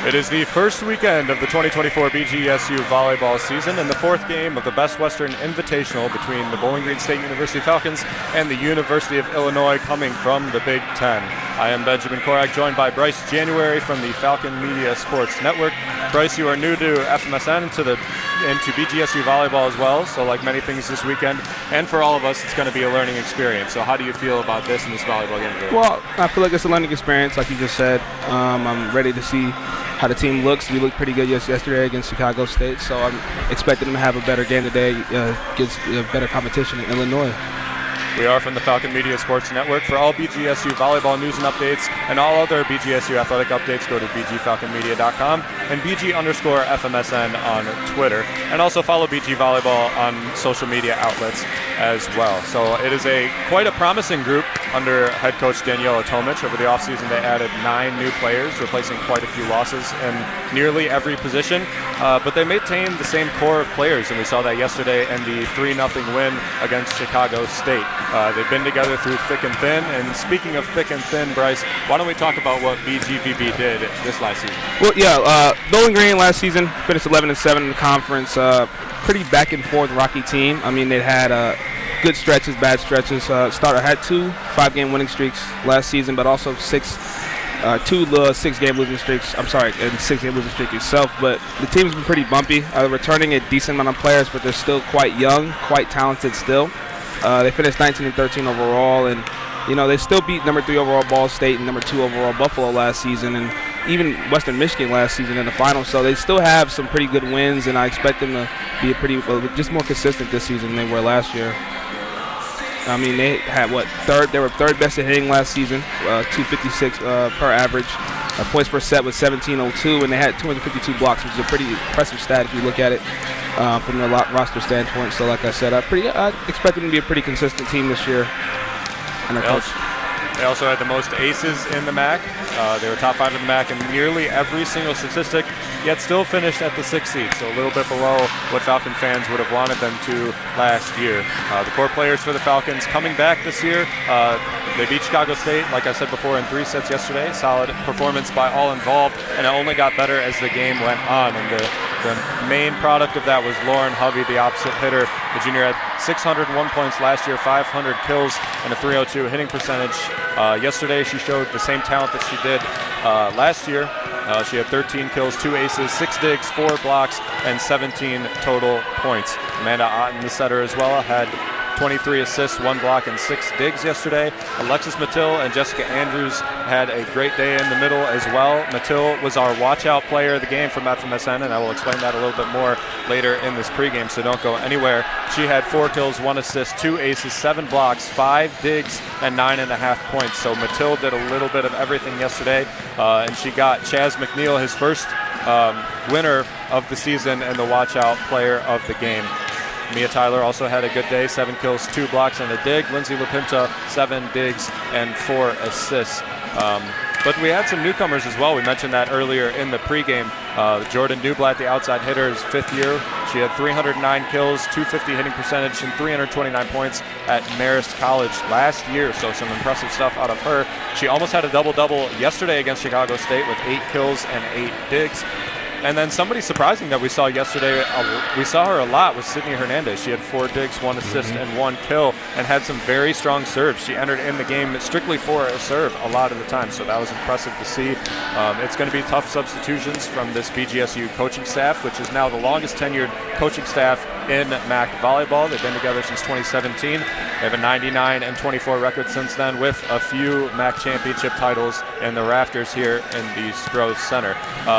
It is the first weekend of the 2024 BGSU Volleyball season and the fourth game of the Best Western Invitational between the Bowling Green State University Falcons and the University of Illinois coming from the Big Ten. I am Benjamin Korak, joined by Bryce January from the Falcon Media Sports Network. Bryce, you are new to FMSN and to BGSU Volleyball as well, so like many things this weekend, and for all of us, it's going to be a learning experience. So how do you feel about this and this volleyball game today? Well, I feel like it's a learning experience, like you just said. I'm ready to see how the team looks. We looked pretty good yesterday against Chicago State, so I'm expecting them to have a better game today, against better competition in Illinois. We are from the Falcon Media Sports Network. For all BGSU volleyball news and updates and all other BGSU athletic updates, go to bgfalconmedia.com and BG_FMSN on Twitter. And also follow BG Volleyball on social media outlets as well. So it is quite a promising group under head coach Daniela Tomic. Over the offseason, they added 9 new players, replacing quite a few losses in nearly every position. But they maintained the same core of players, and we saw that yesterday in the 3-0 win against Chicago State. They've been together through thick and thin. And speaking of thick and thin, Bryce, why don't we talk about what BGVB did this last season? Well, yeah, Bowling Green last season finished 11-7 in the conference. Pretty back and forth rocky team. I mean, they had good stretches, bad stretches. Starter had 2 5-game winning streaks last season, but also 2 6-game losing streaks. I'm sorry, and 6-game losing streak itself. But the team's been pretty bumpy. Returning a decent amount of players, but they're still quite young, quite talented still. They finished 19-13 overall, and they still beat number 3 overall Ball State and number 2 overall Buffalo last season, and even Western Michigan last season in the finals. So they still have some pretty good wins, and I expect them to be just more consistent this season than they were last year. I mean, they had third? They were third best in hitting last season, 256 per average. Points per set was 17.02, and they had 252 blocks, which is a pretty impressive stat if you look at it from the roster standpoint. So, like I said, I expect them to be a pretty consistent team this year. And they also had the most aces in the MAC. They were top 5 in the MAC in nearly every single statistic, yet still finished at the 6th seed, so a little bit below what Falcon fans would have wanted them to last year. The core players for the Falcons coming back this year, they beat Chicago State, like I said before, in 3 sets yesterday. Solid performance by all involved, and it only got better as the game went on. And the main product of that was Lauren Hovey, the opposite hitter. The junior had 601 points last year, 500 kills, and a 302 hitting percentage. Yesterday, she showed the same talent that she did last year. She had 13 kills, 2 aces, 6 digs, 4 blocks, and 17 total points. Amanda Otten, the setter as well, had 23 assists, 1 block, and 6 digs yesterday. Alexis Mattil and Jessica Andrews had a great day in the middle as well. Mattil was our watch-out player of the game from FMSN, and I will explain that a little bit more later in this pregame, so don't go anywhere. She had 4 kills, 1 assist, 2 aces, 7 blocks, 5 digs, and 9.5 points. So Mattil did a little bit of everything yesterday, and she got Chaz McNeil his first winner of the season and the watch-out player of the game. Mia Tyler also had a good day, 7 kills, 2 blocks, and a dig. Lindsay LaPinta, 7 digs and 4 assists. But we had some newcomers as well. We mentioned that earlier in the pregame. Jordan Newblatt, the outside hitter, is 5th year. She had 309 kills, 250 hitting percentage, and 329 points at Marist College last year. So some impressive stuff out of her. She almost had a double-double yesterday against Chicago State with 8 kills and 8 digs. And then somebody surprising that we saw yesterday, we saw her a lot, was Sydney Hernandez. She had 4 digs, 1 assist, and 1 kill, and had some very strong serves. She entered in the game strictly for a serve a lot of the time, so that was impressive to see. It's going to be tough substitutions from this BGSU coaching staff, which is now the longest tenured coaching staff in MAC volleyball. They've been together since 2017. They have a 99-24 record since then, with a few MAC championship titles in the rafters here in the Stroh Center.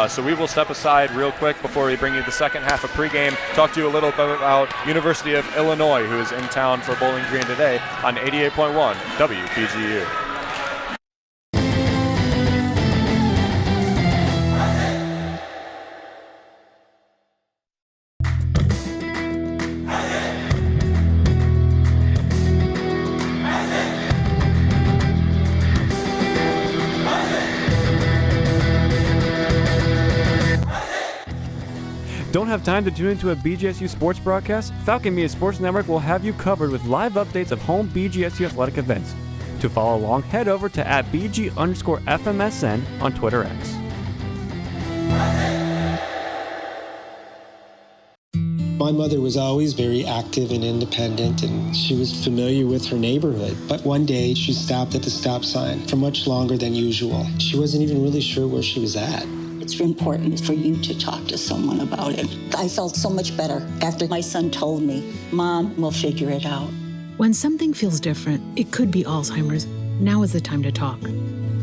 So we will step aside real quick before we bring you the second half of pregame, talk to you a little bit about University of Illinois, who is in town for Bowling Green today on 88.1 WBGU. Don't have time to tune into a BGSU sports broadcast? Falcon Media Sports Network will have you covered with live updates of home BGSU athletic events. To follow along, head over to @BG_FMSN on Twitter X. My mother was always very active and independent, and she was familiar with her neighborhood. But one day, she stopped at the stop sign for much longer than usual. She wasn't even really sure where she was at. It's important for you to talk to someone about it. I felt so much better after my son told me, Mom, we'll figure it out. When something feels different, it could be Alzheimer's. Now is the time to talk.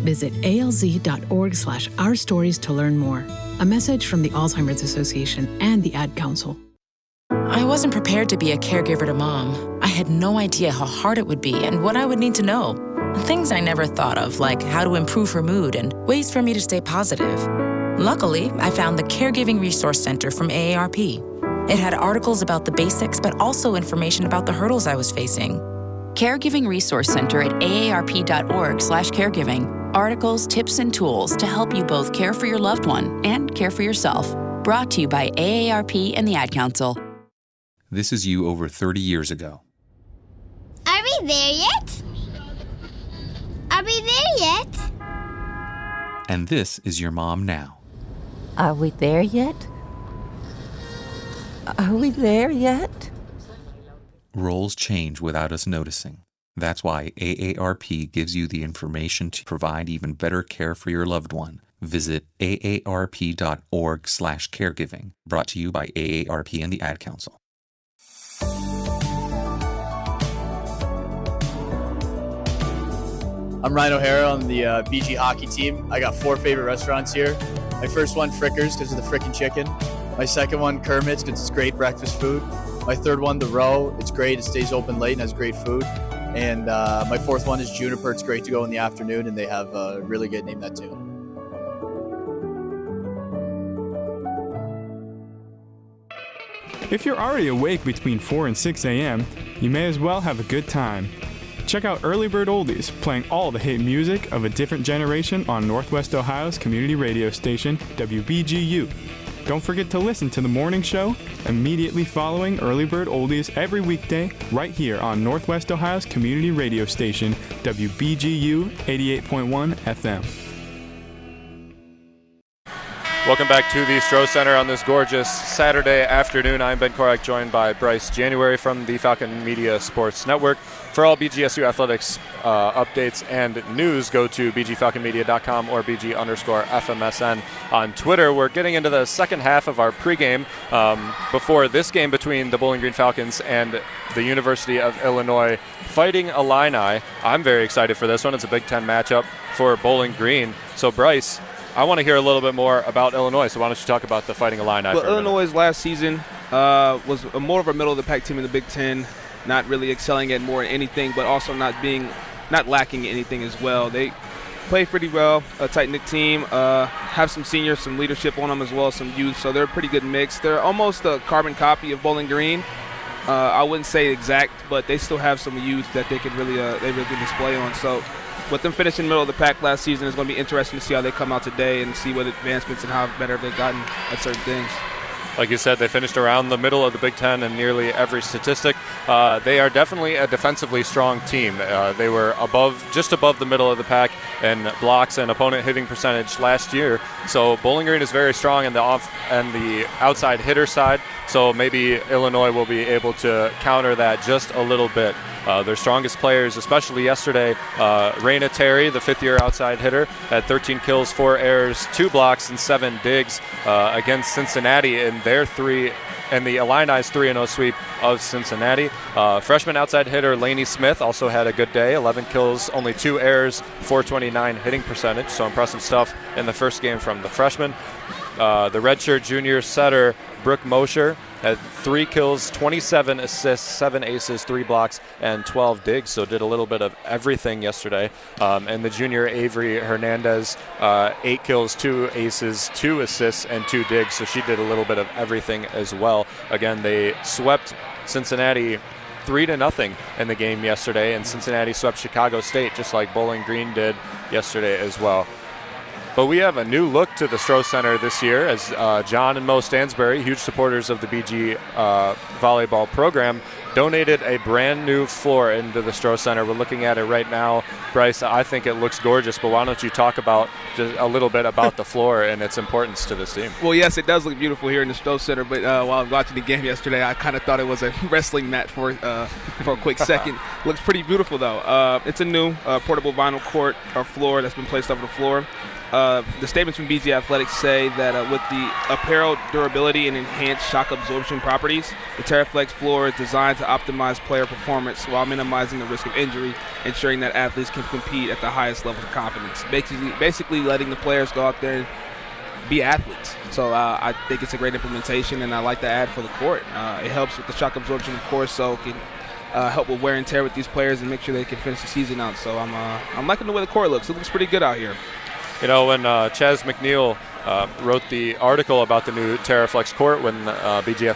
Visit alz.org/ourstories to learn more. A message from the Alzheimer's Association and the Ad Council. I wasn't prepared to be a caregiver to Mom. I had no idea how hard it would be and what I would need to know. Things I never thought of, like how to improve her mood and ways for me to stay positive. Luckily, I found the Caregiving Resource Center from AARP. It had articles about the basics, but also information about the hurdles I was facing. Caregiving Resource Center at aarp.org/caregiving. Articles, tips, and tools to help you both care for your loved one and care for yourself. Brought to you by AARP and the Ad Council. This is you over 30 years ago. Are we there yet? Are we there yet? And this is your mom now. Are we there yet? Are we there yet? Roles change without us noticing. That's why AARP gives you the information to provide even better care for your loved one. Visit aarp.org/caregiving. Brought to you by AARP and the Ad Council. I'm Ryan O'Hara on the BG hockey team. I got 4 favorite restaurants here. My first one, Frickers, because of the frickin' chicken. My second one, Kermit's, because it's great breakfast food. My third one, The Row. It's great. It stays open late and has great food. And my fourth one is Juniper. It's great to go in the afternoon, and they have a really good name that too. If you're already awake between 4 and 6 a.m., you may as well have a good time. Check out Early Bird Oldies, playing all the hit music of a different generation on Northwest Ohio's community radio station, WBGU. Don't forget to listen to the morning show immediately following Early Bird Oldies every weekday right here on Northwest Ohio's community radio station, WBGU 88.1 FM. Welcome back to the Stroh Center on this gorgeous Saturday afternoon. I'm Ben Korak, joined by Bryce January from the Falcon Media Sports Network. For all BGSU athletics updates and news, go to bgfalconmedia.com or BG_FMSN on Twitter. We're getting into the second half of our pregame before this game between the Bowling Green Falcons and the University of Illinois Fighting Illini. I'm very excited for this one. It's a Big Ten matchup for Bowling Green. So, Bryce, I want to hear a little bit more about Illinois, so why don't you talk about the Fighting Illini? Well, Illinois' last season was more of a middle-of-the-pack team in the Big Ten, not really excelling at more anything, but also not lacking anything as well. They play pretty well, a tight-knit team, have some seniors, some leadership on them as well, some youth, so they're a pretty good mix. They're almost a carbon copy of Bowling Green. I wouldn't say exact, but they still have some youth that they can really display on. So with them finishing middle of the pack last season, it's going to be interesting to see how they come out today and see what advancements and how better they've gotten at certain things. Like you said, they finished around the middle of the Big Ten in nearly every statistic. They are definitely a defensively strong team. They were just above the middle of the pack in blocks and opponent hitting percentage last year. So Bowling Green is very strong in the off and the outside hitter side. So maybe Illinois will be able to counter that just a little bit. Their strongest players, especially yesterday, Raina Terry, the fifth-year outside hitter, had 13 kills, 4 errors, 2 blocks, and 7 digs against Cincinnati in their the Illini's 3-0 sweep of Cincinnati. Freshman outside hitter Laney Smith also had a good day, 11 kills, only 2 errors, 429 hitting percentage, so impressive stuff in the first game from the freshman. The redshirt junior setter Brooke Mosher had 3 kills, 27 assists, 7 aces, 3 blocks, and 12 digs, so did a little bit of everything yesterday. And the junior Avery Hernandez, 8 kills, 2 aces, 2 assists, and 2 digs, so she did a little bit of everything as well. Again, they swept Cincinnati 3-0 in the game yesterday, and Cincinnati swept Chicago State just like Bowling Green did yesterday as well. But we have a new look to the Stroh Center this year as John and Mo Stansbury, huge supporters of the BG volleyball program, donated a brand new floor into the Stroh Center. We're looking at it right now. Bryce, I think it looks gorgeous, but why don't you talk about just a little bit about the floor and its importance to this team? Well, yes, it does look beautiful here in the Stroh Center, but while I was watching the game yesterday, I kind of thought it was a wrestling mat for a quick second. Looks pretty beautiful, though. It's a new portable vinyl court or floor that's been placed over the floor. The statements from BG Athletics say that with the apparel durability and enhanced shock absorption properties, the TerraFlex floor is designed to optimize player performance while minimizing the risk of injury, ensuring that athletes can compete at the highest levels of confidence. Basically letting the players go out there and be athletes. So I think it's a great implementation, and I like the ad for the court. It helps with the shock absorption, of course, so it can help with wear and tear with these players and make sure they can finish the season out. So I'm liking the way the court looks. It looks pretty good out here. You know, when Chaz McNeil wrote the article about the new TerraFlex court when BG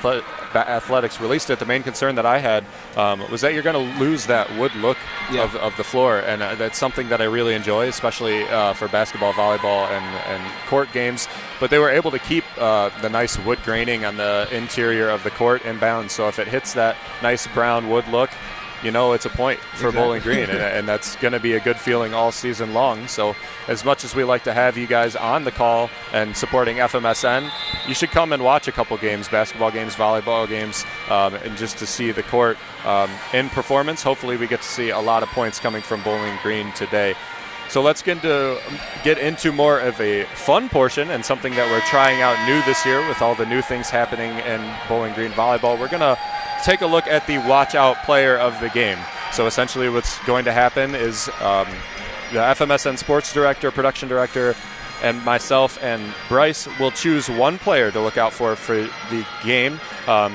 Athletics released it, the main concern that I had was that you're going to lose that wood look of the floor, and that's something that I really enjoy, especially for basketball, volleyball, and court games. But they were able to keep the nice wood graining on the interior of the court in bounds, so if it hits that nice brown wood look, you know it's a point for Bowling Green, and that's going to be a good feeling all season long. So as much as we like to have you guys on the call and supporting FMSN, you should come and watch a couple games, basketball games, volleyball games, and just to see the court in performance. Hopefully we get to see a lot of points coming from Bowling Green today. So let's get into more of a fun portion and something that we're trying out new this year with all the new things happening in Bowling Green volleyball. We're going to take a look at the watch out player of the game. So essentially what's going to happen is the FMSN sports director, production director, and myself and Bryce will choose one player to look out for the game.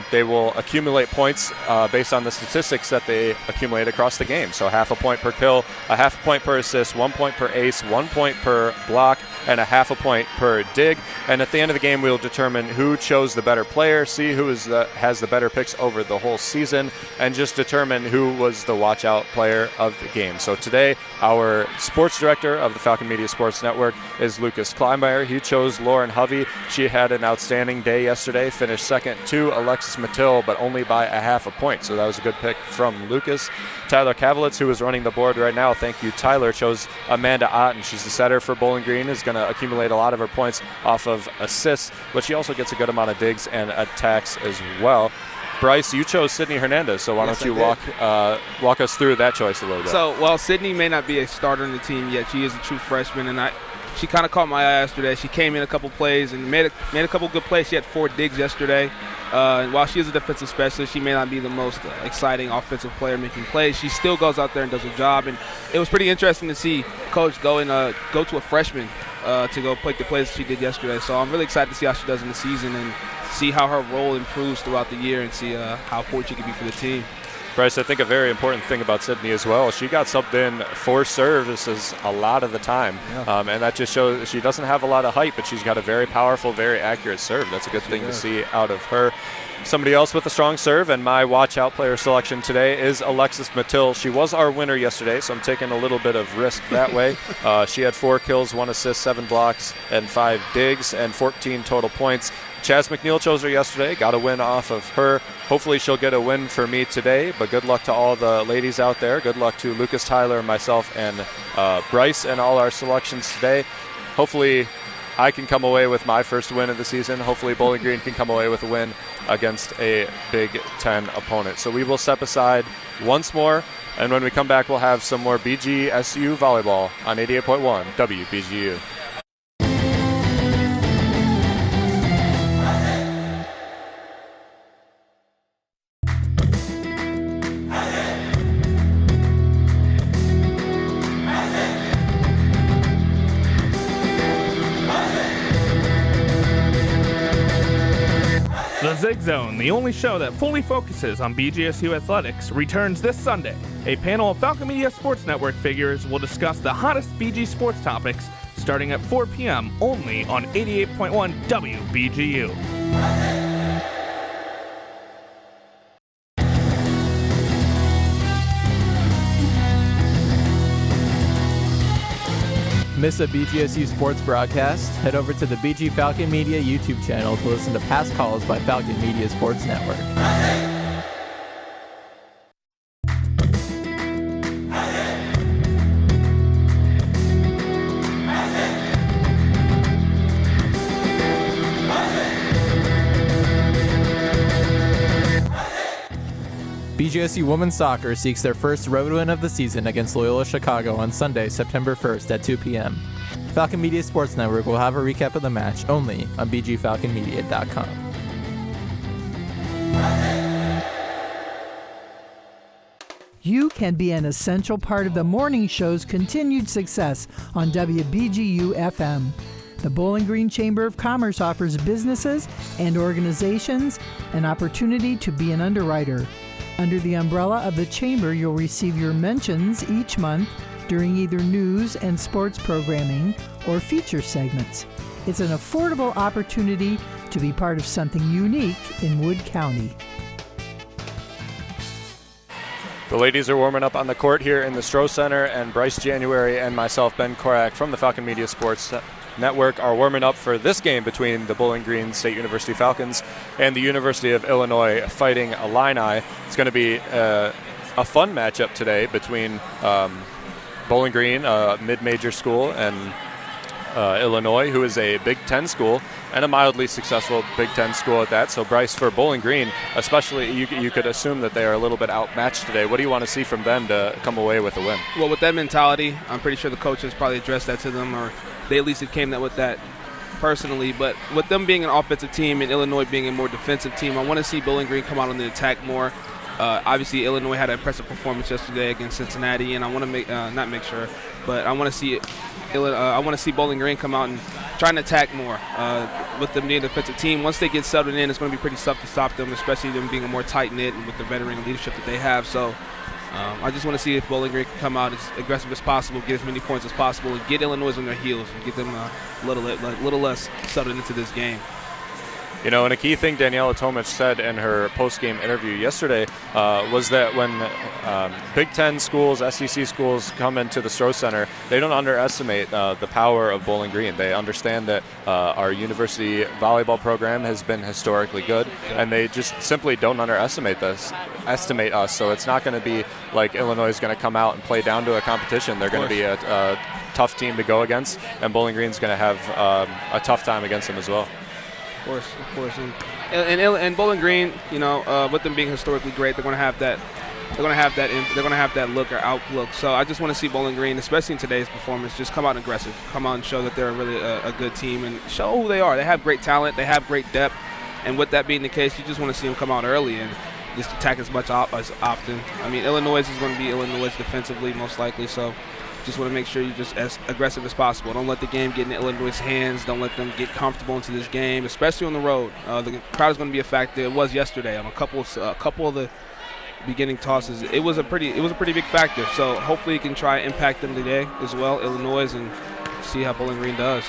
They will accumulate points based on the statistics that they accumulate across the game. So half a point per kill, a half a point per assist, 1 point per ace, 1 point per block, and a half a point per dig. And at the end of the game, we'll determine who chose the better player, see who has the better picks over the whole season, and just determine who was the watch-out player of the game. So today, our sports director of the Falcon Media Sports Network is Lucas Kleinmeyer. He chose Lauren Hovey. She had an outstanding day yesterday, finished second to Alexis Mattil, but only by a half a point. So that was a good pick from Lucas. Tyler Kavelitz, who is running the board right now, thank you, Tyler, chose Amanda Otten. She's the setter for Bowling Green, is going to accumulate a lot of her points off of assists, but she also gets a good amount of digs and attacks as well. Bryce, you chose Sydney Hernandez, so why don't you walk us through that choice a little bit? So, while Sydney may not be a starter in the team yet, she is a true freshman, and she kind of caught my eye yesterday. She came in a couple plays and made a couple good plays. She had 4 digs yesterday. And while she is a defensive specialist, she may not be the most exciting offensive player making plays. She still goes out there and does her job. And it was pretty interesting to see Coach go to a freshman to go play the plays she did yesterday. So I'm really excited to see how she does in the season and see how her role improves throughout the year and see how important she can be for the team. Bryce, I think a very important thing about Sydney as well, she got subbed in for services a lot of the time. Yeah. And that just shows she doesn't have a lot of height, but she's got a very powerful, very accurate serve. That's a good thing to see out of her. Somebody else with a strong serve, and my watch-out player selection today is Alexis Mattil. She was our winner yesterday, so I'm taking a little bit of risk that way. She had 4 kills, 1 assist, 7 blocks, and 5 digs, and 14 total points. Chaz McNeil chose her yesterday, got a win off of her. Hopefully she'll get a win for me today, but good luck to all the ladies out there. Good luck to Lucas, Tyler, myself, and Bryce and all our selections today. Hopefully I can come away with my first win of the season. Hopefully Bowling Green can come away with a win against a Big Ten opponent. So we will step aside once more, and when we come back, we'll have some more BGSU volleyball on 88.1 WBGU. The Zig Zone, the only show that fully focuses on BGSU athletics, returns this Sunday. A panel of Falcon Media Sports Network figures will discuss the hottest BG sports topics starting at 4 p.m. only on 88.1 WBGU. Miss a BGSU sports broadcast? Head over to the BG Falcon Media YouTube channel to listen to past calls by Falcon Media Sports Network. BGSU Women's Soccer seeks their first road win of the season against Loyola Chicago on Sunday, September 1st at 2 p.m. Falcon Media Sports Network will have a recap of the match only on bgfalconmedia.com. You can be an essential part of the morning show's continued success on WBGU FM. The Bowling Green Chamber of Commerce offers businesses and organizations an opportunity to be an underwriter. Under the umbrella of the Chamber, you'll receive your mentions each month during either news and sports programming or feature segments. It's an affordable opportunity to be part of something unique in Wood County. The ladies are warming up on the court here in the Stroh Center, and Bryce January and myself, Ben Korak, from the Falcon Media Sports Network are warming up for this game between the Bowling Green State University Falcons and the University of Illinois Fighting Illini. It's going to be a fun matchup today between Bowling Green, a mid-major school, and Illinois, who is a Big Ten school and a mildly successful Big Ten school at that. So, Bryce, for Bowling Green, especially, you could assume that they are a little bit outmatched today. What do you want to see from them to come away with a win? Well, with that mentality, I'm pretty sure the coaches probably addressed that to them, or they at least came up with that personally. But with them being an offensive team and Illinois being a more defensive team, I want to see Bowling Green come out on the attack more. Obviously, Illinois had an impressive performance yesterday against Cincinnati, and I want to I want to see Bowling Green come out and try and attack more. With them being a defensive team, once they get settled in, it's going to be pretty tough to stop them, especially them being a more tight-knit and with the veteran leadership that they have. So I just want to see if Bowling Green can come out as aggressive as possible, get as many points as possible, and get Illinois on their heels and get them a little less settled into this game. You know, and a key thing Daniela Tomic said in her post-game interview yesterday was that when Big Ten schools, SEC schools come into the Stroh Center, they don't underestimate the power of Bowling Green. They understand that our university volleyball program has been historically good, and they just simply don't underestimate us. So it's not going to be like Illinois is going to come out and play down to a competition. They're going to be a tough team to go against, and Bowling Green's going to have a tough time against them as well. Of course, and Bowling Green, you know, with them being historically great, they're going to have that. They're going to have that look or outlook. So I just want to see Bowling Green, especially in today's performance, just come out aggressive, come out and show that they're really a good team and show who they are. They have great talent, they have great depth, and with that being the case, you just want to see them come out early and just attack as often. I mean, Illinois is going to be Illinois defensively most likely, so. Just want to make sure you're just as aggressive as possible. Don't let the game get in Illinois' hands. Don't let them get comfortable into this game, especially on the road. The crowd is going to be a factor. It was yesterday on a couple of the beginning tosses. It was a pretty big factor. So hopefully you can try and impact them today as well, Illinois, and see how Bowling Green does.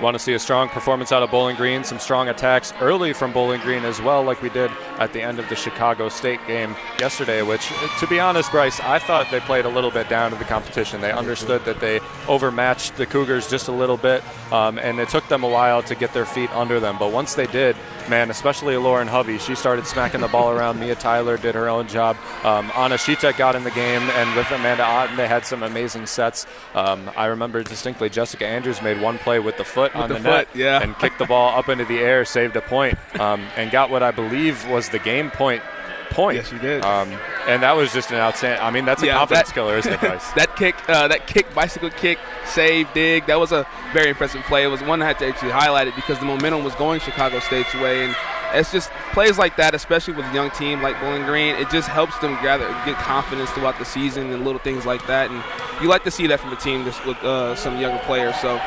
Want to see a strong performance out of Bowling Green, some strong attacks early from Bowling Green as well, like we did at the end of the Chicago State game yesterday, which, to be honest, Bryce, I thought they played a little bit down to the competition. They understood that they overmatched the Cougars just a little bit, and it took them a while to get their feet under them. But once they did, man, especially Lauren Hovey, she started smacking the ball around. Mia Tyler did her own job. Anna Shitek got in the game, and with Amanda Otten, they had some amazing sets. I remember distinctly Jessica Andrews made one play with the foot on the net and kicked the ball up into the air, saved a point, and got what I believe was the game point. Yes, she did. And that was just an outstanding. I mean, that's a confidence killer, isn't it, Bryce? that kick, bicycle kick, save, dig. That was a very impressive play. It was one I had to actually highlight it because the momentum was going Chicago State's way, and it's just plays like that, especially with a young team like Bowling Green. It just helps them get confidence throughout the season and little things like that. And you like to see that from a team with some younger players. So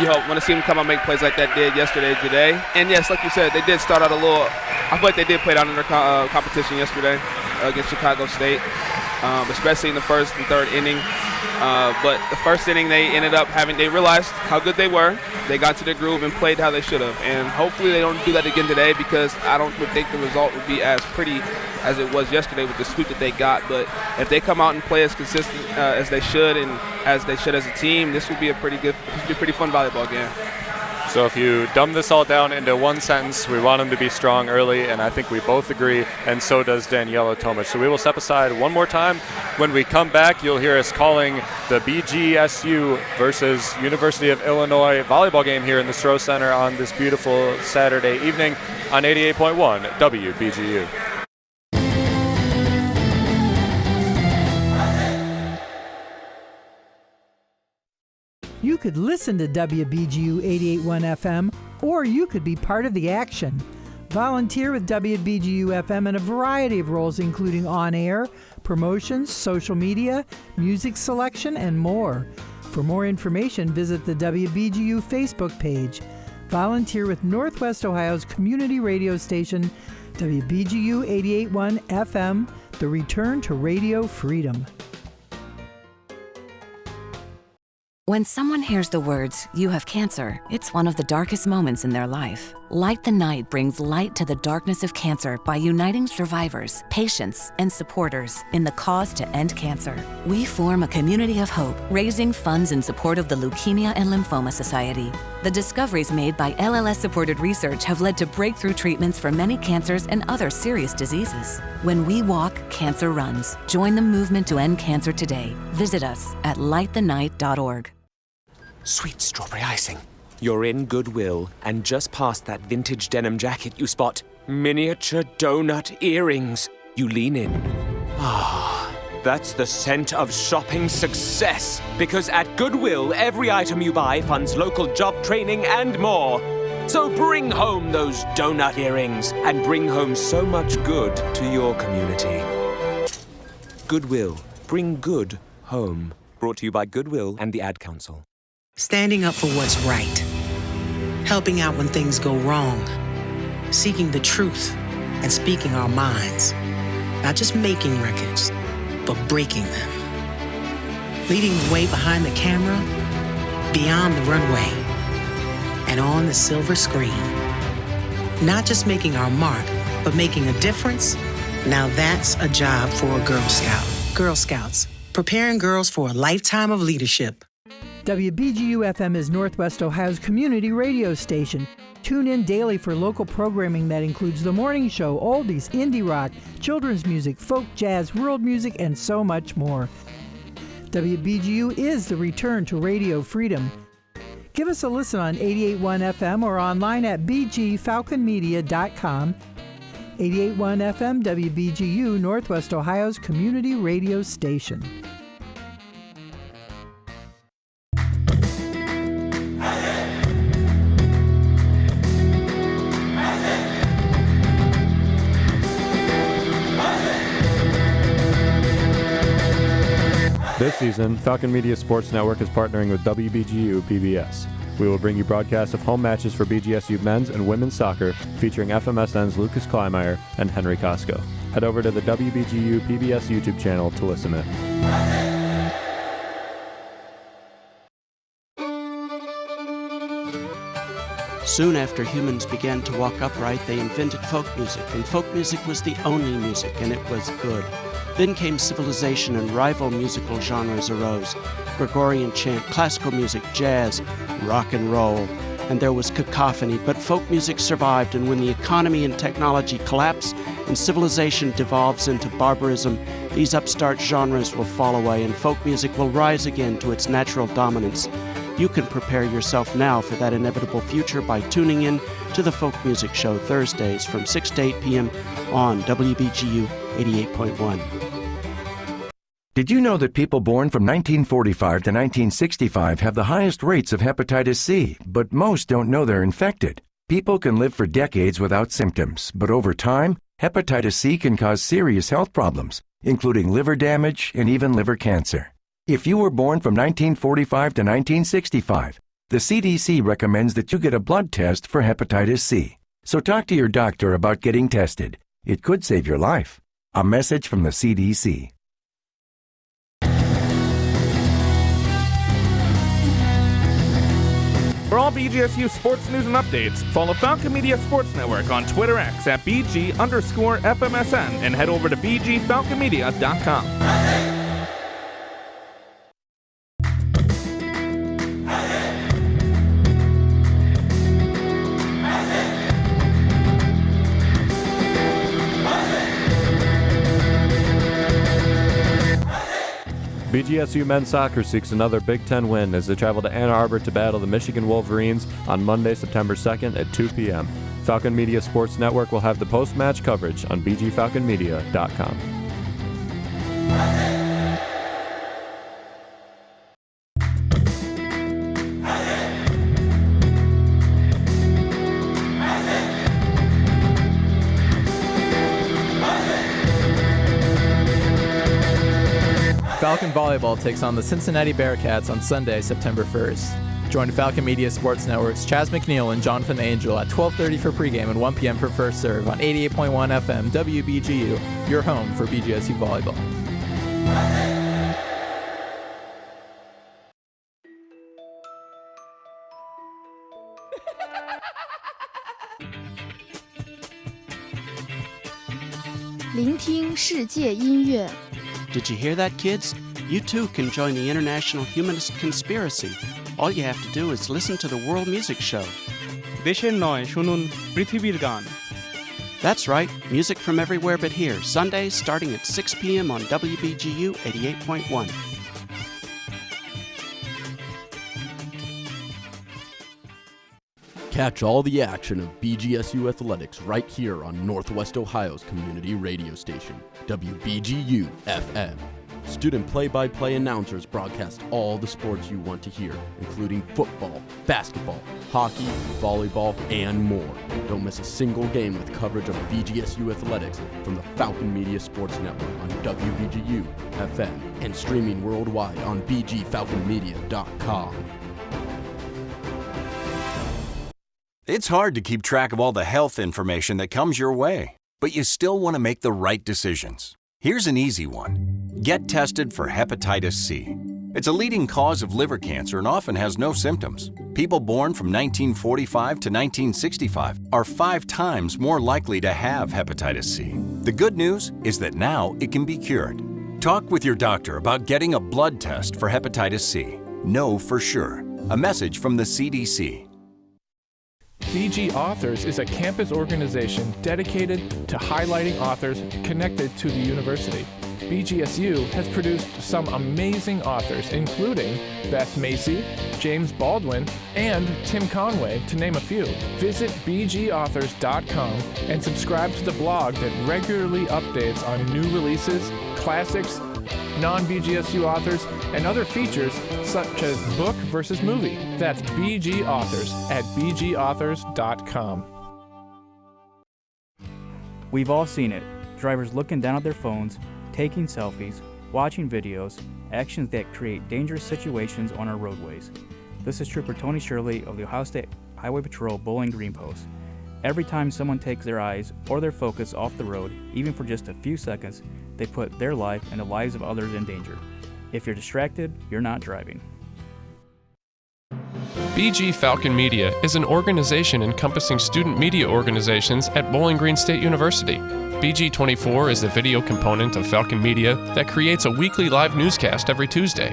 you want to see them come out and make plays like that did yesterday, today. And yes, like you said, they did start out a little. I feel like they did play down in their competition yesterday against Chicago State, especially in the first and third inning. But the first inning, they ended up they realized how good they were. They got to their groove and played how they should have. And hopefully they don't do that again today, because I don't think the result would be as pretty as it was yesterday with the sweep that they got. But if they come out and play as consistent as they should and as they should as a team, this would be a pretty fun volleyball game. So if you dumb this all down into one sentence, we want them to be strong early, and I think we both agree, and so does Daniela Tomic. So we will step aside one more time. When we come back, you'll hear us calling the BGSU versus University of Illinois volleyball game here in the Stroh Center on this beautiful Saturday evening on 88.1 WBGU. You could listen to WBGU 88.1 FM, or you could be part of the action. Volunteer with WBGU FM in a variety of roles, including on-air, promotions, social media, music selection, and more. For more information, visit the WBGU Facebook page. Volunteer with Northwest Ohio's community radio station, WBGU 88.1 FM, the return to radio freedom. When someone hears the words, "You have cancer," it's one of the darkest moments in their life. Light the Night brings light to the darkness of cancer by uniting survivors, patients, and supporters in the cause to end cancer. We form a community of hope, raising funds in support of the Leukemia and Lymphoma Society. The discoveries made by LLS-supported research have led to breakthrough treatments for many cancers and other serious diseases. When we walk, cancer runs. Join the movement to end cancer today. Visit us at lightthenight.org. Sweet strawberry icing. You're in Goodwill, and just past that vintage denim jacket you spot miniature donut earrings. You lean in. Ah, that's the scent of shopping success. Because at Goodwill, every item you buy funds local job training and more. So bring home those donut earrings and bring home so much good to your community. Goodwill. Bring good home. Brought to you by Goodwill and the Ad Council. Standing up for what's right. Helping out when things go wrong. Seeking the truth and speaking our minds. Not just making records, but breaking them. Leading the way behind the camera, beyond the runway, and on the silver screen. Not just making our mark, but making a difference. Now that's a job for a Girl Scout. Girl Scouts, preparing girls for a lifetime of leadership. WBGU FM is Northwest Ohio's community radio station. Tune in daily for local programming that includes the morning show, oldies, indie rock, children's music, folk, jazz, world music, and so much more. WBGU is the return to radio freedom. Give us a listen on 88.1 FM or online at bgfalconmedia.com. 88.1 FM WBGU, Northwest Ohio's community radio station. This season, Falcon Media Sports Network is partnering with WBGU PBS. We will bring you broadcasts of home matches for BGSU men's and women's soccer featuring FMSN's Lucas Kleinmeyer and Henry Costco. Head over to the WBGU PBS YouTube channel to listen in. Soon after humans began to walk upright, they invented folk music, and folk music was the only music, and it was good. Then came civilization, and rival musical genres arose. Gregorian chant, classical music, jazz, rock and roll, and there was cacophony, but folk music survived, and when the economy and technology collapse and civilization devolves into barbarism, these upstart genres will fall away, and folk music will rise again to its natural dominance. You can prepare yourself now for that inevitable future by tuning in to the Folk Music Show Thursdays from 6 to 8 p.m. on WBGU 88.1. Did you know that people born from 1945 to 1965 have the highest rates of hepatitis C, but most don't know they're infected? People can live for decades without symptoms, but over time, hepatitis C can cause serious health problems, including liver damage and even liver cancer. If you were born from 1945 to 1965, the CDC recommends that you get a blood test for hepatitis C. So talk to your doctor about getting tested. It could save your life. A message from the CDC. For all BGSU sports news and updates, follow Falcon Media Sports Network on Twitter X at BG_FMSN and head over to BGFalconMedia.com. BGSU men's soccer seeks another Big Ten win as they travel to Ann Arbor to battle the Michigan Wolverines on Monday, September 2nd at 2 p.m. Falcon Media Sports Network will have the post-match coverage on BGFalconMedia.com. Falcon Volleyball takes on the Cincinnati Bearcats on Sunday, September 1st. Join Falcon Media Sports Network's Chaz McNeil and Jonathan Angel at 12:30 for pregame and 1 p.m. for first serve on 88.1 FM WBGU, your home for BGSU Volleyball. Did you hear that, kids? You too can join the International Humanist Conspiracy. All you have to do is listen to the World Music Show. That's right, music from everywhere but here, Sundays starting at 6 p.m. on WBGU 88.1. Catch all the action of BGSU athletics right here on Northwest Ohio's community radio station, WBGU FM. Student play-by-play announcers broadcast all the sports you want to hear, including football, basketball, hockey, volleyball, and more. Don't miss a single game with coverage of BGSU athletics from the Falcon Media Sports Network on WBGU FM and streaming worldwide on BGFalconMedia.com. It's hard to keep track of all the health information that comes your way, but you still want to make the right decisions. Here's an easy one. Get tested for hepatitis C. It's a leading cause of liver cancer and often has no symptoms. People born from 1945 to 1965 are 5 times more likely to have hepatitis C. The good news is that now it can be cured. Talk with your doctor about getting a blood test for hepatitis C. Know for sure. A message from the CDC. BG Authors is a campus organization dedicated to highlighting authors connected to the university. BGSU has produced some amazing authors, including Beth Macy, James Baldwin, and Tim Conway, to name a few. Visit bgauthors.com and subscribe to the blog that regularly updates on new releases, classics, non-BGSU authors, and other features such as book versus movie. That's BG Authors at bgauthors.com. We've all seen it. Drivers looking down at their phones, taking selfies, watching videos, actions that create dangerous situations on our roadways. This is Trooper Tony Shirley of the Ohio State Highway Patrol Bowling Green Post. Every time someone takes their eyes or their focus off the road, even for just a few seconds, they put their life and the lives of others in danger. If you're distracted, you're not driving. BG Falcon Media is an organization encompassing student media organizations at Bowling Green State University. BG24 is the video component of Falcon Media that creates a weekly live newscast every Tuesday.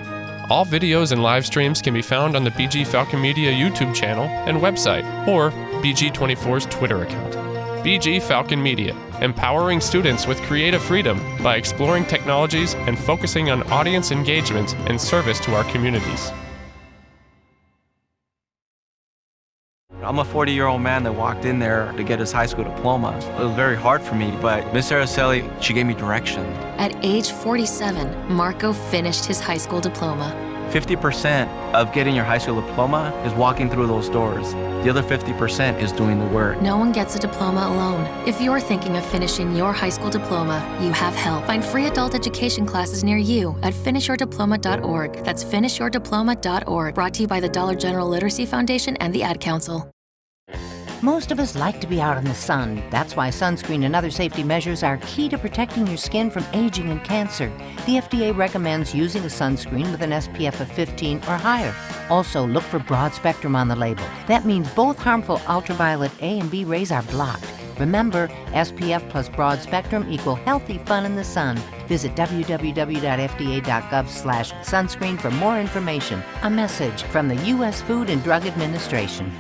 All videos and live streams can be found on the BG Falcon Media YouTube channel and website, or BG24's Twitter account. BG Falcon Media, empowering students with creative freedom by exploring technologies and focusing on audience engagement and service to our communities. I'm a 40-year-old man that walked in there to get his high school diploma. It was very hard for me, but Miss Araceli, she gave me direction. At age 47, Marco finished his high school diploma. 50% of getting your high school diploma is walking through those doors. The other 50% is doing the work. No one gets a diploma alone. If you're thinking of finishing your high school diploma, you have help. Find free adult education classes near you at finishyourdiploma.org. That's finishyourdiploma.org. Brought to you by the Dollar General Literacy Foundation and the Ad Council. Most of us like to be out in the sun. That's why sunscreen and other safety measures are key to protecting your skin from aging and cancer. The FDA recommends using a sunscreen with an SPF of 15 or higher. Also, look for broad spectrum on the label. That means both harmful ultraviolet A and B rays are blocked. Remember, SPF plus broad spectrum equal healthy fun in the sun. Visit www.fda.gov/sunscreen for more information. A message from the U.S. Food and Drug Administration.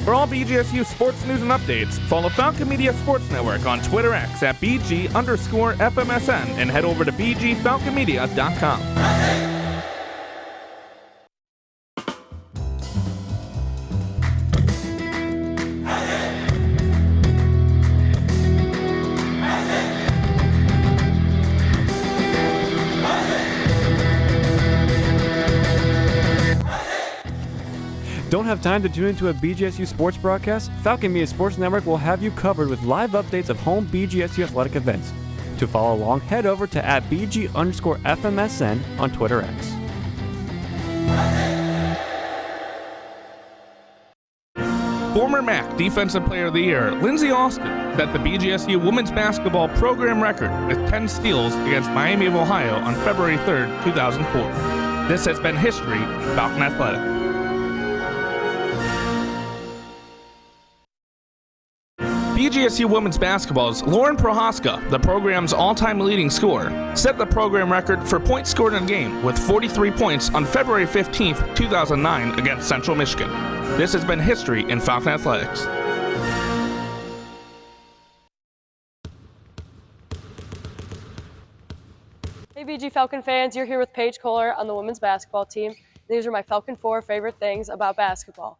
For all BGSU sports news and updates, follow Falcon Media Sports Network on Twitter X at BG_FMSN and head over to BGFalconMedia.com. Don't have time to tune into a BGSU sports broadcast? Falcon Media Sports Network will have you covered with live updates of home BGSU athletic events. To follow along, head over to @BG_FMSN on Twitter X. Former MAC Defensive Player of the Year, Lindsey Austin, set the BGSU women's basketball program record with 10 steals against Miami of Ohio on February 3rd, 2004. This has been history in Falcon Athletics. BGSU women's basketball's Lauren Prohaska, the program's all-time leading scorer, set the program record for points scored in a game with 43 points on February 15th, 2009 against Central Michigan. This has been history in Falcon Athletics. Hey BG Falcon fans, you're here with Paige Kohler on the women's basketball team. These are my Falcon 4 favorite things about basketball.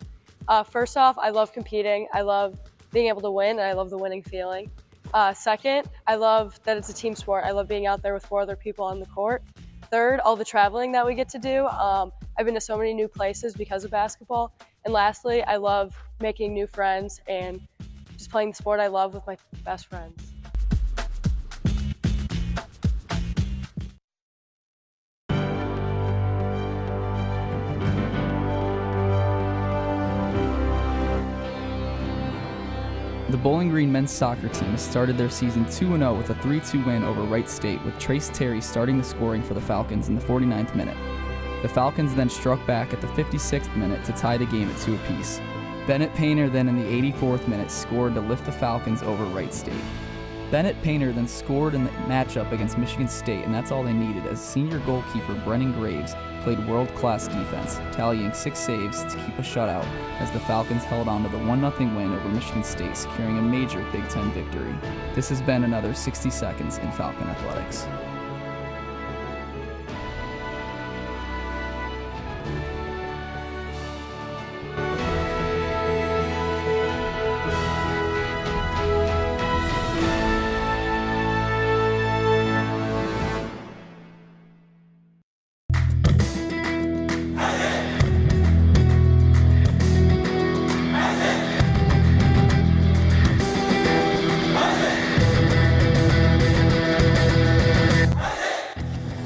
First off, I love competing. I love being able to win, and I love the winning feeling. Second, I love that it's a team sport. I love being out there with 4 other people on the court. Third, all the traveling that we get to do. I've been to so many new places because of basketball. And lastly, I love making new friends and just playing the sport I love with my best friends. The Bowling Green men's soccer team has started their season 2-0 with a 3-2 win over Wright State, with Trace Terry starting the scoring for the Falcons in the 49th minute. The Falcons then struck back at the 56th minute to tie the game at 2 apiece. Bennett Painter then in the 84th minute scored to lift the Falcons over Wright State. Bennett Painter then scored in the matchup against Michigan State, and that's all they needed, as senior goalkeeper Brennan Graves played world-class defense, tallying 6 saves to keep a shutout as the Falcons held on to the 1-0 win over Michigan State, securing a major Big Ten victory. This has been another 60 seconds in Falcon Athletics.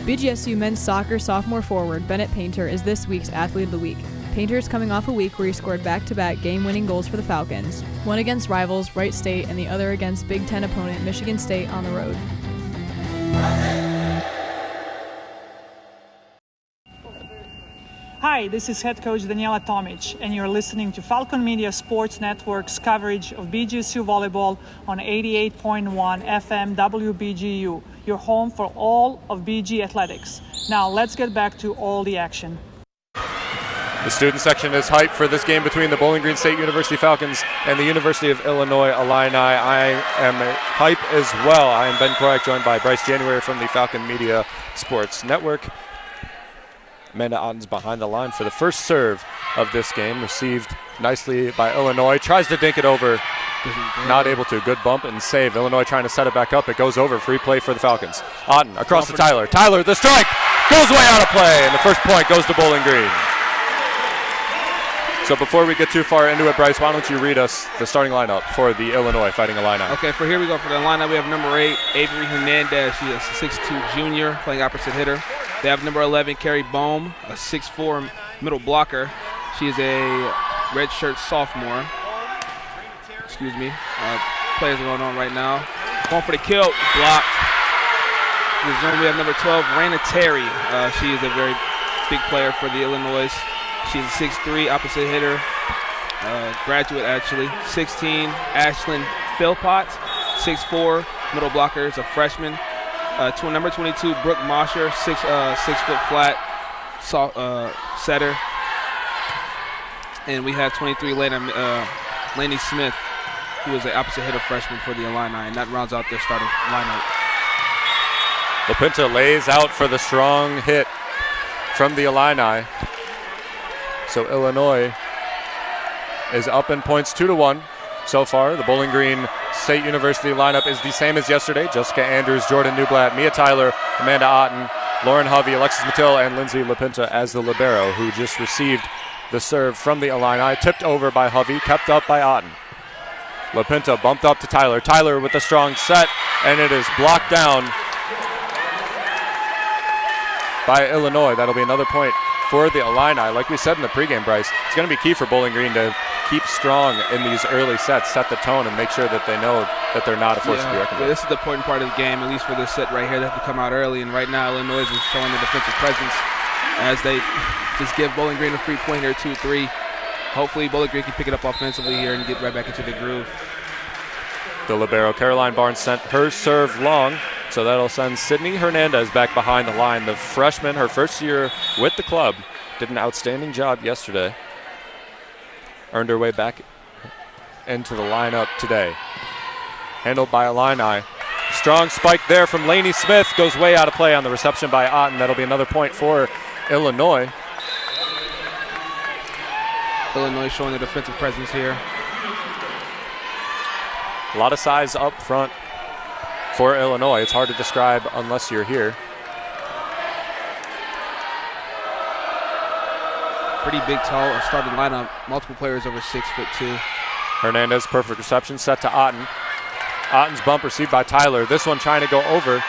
BGSU men's soccer sophomore forward Bennett Painter is this week's Athlete of the Week. Painter is coming off a week where he scored back-to-back game-winning goals for the Falcons, one against rivals Wright State and the other against Big Ten opponent Michigan State on the road. Hi, this is head coach Daniela Tomic, and you're listening to Falcon Media Sports Network's coverage of BGSU Volleyball on 88.1 FM WBGU, your home for all of BG athletics. Now let's get back to all the action. The student section is hyped for this game between the Bowling Green State University Falcons and the University of Illinois Illini. I am hype as well. I am Ben Korak, joined by Bryce January from the Falcon Media Sports Network. Amanda Otten's behind the line for the first serve of this game, received nicely by Illinois, tries to dink it over, not able to. Good bump and save. Illinois trying to set it back up. It goes over. Free play for the Falcons. Otten across to Tyler. Tyler, the strike goes way out of play, and the first point goes to Bowling Green. So before we get too far into it, Bryce, why don't you read us the starting lineup for the Illinois Fighting Illini? Okay, for here we go. For the lineup, we have number 8, Avery Hernandez. She's a 6'2 junior, playing opposite hitter. They have number 11, Carrie Bohm, a 6'4" middle blocker. She is a redshirt sophomore. Excuse me. Plays going on right now. Going for the kill, blocked. We have number 12, Raina Terry. She is a very big player for the Illinois. She's a 6'3", opposite hitter. Graduate, actually. 16, Ashlyn Philpott. 6'4", middle blocker, is a freshman. Number 22, Brooke Mosher, 6 foot flat setter. And we have 23, Lainey Smith, who is the opposite hitter freshman for the Illini, and that rounds out their starting lineup. LaPinta lays out for the strong hit from the Illini. So Illinois is up in points 2-1 so far. The Bowling Green State University lineup is the same as yesterday. Jessica Andrews, Jordan Newblatt, Mia Tyler, Amanda Otten, Lauren Hovey, Alexis Mattil, and Lindsay LaPinta as the libero, who just received the serve from the Illini. Tipped over by Hovey, kept up by Otten. LaPinta bumped up to Tyler. Tyler with a strong set, and it is blocked down by Illinois. That'll be another point for the Illini. Like we said in the pregame, Bryce, it's going to be key for Bowling Green to keep strong in these early sets, set the tone, and make sure that they know that they're not a force to be reckoned with. This is the important part of the game, at least for this set right here. They have to come out early, and right now Illinois is showing the defensive presence as they just give Bowling Green a free point here, 2-3. Hopefully Bowling Green can pick it up offensively here and get right back into the groove. The libero, Caroline Barnes, sent her serve long, so that'll send Sydney Hernandez back behind the line. The freshman, her first year with the club, did an outstanding job yesterday. Earned her way back into the lineup today. Handled by Illini. Strong spike there from Lainey Smith. Goes way out of play on the reception by Otten. That'll be another point for Illinois. Illinois showing the defensive presence here. A lot of size up front for Illinois. It's hard to describe unless you're here. Pretty big, tall starting lineup. Multiple players over 6'2". Hernandez, perfect reception, set to Otten. Otten's bump received by Tyler. This one trying to go over.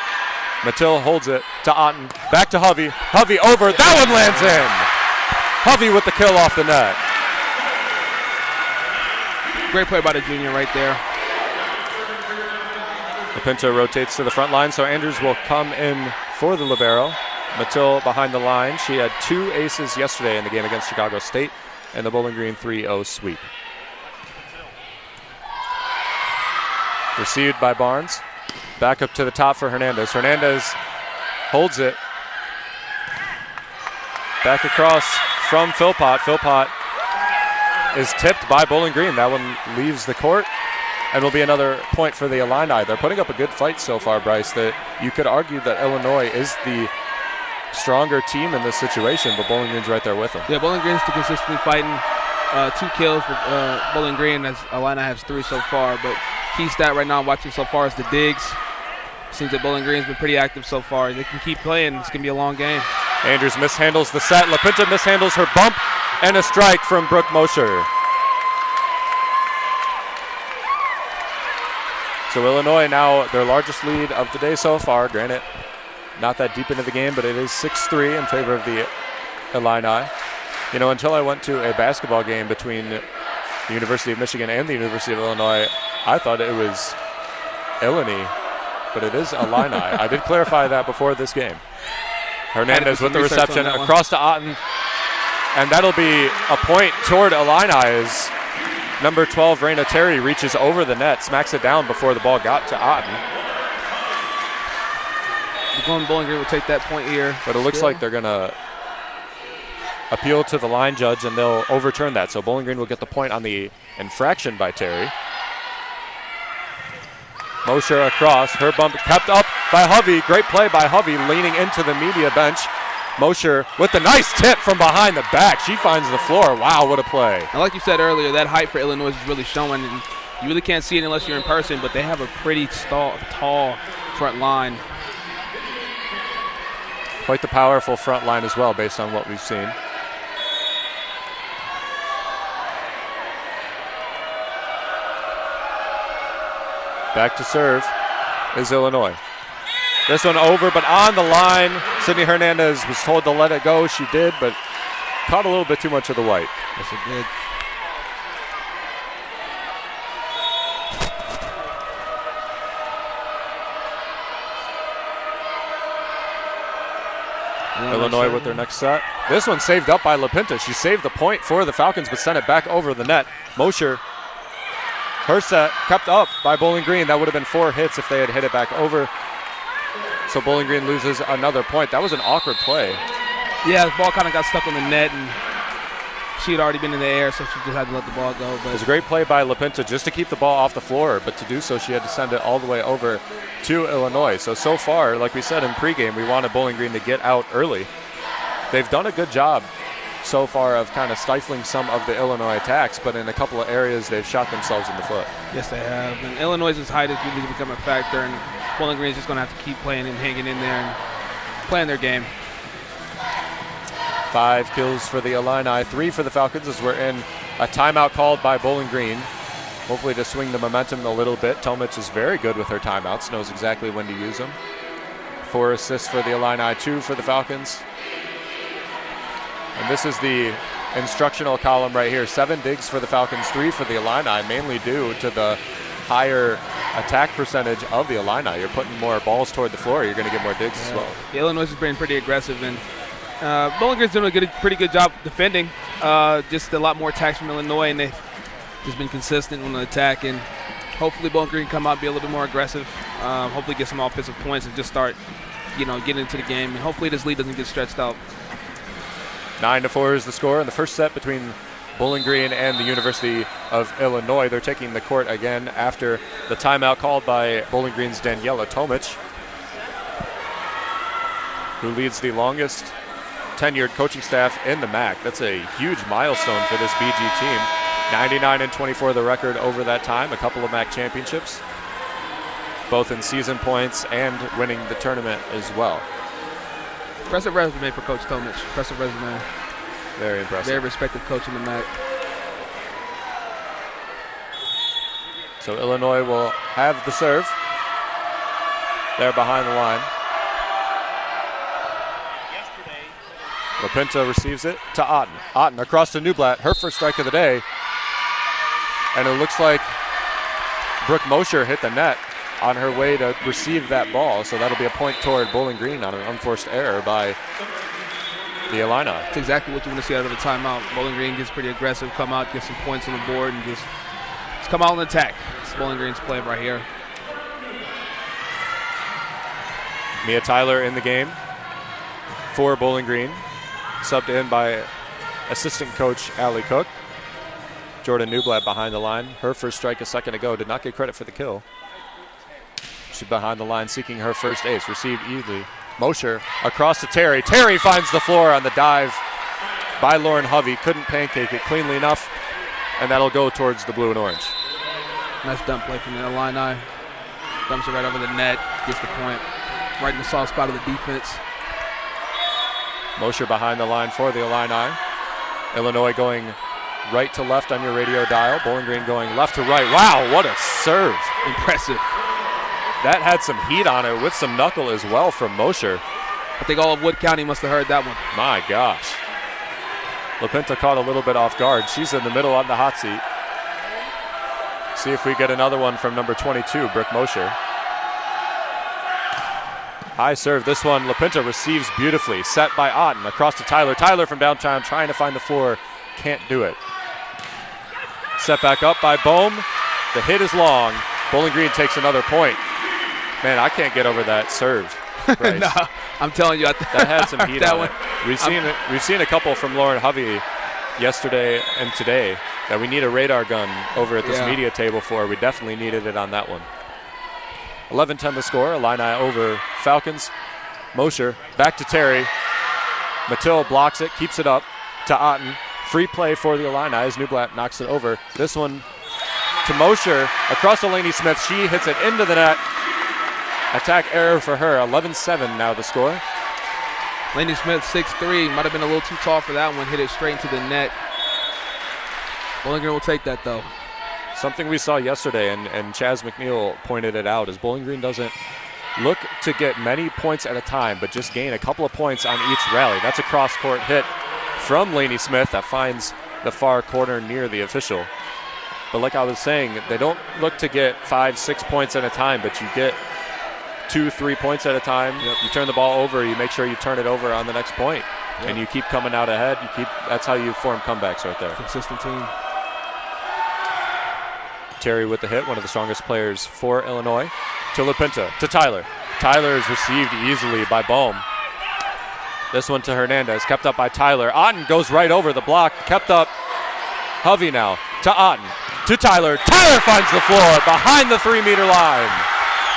Mattil holds it to Otten. Back to Hovey. Hovey over. That one lands in. Hovey with the kill off the net. Great play by the junior right there. LaPinta rotates to the front line, so Andrews will come in for the libero. Mattil behind the line. She had 2 aces yesterday in the game against Chicago State and the Bowling Green 3-0 sweep. Received by Barnes. Back up to the top for Hernandez. Hernandez holds it. Back across from Philpott. Philpott is tipped by Bowling Green. That one leaves the court and will be another point for the Illini. They're putting up a good fight so far, Bryce. That you could argue that Illinois is the stronger team in this situation, but Bowling Green's right there with them. Yeah, Bowling Green's consistently fighting. 2 kills for Bowling Green, as Illini has 3 so far. But key stat right now I'm watching so far is the digs. Seems that Bowling Green's been pretty active so far. They can keep playing. It's going to be a long game. Andrews mishandles the set. LaPinta mishandles her bump, and a strike from Brooke Mosher. So Illinois now their largest lead of the day so far. Granted, not that deep into the game, but it is 6-3 in favor of the Illini. You know, until I went to a basketball game between the University of Michigan and the University of Illinois, I thought it was Illini, but it is Illini. I did clarify that before this game. Hernandez with the reception across to Otten, and that'll be a point toward Illini as number 12, Raina Terry, reaches over the net, smacks it down before the ball got to Otten. Bowling Green will take that point here. But it looks like they're going to appeal to the line judge, and they'll overturn that. So Bowling Green will get the point on the infraction by Terry. Mosher across. Her bump kept up by Hovey. Great play by Hovey, leaning into the media bench. Mosher with the nice tip from behind the back. She finds the floor. Wow, what a play. And like you said earlier, that height for Illinois is really showing. And you really can't see it unless you're in person, but they have a pretty tall front line. Quite the powerful front line as well, based on what we've seen. Back to serve is Illinois. This one over, but on the line, Sydney Hernandez was told to let it go. She did, but caught a little bit too much of the white. Yes, it did. Illinois with their next set. This one saved up by LaPinta. She saved the point for the Falcons, but sent it back over the net. Mosher, her set kept up by Bowling Green. That would have been 4 hits if they had hit it back over. So Bowling Green loses another point. That was an awkward play. Yeah, the ball kind of got stuck on the net, and she had already been in the air, so she just had to let the ball go. But it was a great play by LaPinta just to keep the ball off the floor, but to do so, she had to send it all the way over to Illinois. So far, like we said in pregame, we wanted Bowling Green to get out early. They've done a good job so far of kind of stifling some of the Illinois attacks, but in a couple of areas, they've shot themselves in the foot. Yes, they have. And Illinois' height is really become a factor, and Bowling Green is just going to have to keep playing and hanging in there and playing their game. 5 kills for the Illini, 3 for the Falcons as we're in a timeout called by Bowling Green. Hopefully to swing the momentum a little bit. Tomic is very good with her timeouts, knows exactly when to use them. 4 assists for the Illini, 2 for the Falcons. And this is the instructional column right here. 7 digs for the Falcons, 3 for the Illini, mainly due to the higher attack percentage of the Illini. You're putting more balls toward the floor, you're going to get more digs as well. The Illinois is being pretty aggressive, and Bowling Green's doing a pretty good job defending. Just a lot more attacks from Illinois, and they've just been consistent on the attack. And hopefully Bowling Green come out and be a little bit more aggressive. Hopefully get some offensive points and just start, getting into the game. And hopefully this lead doesn't get stretched out. 9-4 is the score in the first set between Bowling Green and the University of Illinois. They're taking the court again after the timeout called by Bowling Green's Daniela Tomic, who leads the longest tenured coaching staff in the MAC. That's a huge milestone for this BG team. 99-24 the record over that time, a couple of MAC championships, both in season points and winning the tournament as well. Impressive resume for Coach Tomic. Impressive resume. Very impressive. Very respected coach in the MAC. So Illinois will have the serve. They're behind the line. LaPinta receives it to Otten. Otten across to Newblatt, her first strike of the day. And it looks like Brooke Mosher hit the net on her way to receive that ball. So that'll be a point toward Bowling Green on an unforced error by the Illini. That's exactly what you want to see out of the timeout. Bowling Green gets pretty aggressive, come out, get some points on the board, and just come out and attack. It's Bowling Green's play right here. Mia Tyler in the game for Bowling Green. Subbed in by assistant coach Allie Cook. Jordan Newblatt behind the line. Her first strike a second ago. Did not get credit for the kill. She's behind the line seeking her first ace. Received easily. Mosher across to Terry. Terry finds the floor on the dive by Lauren Hovey. Couldn't pancake it cleanly enough, and that'll go towards the blue and orange. Nice dump play from the Illini. Dumps it right over the net. Gets the point. Right in the soft spot of the defense. Mosher behind the line for the Illini. Illinois going right to left on your radio dial. Bowling Green going left to right. Wow, what a serve. Impressive. That had some heat on it with some knuckle as well from Mosher. I think all of Wood County must have heard that one. My gosh. LaPinta caught a little bit off guard. She's in the middle on the hot seat. See if we get another one from number 22, Brooke Mosher. High serve. This one, LaPinta receives beautifully. Set by Otten across to Tyler. Tyler from downtown trying to find the floor. Can't do it. Set back up by Bohm. The hit is long. Bowling Green takes another point. Man, I can't get over that serve. No, I'm telling you. That had some heat that on one. it. We've seen a couple from Lauren Hovey yesterday and today that we need a radar gun over at this media table for. We definitely needed it on that one. 11-10 the score. Illini over Falcons. Mosher back to Terry. Mattil blocks it, keeps it up to Otten. Free play for the Illini as Newblatt knocks it over. This one to Mosher across to Lainey Smith. She hits it into the net. Attack error for her. 11-7 now the score. Lainey Smith, 6'3", might have been a little too tall for that one. Hit it straight into the net. Bowling Green will take that though. Something we saw yesterday, and Chaz McNeil pointed it out, is Bowling Green doesn't look to get many points at a time, but just gain a couple of points on each rally. That's a cross-court hit from Lainey Smith that finds the far corner near the official. But like I was saying, they don't look to get 5-6 points at a time, but you get 2-3 points at a time. Yep. You turn the ball over, you make sure you turn it over on the next point, and you keep coming out ahead. That's how you form comebacks right there. Consistent team. Terry with the hit, one of the strongest players for Illinois. To LaPinta, to Tyler. Tyler is received easily by Bohm. This one to Hernandez, kept up by Tyler. Otten goes right over the block, kept up. Hovey now to Otten, to Tyler. Tyler finds the floor behind the 3-meter line.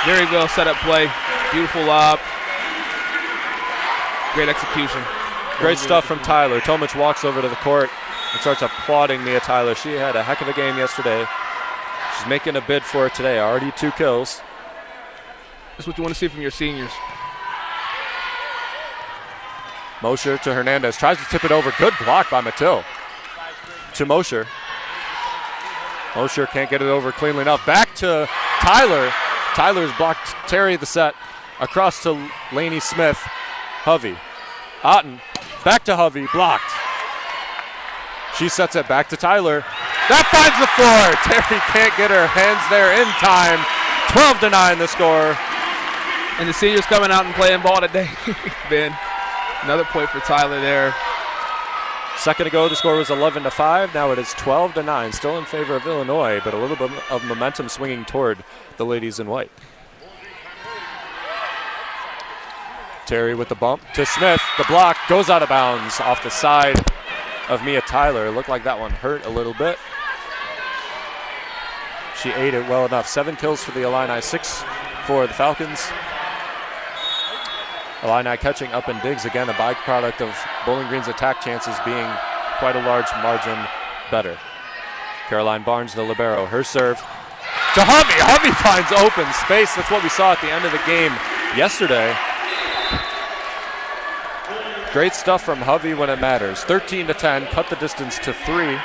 Very well set up play. Beautiful lob. Great execution. Great stuff from Tyler. Tomic walks over to the court and starts applauding Mia Tyler. She had a heck of a game yesterday. She's making a bid for it today. Already 2 kills. That's what you want to see from your seniors. Mosher to Hernandez. Tries to tip it over. Good block by Mattil. To Mosher. Mosher can't get it over cleanly enough. Back to Tyler. Tyler's blocked Terry the set. Across to Lainey Smith. Hovey. Otten. Back to Hovey. Blocked. She sets it back to Tyler. That finds the floor. Terry can't get her hands there in time. 12-9 the score. And the seniors coming out and playing ball today. Ben, another point for Tyler there. Second ago, the score was 11-5. Now it is 12-9, still in favor of Illinois, but a little bit of momentum swinging toward the ladies in white. Terry with the bump to Smith. The block goes out of bounds off the side of Mia Tyler. It looked like that one hurt a little bit. She ate it well enough. 7 kills for the Illini, 6 for the Falcons. Illini catching up in digs, again a byproduct of Bowling Green's attack chances being quite a large margin better. Caroline Barnes, the libero, her serve to Hovey. Hovey finds open space. That's what we saw at the end of the game yesterday. Great stuff from Hovey when it matters. 13-10, cut the distance to 3.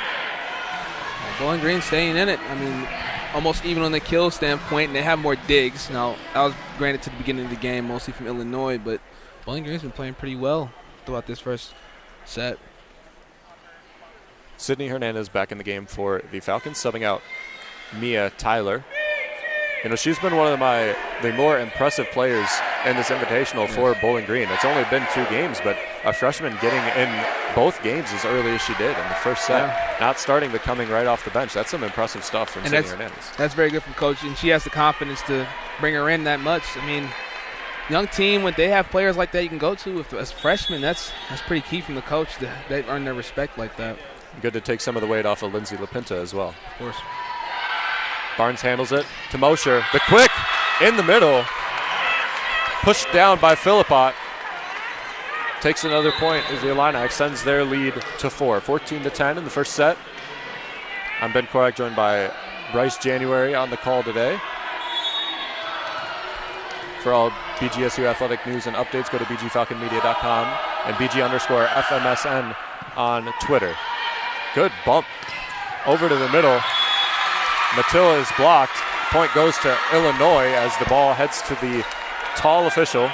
Bowling Green staying in it. I mean, almost even on the kill standpoint, and they have more digs. Now, that was granted to the beginning of the game, mostly from Illinois, but Bowling Green's been playing pretty well throughout this first set. Sydney Hernandez back in the game for the Falcons, subbing out Mia Tyler. You know, she's been one of the more impressive players in this invitational for Bowling Green. It's only been 2 games, but a freshman getting in both games as early as she did in the first set, not starting but coming right off the bench. That's some impressive stuff from Sydney Hernandez. That's very good from coach, and she has the confidence to bring her in that much. I mean, young team, when they have players like that you can go to as freshmen, that's pretty key from the coach. They've earned their respect like that. Good to take some of the weight off of Lindsay LaPinta as well. Of course. Barnes handles it to Mosher. The quick in the middle. Pushed down by Philippot. Takes another point as the Illini extends their lead to 4. 14-10 in the first set. I'm Ben Korak, joined by Bryce January on the call today. For all BGSU athletic news and updates, go to bgfalconmedia.com and BG_FMSN on Twitter. Good bump over to the middle. Matilla is blocked. Point goes to Illinois as the ball heads to the tall official.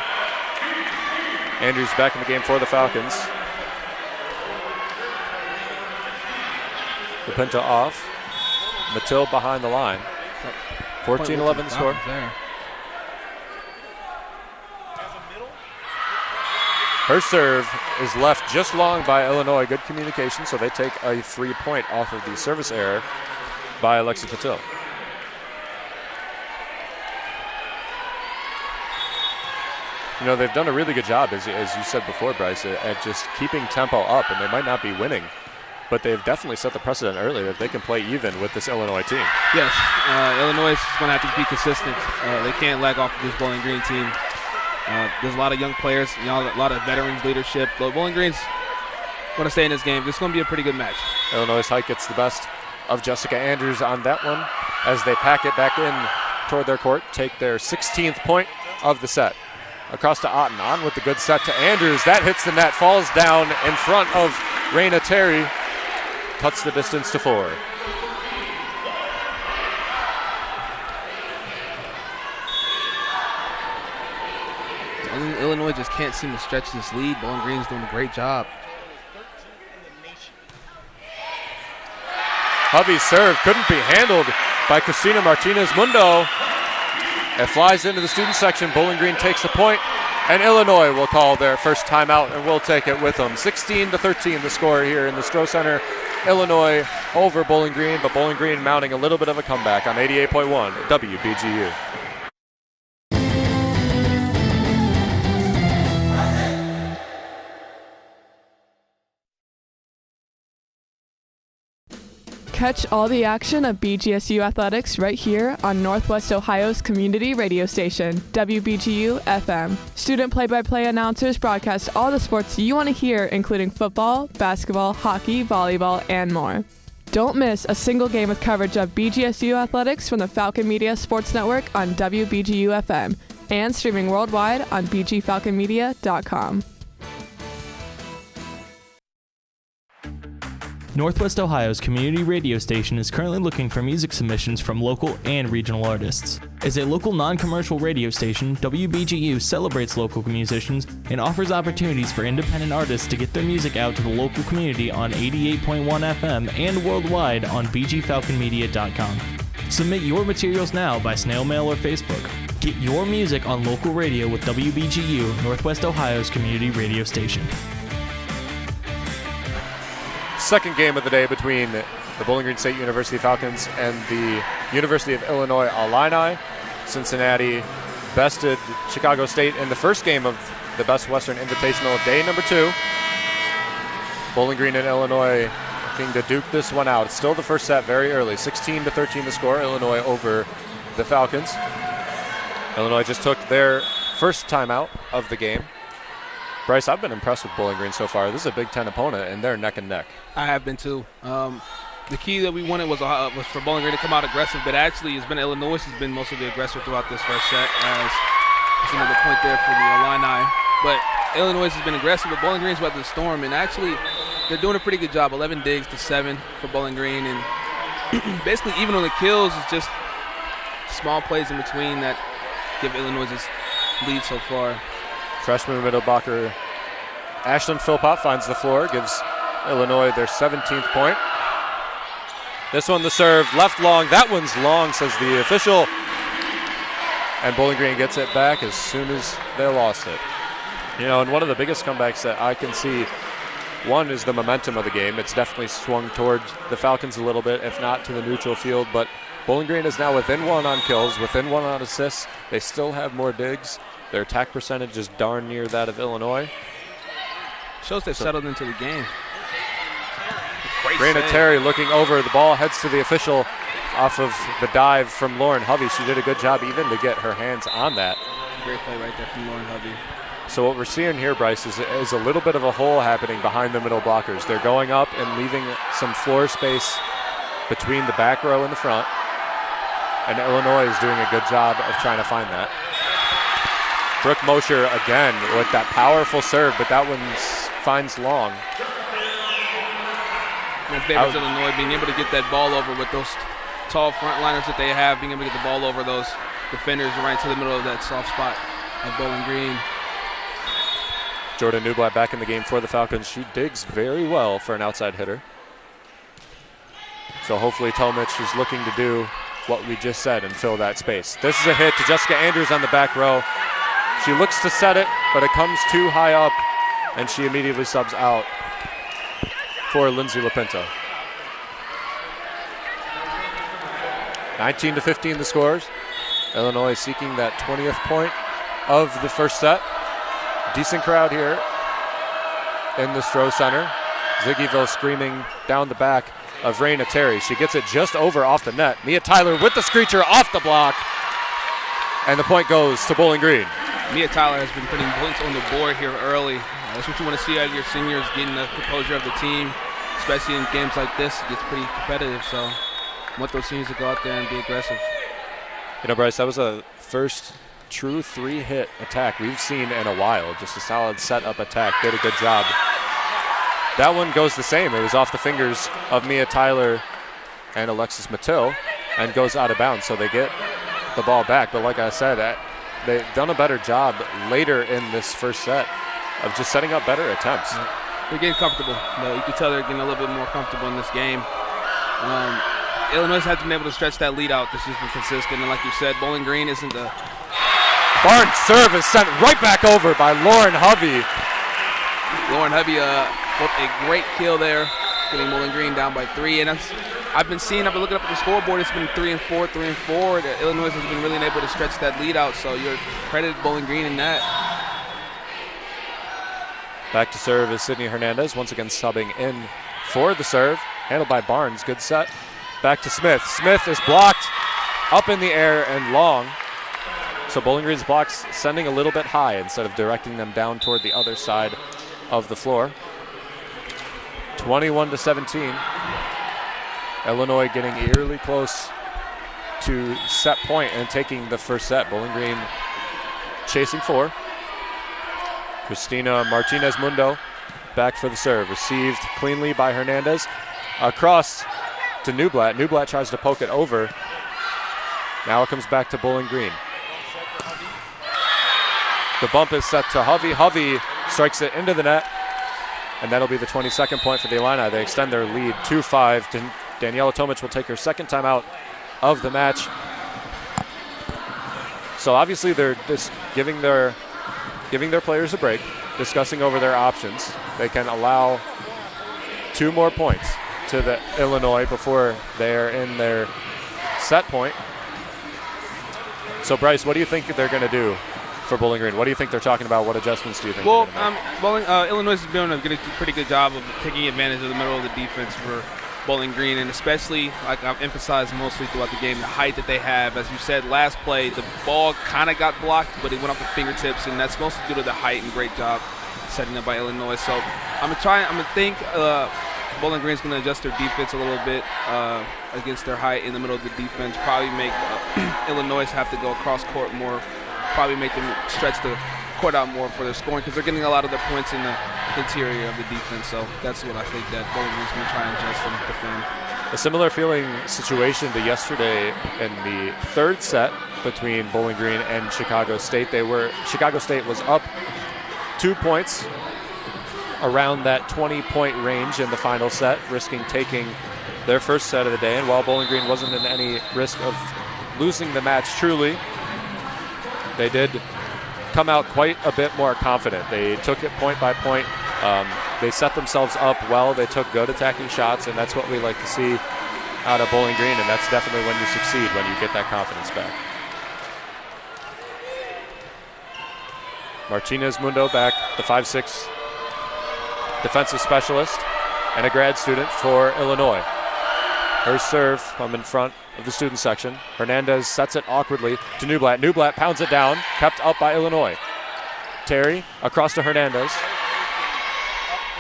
Andrews back in the game for the Falcons. LaPinta off. Matilla behind the line. 14-11 score. Her serve is left just long by Illinois. Good communication, so they take a 3-point off of the service error by Alexis Patil. You know, they've done a really good job, as you said before, Bryce, at just keeping tempo up, and they might not be winning, but they've definitely set the precedent earlier that they can play even with this Illinois team. Yes, Illinois is going to have to be consistent. They can't lag off of this Bowling Green team. There's a lot of young players, a lot of veterans leadership. But Bowling Green's going to stay in this game. This is going to be a pretty good match. Illinois' height gets the best of Jessica Andrews on that one as they pack it back in toward their court, take their 16th point of the set. Across to Otten, on with the good set to Andrews. That hits the net, falls down in front of Raina Terry, cuts the distance to 4. Illinois just can't seem to stretch this lead. Bowling Green's doing a great job. Hovey's serve couldn't be handled by Cristina Martinez-Mundo. It flies into the student section. Bowling Green takes the point, and Illinois will call their first timeout, and we'll take it with them. 16-13 the score here in the Stroh Center. Illinois over Bowling Green, but Bowling Green mounting a little bit of a comeback on 88.1 WBGU. Catch all the action of BGSU athletics right here on Northwest Ohio's community radio station, WBGU FM. Student play-by-play announcers broadcast all the sports you want to hear, including football, basketball, hockey, volleyball, and more. Don't miss a single game with coverage of BGSU athletics from the Falcon Media Sports Network on WBGU FM and streaming worldwide on bgfalconmedia.com. Northwest Ohio's community radio station is currently looking for music submissions from local and regional artists. As a local non-commercial radio station, WBGU celebrates local musicians and offers opportunities for independent artists to get their music out to the local community on 88.1 FM and worldwide on bgfalconmedia.com. Submit your materials now by snail mail or Facebook. Get your music on local radio with WBGU, Northwest Ohio's community radio station. Second game of the day between the Bowling Green State University Falcons and the University of Illinois Illini. Cincinnati bested Chicago State in the first game of the Best Western Invitational, day number 2. Bowling Green and Illinois looking to duke this one out. It's still the first set, very early. 16-13 the score. Illinois over the Falcons. Illinois just took their first timeout of the game. Bryce, I've been impressed with Bowling Green so far. This is a Big Ten opponent, and they're neck and neck. I have been too. The key that we wanted was for Bowling Green to come out aggressive, but actually it's been Illinois who's been most of the aggressor throughout this first set. That's another point there for the Illini. But Illinois has been aggressive, but Bowling Green's weathered the storm, and actually they're doing a pretty good job. 11 digs to 7 for Bowling Green, and basically even on the kills, it's just small plays in between that give Illinois this lead so far. Freshman middle blocker Ashlyn Philpott finds the floor, gives Illinois their 17th point. This one the serve, left long. That one's long, says the official. And Bowling Green gets it back as soon as they lost it. You know, and one of the biggest comebacks that I can see, one is the momentum of the game. It's definitely swung towards the Falcons a little bit, if not to the neutral field. But Bowling Green is now within 1 on kills, within 1 on assists. They still have more digs. Their attack percentage is darn near that of Illinois. Shows they've settled into the game. Raina Terry looking over. The ball heads to the official off of the dive from Lauren Hovey. She did a good job even to get her hands on that. Great play right there from Lauren Hovey. So what we're seeing here, Bryce, is a little bit of a hole happening behind the middle blockers. They're going up and leaving some floor space between the back row and the front. And Illinois is doing a good job of trying to find that. Brooke Mosher again with that powerful serve, but that one finds long. And favors Illinois being able to get that ball over with those tall frontliners that they have, being able to get the ball over those defenders right to the middle of that soft spot of Bowling Green. Jordan Newblatt back in the game for the Falcons. She digs very well for an outside hitter. So hopefully Tomich is looking to do what we just said and fill that space. This is a hit to Jessica Andrews on the back row. She looks to set it, but it comes too high up, and she immediately subs out for Lindsay LaPinto. 19-15 the scores. Illinois seeking that 20th point of the first set. Decent crowd here in the Stroh Center. Ziggyville screaming down the back of Raina Terry. She gets it just over off the net. Mia Tyler with the screecher off the block, and the point goes to Bowling Green. Mia Tyler has been putting points on the board here early. That's what you want to see out of your seniors, getting the composure of the team, especially in games like this. It gets pretty competitive, so I want those seniors to go out there and be aggressive. You know, Bryce, that was a first true 3-hit attack we've seen in a while. Just a solid set-up attack. Did a good job. That one goes the same. It was off the fingers of Mia Tyler and Alexis Mattil and goes out of bounds, so they get the ball back. But like I said, they've done a better job later in this first set of just setting up better attempts. They're getting comfortable. You can tell they're getting a little bit more comfortable in this game. Illinois hasn't been able to stretch that lead out. This has been consistent, and like you said, Bowling Green isn't the... Barnes' serve is sent right back over by Lauren Hovey. Lauren Hovey, a great kill there, getting Bowling Green down by 3. And I've been looking up at the scoreboard, it's been 3 and 4, 3 and 4. Illinois has been really able to stretch that lead out, so you're credited Bowling Green in that. Back to serve is Sydney Hernandez, once again subbing in for the serve. Handled by Barnes, good set. Back to Smith. Smith is blocked up in the air and long. So Bowling Green's blocks sending a little bit high instead of directing them down toward the other side of the floor. 21-17. Illinois getting eerily close to set point and taking the first set. Bowling Green chasing 4. Christina Martinez-Mundo back for the serve. Received cleanly by Hernandez. Across to Newblatt. Newblatt tries to poke it over. Now it comes back to Bowling Green. The bump is set to Hovey. Hovey strikes it into the net, and that'll be the 22nd point for the Illini. They extend their lead 2-5. Daniela Tomic will take her second time out of the match. So obviously they're just giving their players a break, discussing over their options. They can allow 2 more points to the Illinois before they're in their set point. So Bryce, what do you think they're going to do for Bowling Green? What do you think they're talking about? What adjustments do you think? Well, Illinois is doing a pretty good job of taking advantage of the middle of the defense for Bowling Green, and especially, like I've emphasized mostly throughout the game, the height that they have. As you said, last play, the ball kind of got blocked, but it went off the fingertips, and that's mostly due to the height and great job setting up by Illinois. So I'm gonna think Bowling Green's gonna adjust their defense a little bit against their height in the middle of the defense. Probably make Illinois have to go across court more. Probably make them stretch the court out more for their scoring, because they're getting a lot of their points in the interior of the defense. So that's what I think that Bowling Green's going to try and adjust and defend. A similar feeling situation to yesterday in the third set between Bowling Green and Chicago State. Chicago State was up 2 points around that 20-point range in the final set, risking taking their first set of the day. And while Bowling Green wasn't in any risk of losing the match truly, they did come out quite a bit more confident. They took it point by point. They set themselves up well. They took good attacking shots, and that's what we like to see out of Bowling Green, and that's definitely when you succeed, when you get that confidence back. Martinez-Mundo back, the 5'6" defensive specialist and a grad student for Illinois. Her serve from in front of the student section. Hernandez sets it awkwardly to Newblatt. Newblatt pounds it down, kept up by Illinois. Terry across to Hernandez.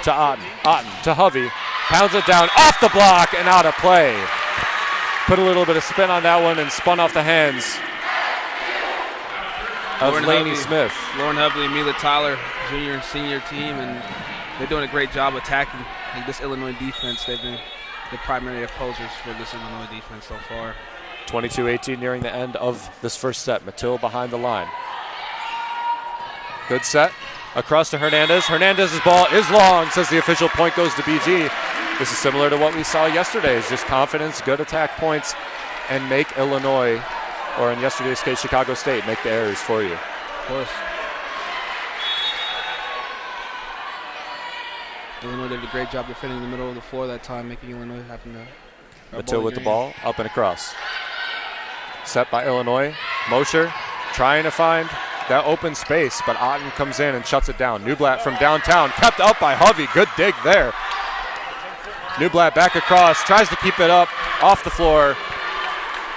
To Otten. Otten to Hovey. Pounds it down off the block and out of play. Put a little bit of spin on that one and spun off the hands of Lainey Smith. Lauren Hovey, Mila Tyler, junior and senior team, and they're doing a great job attacking this Illinois defense. They've been the primary opposers for this Illinois defense so far. 22-18 nearing the end of this first set. Mattil behind the line. Good set. Across to Hernandez. Hernandez's ball is long, says the official. Point goes to BG. This is similar to what we saw yesterday. It's just confidence, good attack points, and make Illinois, or in yesterday's case, Chicago State, make the errors for you. Of course. Illinois did a great job defending the middle of the floor that time, making Illinois having to... Mattil with the ball, up and across. Set by Illinois. Mosher trying to find that open space, but Otten comes in and shuts it down. Newblatt from downtown, kept up by Hovey. Good dig there. Newblatt back across, tries to keep it up off the floor,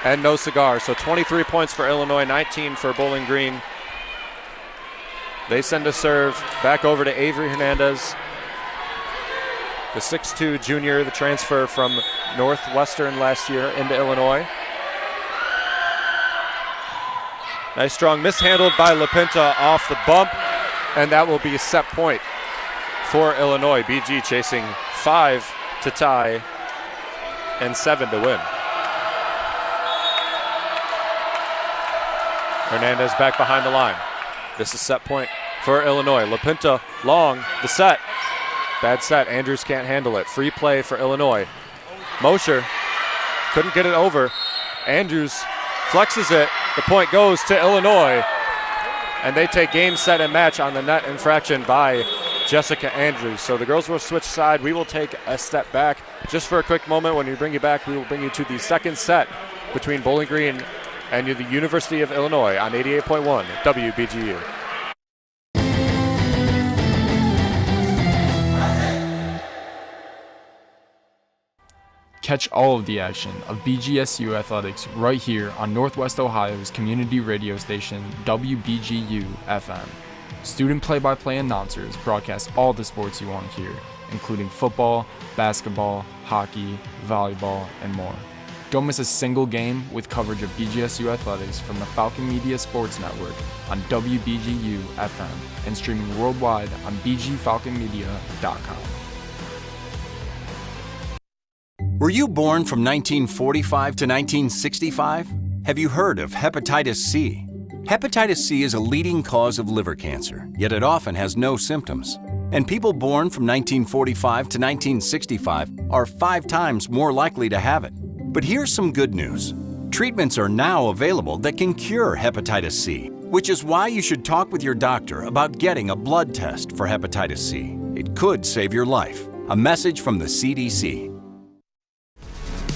and no cigar. So 23 points for Illinois, 19 for Bowling Green. They send a serve back over to Avery Hernandez, the 6'2" junior, the transfer from Northwestern last year into Illinois. Nice strong mishandled by LaPinta off the bump, and that will be a set point for Illinois. BG chasing 5 to tie and 7 to win. Hernandez back behind the line. This is set point for Illinois. LaPinta long, the set. Bad set. Andrews can't handle it. Free play for Illinois. Mosher couldn't get it over. Andrews flexes it. The point goes to Illinois. And they take game, set, and match on the net infraction by Jessica Andrews. So the girls will switch side. We will take a step back just for a quick moment. When we bring you back, we will bring you to the second set between Bowling Green and the University of Illinois on 88.1 WBGU. Catch all of the action of BGSU athletics right here on Northwest Ohio's community radio station WBGU FM. Student play-by-play announcers broadcast all the sports you want to hear, including football, basketball, hockey, volleyball, and more. Don't miss a single game with coverage of BGSU athletics from the Falcon Media Sports Network on WBGU FM and streaming worldwide on bgfalconmedia.com. Were you born from 1945 to 1965? Have you heard of hepatitis C? Hepatitis C is a leading cause of liver cancer, yet it often has no symptoms. And people born from 1945 to 1965 are 5 times more likely to have it. But here's some good news. Treatments are now available that can cure hepatitis C, which is why you should talk with your doctor about getting a blood test for hepatitis C. It could save your life. A message from the CDC.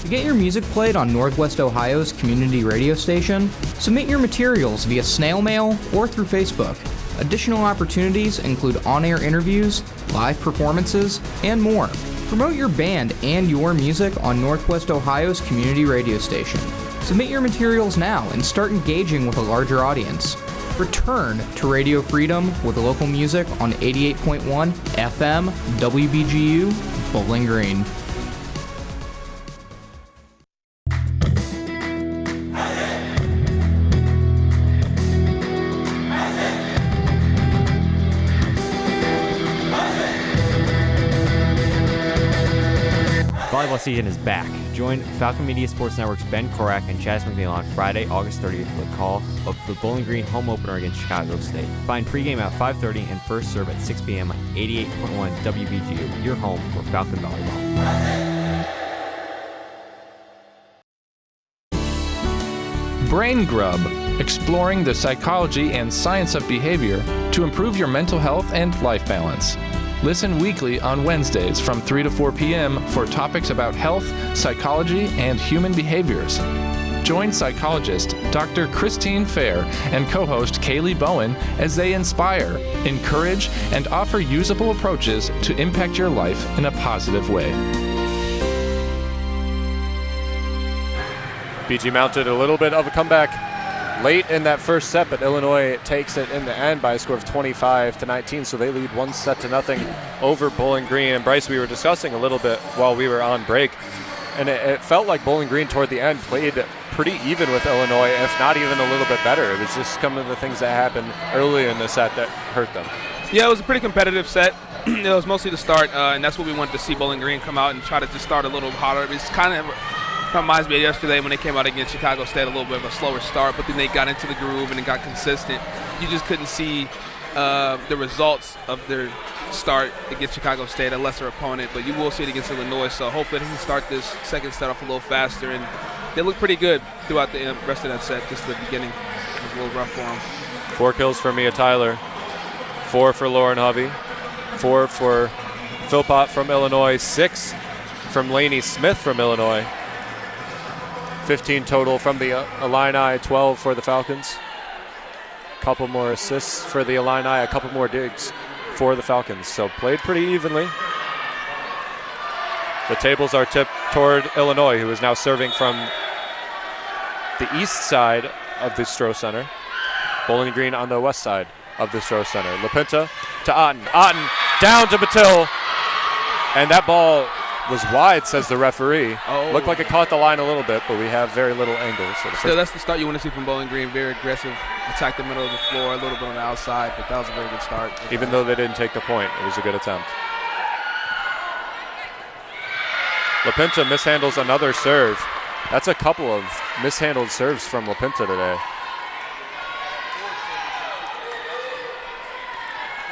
To get your music played on Northwest Ohio's community radio station, submit your materials via snail mail or through Facebook. Additional opportunities include on-air interviews, live performances, and more. Promote your band and your music on Northwest Ohio's community radio station. Submit your materials now and start engaging with a larger audience. Return to Radio Freedom with local music on 88.1 FM WBGU Bowling Green. Volleyball season is back. Join Falcon Media Sports Network's Ben Korak and Chaz McNeil on Friday, August 30th for the call of the Bowling Green home opener against Chicago State. Find pregame at 5:30 and first serve at 6 p.m. on 88.1 WBGU, your home for Falcon Volleyball. Brain Grub, exploring the psychology and science of behavior to improve your mental health and life balance. Listen weekly on Wednesdays from 3 to 4 p.m. for topics about health, psychology, and human behaviors. Join psychologist Dr. Christine Fair and co-host Kaylee Bowen as they inspire, encourage, and offer usable approaches to impact your life in a positive way. BG mounted a little bit of a comeback late in that first set, but Illinois takes it in the end by a score of 25-19, so they lead 1-0 over Bowling Green. And Bryce, we were discussing a little bit while we were on break, and it felt like Bowling Green toward the end played pretty even with Illinois, if not even a little bit better. It was just some of the things that happened early in the set that hurt them. Yeah, it was a pretty competitive set. It was mostly the start, and that's what we wanted to see Bowling Green come out and try to just start a little hotter. It's kind of reminds me of yesterday when they came out against Chicago State, a little bit of a slower start, but then they got into the groove and it got consistent. You just couldn't see the results of their start against Chicago State, a lesser opponent, but you will see it against Illinois, so hopefully they can start this second set off a little faster, and they look pretty good throughout the rest of that set. Just the beginning was a little rough for them. 4 kills for Mia Tyler, 4 for Lauren Hovey, 4 for Philpott from Illinois, 6 from Lainey Smith from Illinois. 15 total from the Illini, 12 for the Falcons. A couple more assists for the Illini, a couple more digs for the Falcons. So played pretty evenly. The tables are tipped toward Illinois, who is now serving from the east side of the Stroh Center. Bowling Green on the west side of the Stroh Center. LaPinta to Otten. Otten down to Batil. And that ball was wide, says the referee. Oh. Looked like it caught the line a little bit, but we have very little angles. So that's the start you want to see from Bowling Green. Very aggressive, attack the middle of the floor, a little bit on the outside, but that was a very good start. Even though they didn't take the point, it was a good attempt. LaPinta mishandles another serve. That's a couple of mishandled serves from LaPinta today.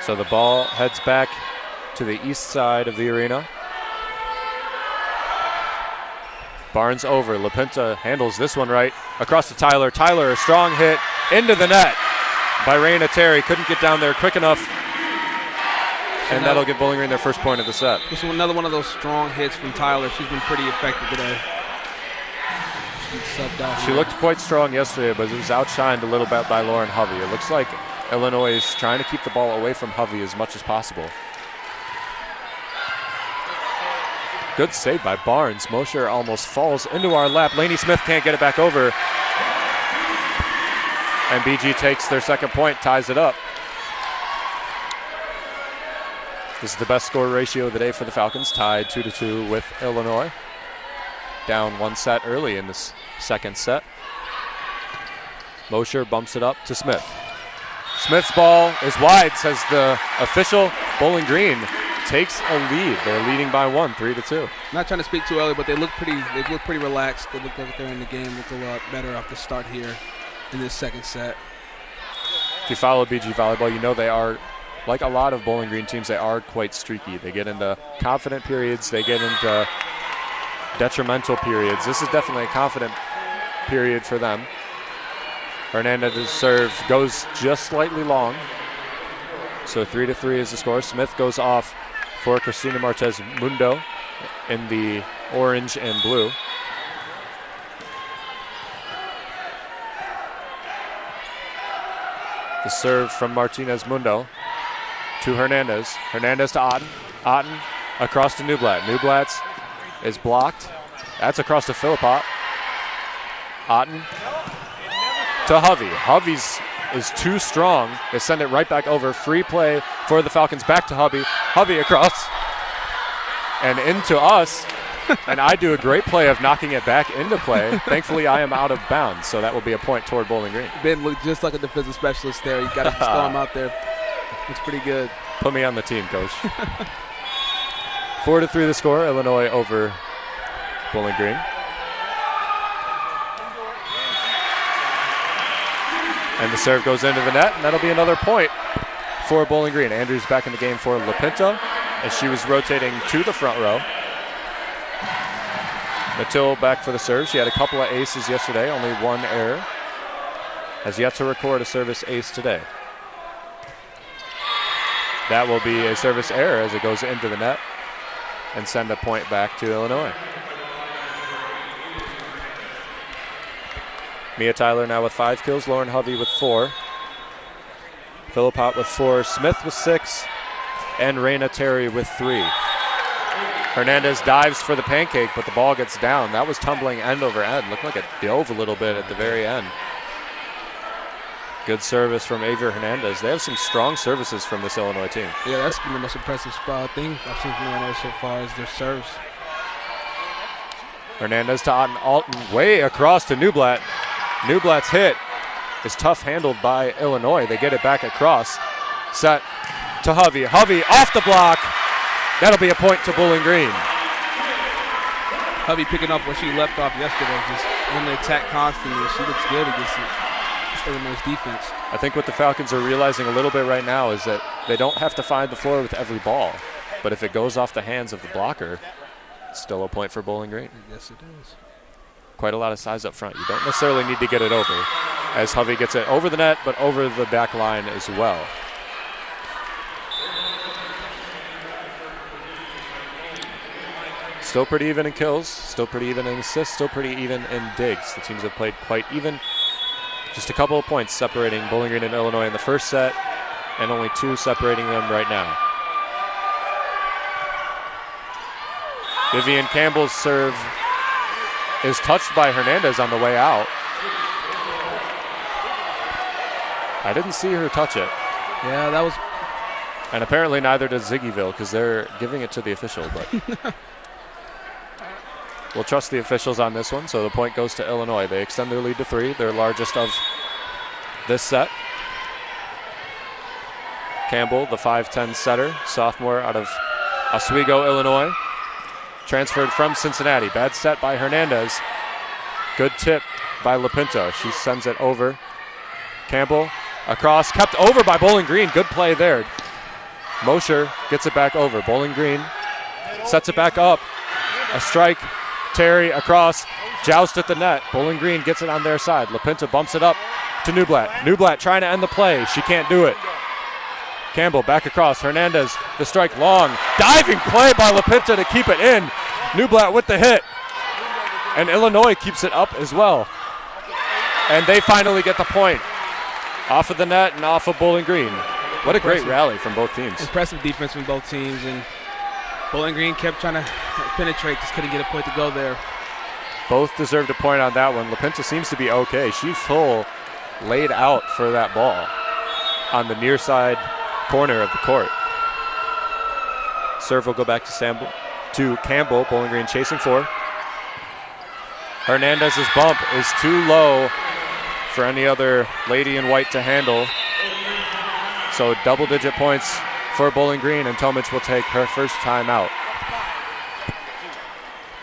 So the ball heads back to the east side of the arena. Barnes over. LaPinta handles this one right across to Tyler. Tyler, a strong hit into the net by Raina Terry. Couldn't get down there quick enough. And that'll give Bowling Green their first point of the set. This is another one of those strong hits from Tyler. She's been pretty effective today. She looked quite strong yesterday, but it was outshined a little bit by Lauren Hovey. It looks like Illinois is trying to keep the ball away from Hovey as much as possible. Good save by Barnes. Mosher almost falls into our lap. Lainey Smith can't get it back over. And BG takes their second point, ties it up. This is the best score ratio of the day for the Falcons, tied 2-2 with Illinois. Down one set early in this second set. Mosher bumps it up to Smith. Smith's ball is wide, says the official. Bowling Green takes a lead. They're leading by 1, 3-2. Not trying to speak too early, but they look pretty relaxed. They look like they're in the game. Look a lot better off the start here in this second set. If you follow BG Volleyball, you know they are, like a lot of Bowling Green teams, they are quite streaky. They get into confident periods. They get into detrimental periods. This is definitely a confident period for them. Hernandez's serve goes just slightly long. So 3-3 is the score. Smith goes off for Cristina Martez Mundo in the orange and blue. The serve from Martinez Mundo to Hernandez. Hernandez to Otten. Otten across to Newblatt. Newblatt is blocked. That's across to Philippot. Otten to Hovey. Hovey's is too strong. They send it right back over. Free play for the Falcons. Back to Hovey. Hovey across and into us. And I do a great play of knocking it back into play. Thankfully, I am out of bounds, so that will be a point toward Bowling Green. Ben looked just like a defensive specialist there. You got to just throw him out there. Looks pretty good. Put me on the team, Coach. 4-3 the score. Illinois over Bowling Green. And the serve goes into the net, and that'll be another point for Bowling Green. Andrews back in the game for LaPinta as she was rotating to the front row. Matil back for the serve. She had a couple of aces yesterday, only one error. Has yet to record a service ace today. That will be a service error as it goes into the net and send a point back to Illinois. Mia Tyler now with 5 kills, Lauren Hovey with 4. Philippot with 4, Smith with 6, and Raina Terry with 3. Hernandez dives for the pancake, but the ball gets down. That was tumbling end over end. Looked like it dove a little bit at the very end. Good service from Aver Hernandez. They have some strong services from this Illinois team. Yeah, that's been the most impressive thing I've seen from Illinois so far is their serves. Hernandez to Otten. Alton way across to Newblatt. Newblatt's hit is tough handled by Illinois. They get it back across. Set to Hovey. Hovey off the block. That'll be a point to Bowling Green. Hovey picking up where she left off yesterday, just on the attack constantly. She looks good against Illinois' defense. I think what the Falcons are realizing a little bit right now is that they don't have to find the floor with every ball. But if it goes off the hands of the blocker, it's still a point for Bowling Green. Yes, it is. Quite a lot of size up front. You don't necessarily need to get it over, as Hovey gets it over the net, but over the back line as well. Still pretty even in kills, still pretty even in assists, still pretty even in digs. The teams have played quite even. Just a couple of points separating Bowling Green and Illinois in the first set, and only 2 separating them right now. Vivian Campbell's serve is touched by Hernandez on the way out. I didn't see her touch it. Yeah, that was... And apparently neither does Ziggyville, because they're giving it to the official, but... We'll trust the officials on this one, so the point goes to Illinois. They extend their lead to 3, their largest of this set. Campbell, the 5'10 setter, sophomore out of Oswego, Illinois. Transferred from Cincinnati. Bad set by Hernandez. Good tip by LaPinta. She sends it over. Campbell across, kept over by Bowling Green. Good play there. Mosher gets it back over. Bowling Green sets it back up. A strike. Terry across. Joust at the net. Bowling Green gets it on their side. LaPinta bumps it up to Newblatt. Newblatt trying to end the play. She can't do it. Campbell back across. Hernandez, the strike long. Diving play by LaPinta to keep it in. Newblatt with the hit. And Illinois keeps it up as well. And they finally get the point. Off of the net and off of Bowling Green. What a great rally from both teams. Impressive defense from both teams. And Bowling Green kept trying to penetrate, just couldn't get a point to go there. Both deserved a point on that one. LaPinta seems to be okay. She's full laid out for that ball on the near side corner of the court. Serve will go back to Campbell. Bowling Green chasing for. Hernandez's bump is too low for any other lady in white to handle. So double-digit points for Bowling Green, and Tomich will take her first time out.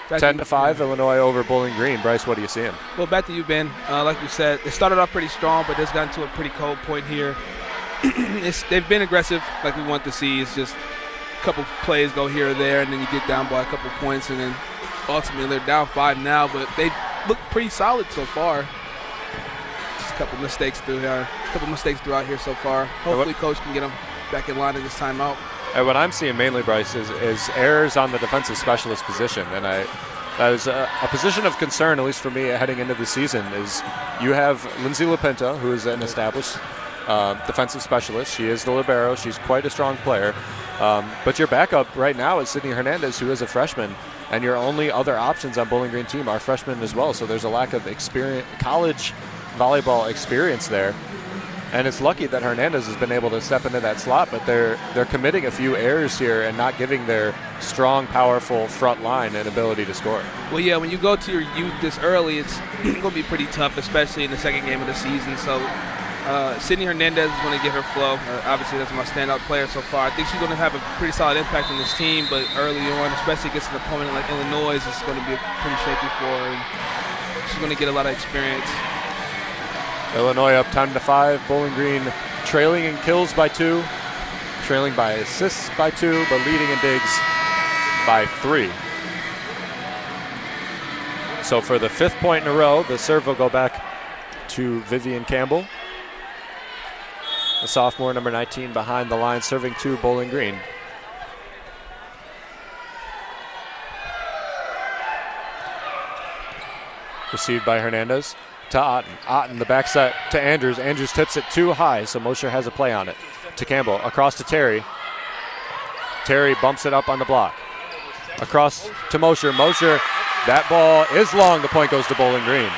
10-5, Illinois over Bowling Green. Bryce, what are you seeing? Well, back to you, Ben. Like you said, they started off pretty strong, but it's gotten to a pretty cold point here. They've been aggressive like we want to see. It's just a couple plays go here or there, and then you get down by a couple points, and then ultimately they're down 5 now, but they look pretty solid so far. Just a couple mistakes throughout here so far. Hopefully coach can get them back in line in this timeout. And what I'm seeing mainly, Bryce, is errors on the defensive specialist position. And that is a position of concern, at least for me, heading into the season, is you have Lindsay LaPinta, who is an established defensive specialist. She is the libero. She's quite a strong player. But your backup right now is Sydney Hernandez, who is a freshman. And your only other options on Bowling Green team are freshmen as well. So there's a lack of college volleyball experience there. And it's lucky that Hernandez has been able to step into that slot, but they're committing a few errors here and not giving their strong, powerful front line an ability to score. Well, yeah, when you go to your youth this early, it's going to be pretty tough, especially in the second game of the season. So Sydney Hernandez is going to get her flow. Obviously, that's my standout player so far. I think she's going to have a pretty solid impact on this team, but early on, especially against an opponent like Illinois, it's going to be pretty shaky for her. And she's going to get a lot of experience. Illinois up 10-5. Bowling Green trailing in kills by 2, trailing by assists by 2, but leading in digs by 3. So for the 5th point in a row, the serve will go back to Vivian Campbell, the sophomore, number 19, behind the line, serving to Bowling Green. Received by Hernandez to Otten. Otten, the back set to Andrews. Andrews tips it too high, so Mosher has a play on it. To Campbell, across to Terry. Terry bumps it up on the block. Across to Mosher. Mosher, that ball is long. The point goes to Bowling Green.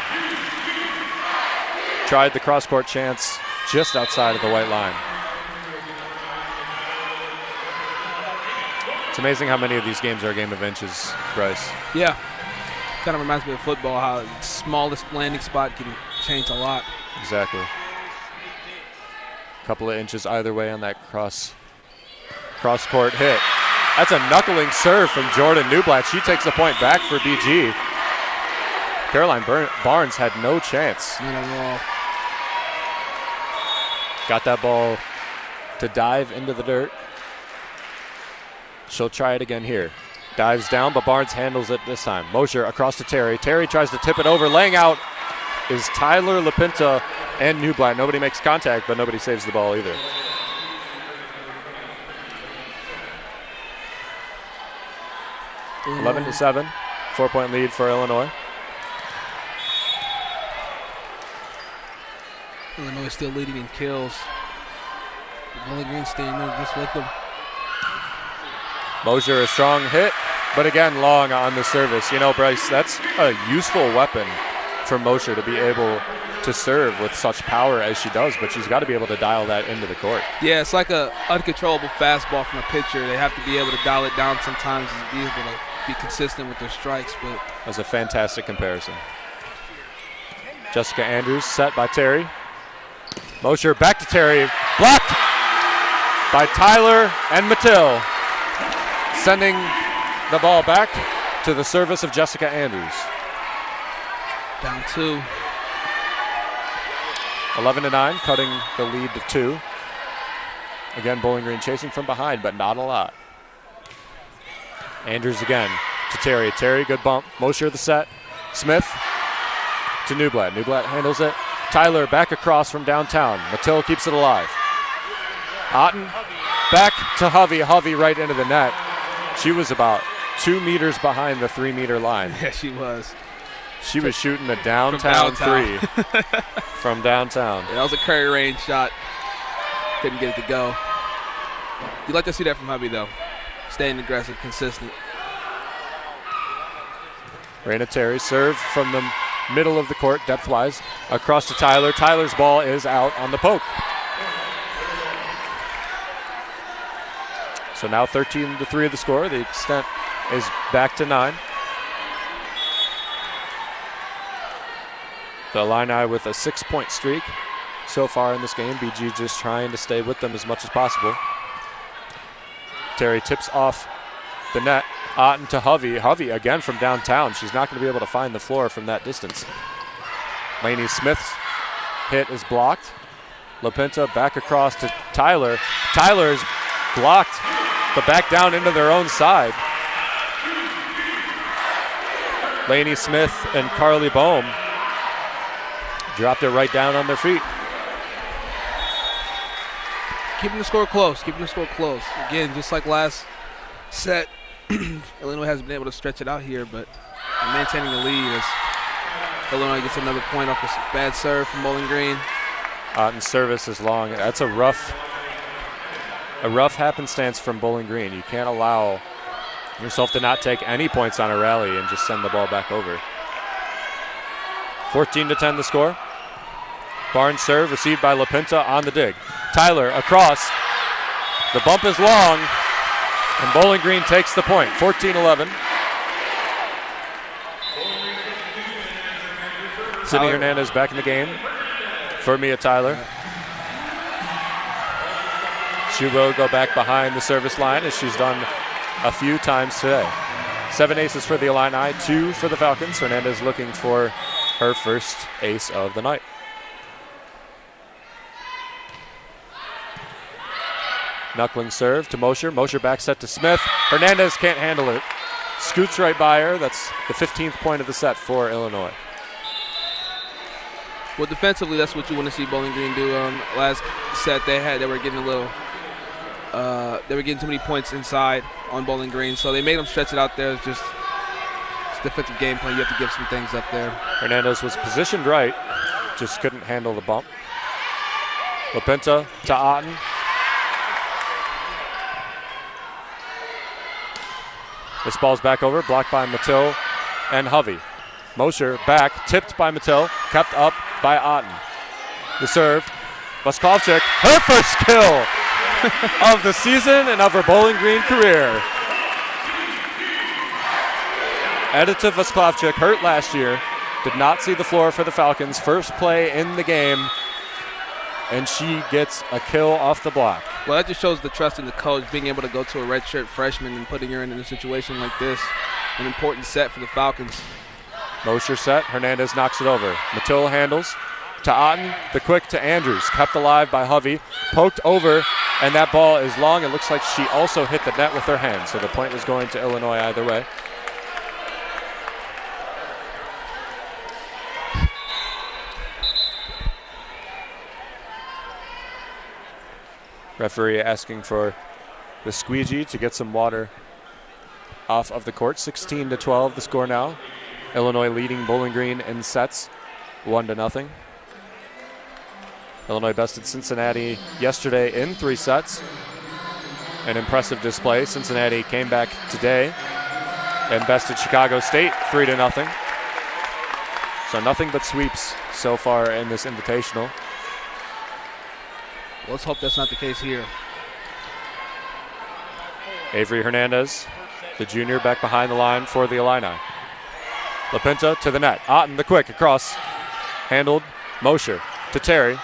Tried the cross-court chance just outside of the white line. It's amazing how many of these games are a game of inches, Bryce. Yeah. Kind of reminds me of football, how the smallest landing spot can change a lot. Exactly. A couple of inches either way on that cross-court hit. That's a knuckling serve from Jordan Newblatt. She takes the point back for BG. Caroline Barnes had no chance. Not at all. Got that ball to dive into the dirt. She'll try it again here. Dives down, but Barnes handles it this time. Mosher across to Terry. Terry tries to tip it over. Laying out is Tyler LaPinta and Newblatt. Nobody makes contact, but nobody saves the ball either. Mm-hmm. 11-7, 4-point lead for Illinois. Illinois still leading in kills. Bowling Green staying there just with them. Mosher, a strong hit, but again, long on the service. You know, Bryce, that's a useful weapon for Mosher to be able to serve with such power as she does, but she's got to be able to dial that into the court. Yeah, it's like an uncontrollable fastball from a pitcher. They have to be able to dial it down sometimes and be able to be consistent with their strikes. But that was a fantastic comparison. Jessica Andrews set by Terry. Mosher back to Terry. Blocked by Tyler and Mattil. Sending the ball back to the service of Jessica Andrews. Down 2. 11-9, cutting the lead to 2. Again, Bowling Green chasing from behind, but not a lot. Andrews again to Terry. Terry, good bump. Mosher the set. Smith to Newblatt. Newblatt handles it. Tyler back across from downtown. Mattil keeps it alive. Otten back to Hovey. Hovey right into the net. She was about 2 meters behind the 3 meter line. Yeah, she was. She was shooting a downtown three from downtown. Yeah, that was a curry range shot. Couldn't get it to go. You'd like to see that from Hovey, though. Staying aggressive, consistent. Raina Terry serve from the middle of the court, depth-wise, across to Tyler. Tyler's ball is out on the poke. So now 13-3 the score. The extent is back to 9. The Illini with a 6-point streak so far in this game. BG just trying to stay with them as much as possible. Terry tips off the net. Otten to Hovey. Hovey again from downtown. She's not going to be able to find the floor from that distance. Lainey Smith's hit is blocked. LaPinta back across to Tyler. Tyler's blocked, but back down into their own side. Lainey Smith and Carly Bohm dropped it right down on their feet. Keeping the score close. Keeping the score close. Again, just like last set, Illinois hasn't been able to stretch it out here, but maintaining the lead as Illinois gets another point off a bad serve from Bowling Green. Otten's service is long. That's a rough happenstance from Bowling Green. You can't allow yourself to not take any points on a rally and just send the ball back over. 14-10 the score. Barnes serve received by LaPinta on the dig. Tyler across. The bump is long, and Bowling Green takes the point. 14-11. Sydney Hernandez back in the game for Mia Tyler. She will go back behind the service line as she's done a few times today. 7 aces for the Illini, 2 for the Falcons. Hernandez looking for her first ace of the night. Knuckling serve to Mosher. Mosher back set to Smith. Hernandez can't handle it. Scoots right by her. That's the 15th point of the set for Illinois. Well, defensively, that's what you want to see Bowling Green do. Last set they were getting they were getting too many points inside on Bowling Green, so they made them stretch it out there. It's defensive game plan. You have to give some things up there. Hernandez was positioned right, just couldn't handle the bump. LaPinta to Otten. This ball's back over, blocked by Mattil and Hovey. Mosher back, tipped by Mattil, kept up by Otten. The serve, Vasklavchik, her first kill of the season and of her Bowling Green career. Edita Vasklavchik, hurt last year, did not see the floor for the Falcons. First play in the game, and she gets a kill off the block. Well, that just shows the trust in the coach, being able to go to a redshirt freshman and putting her in a situation like this. An important set for the Falcons. Mosher set, Hernandez knocks it over. Mattil handles to Otten, the quick to Andrews, kept alive by Hovey, poked over, and that ball is long. It looks like she also hit the net with her hand, so the point was going to Illinois either way. Referee asking for the squeegee to get some water off of the court. 16-12 the score now. Illinois leading Bowling Green in sets, 1-0. Illinois bested Cincinnati yesterday in 3 sets. An impressive display. Cincinnati came back today and bested Chicago State 3-0. So nothing but sweeps so far in this invitational. Let's hope that's not the case here. Avery Hernandez, the junior, back behind the line for the Illini. LaPinta to the net. Otten the quick across. Handled. Mosher to Terry.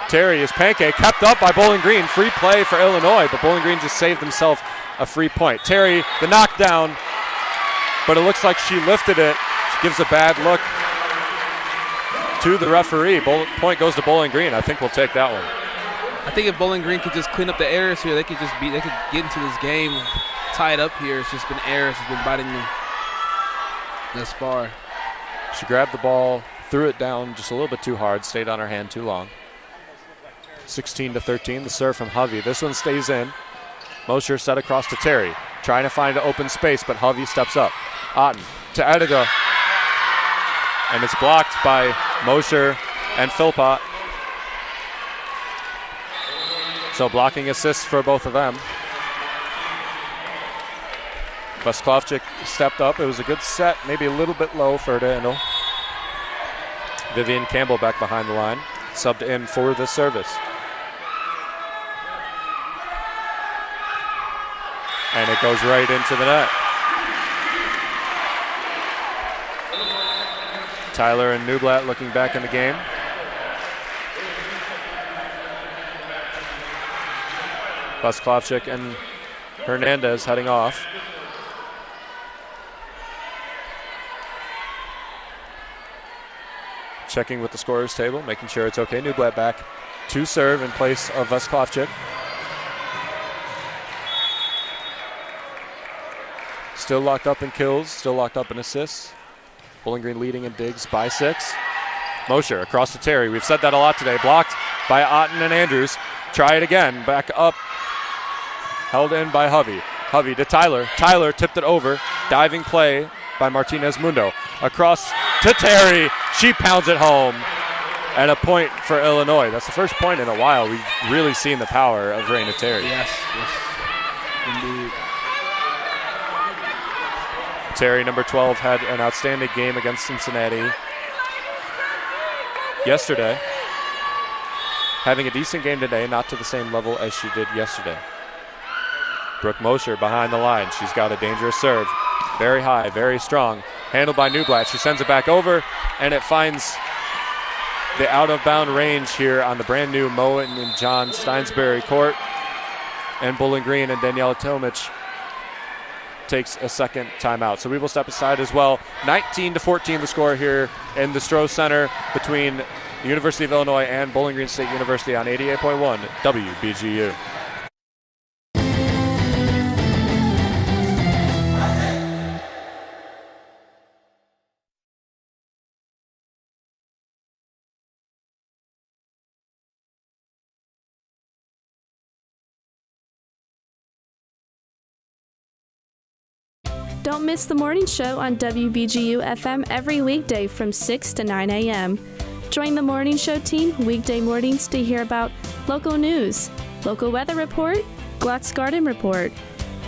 Terry is pancake, kept up by Bowling Green. Free play for Illinois, but Bowling Green just saved themselves a free point. Terry, the knockdown, but it looks like she lifted it. She gives a bad look to the referee. Point goes to Bowling Green. I think we'll take that one. I think if Bowling Green could just clean up the errors here, they could get into this game tied up here. It's just been errors. It's been biting them thus far. She grabbed the ball, threw it down just a little bit too hard, stayed on her hand too long. 16-13, the serve from Hovey. This one stays in. Mosher set across to Terry, trying to find an open space, but Hovey steps up. Otten to Ediga, and it's blocked by Mosher and Philpott. So blocking assists for both of them. Vasklovchik stepped up. It was a good set, maybe a little bit low for her to handle. Vivian Campbell back behind the line, subbed in for the service. And it goes right into the net. Tyler and Newblatt looking back in the game. Vasklovchik and Hernandez heading off. Checking with the scorer's table, making sure it's okay. Newblatt back to serve in place of Vasklovchik. Still locked up in kills, still locked up in assists. Bowling Green leading in digs by 6. Mosher across to Terry. We've said that a lot today. Blocked by Otten and Andrews. Try it again. Back up. Held in by Hovey. Hovey to Tyler. Tyler tipped it over. Diving play by Martinez Mundo. Across to Terry. She pounds it home. And a point for Illinois. That's the first point in a while. We've really seen the power of Raina Terry. Yes, indeed. Terry, number 12, had an outstanding game against Cincinnati yesterday. Having a decent game today, not to the same level as she did yesterday. Brooke Mosher behind the line. She's got a dangerous serve. Very high, very strong. Handled by Newblatt. She sends it back over, and it finds the out-of-bound range here on the brand-new Moen and John Steinsbury court. And Bowling Green and Daniela Tomic takes a second timeout. So we will step aside as well. 19-14 the score here in the Stroh Center between the University of Illinois and Bowling Green State University on 88.1 WBGU. Don't miss the morning show on WBGU FM every weekday from 6 to 9 a.m. Join the morning show team weekday mornings to hear about local news, local weather report, Glatt's Garden Report,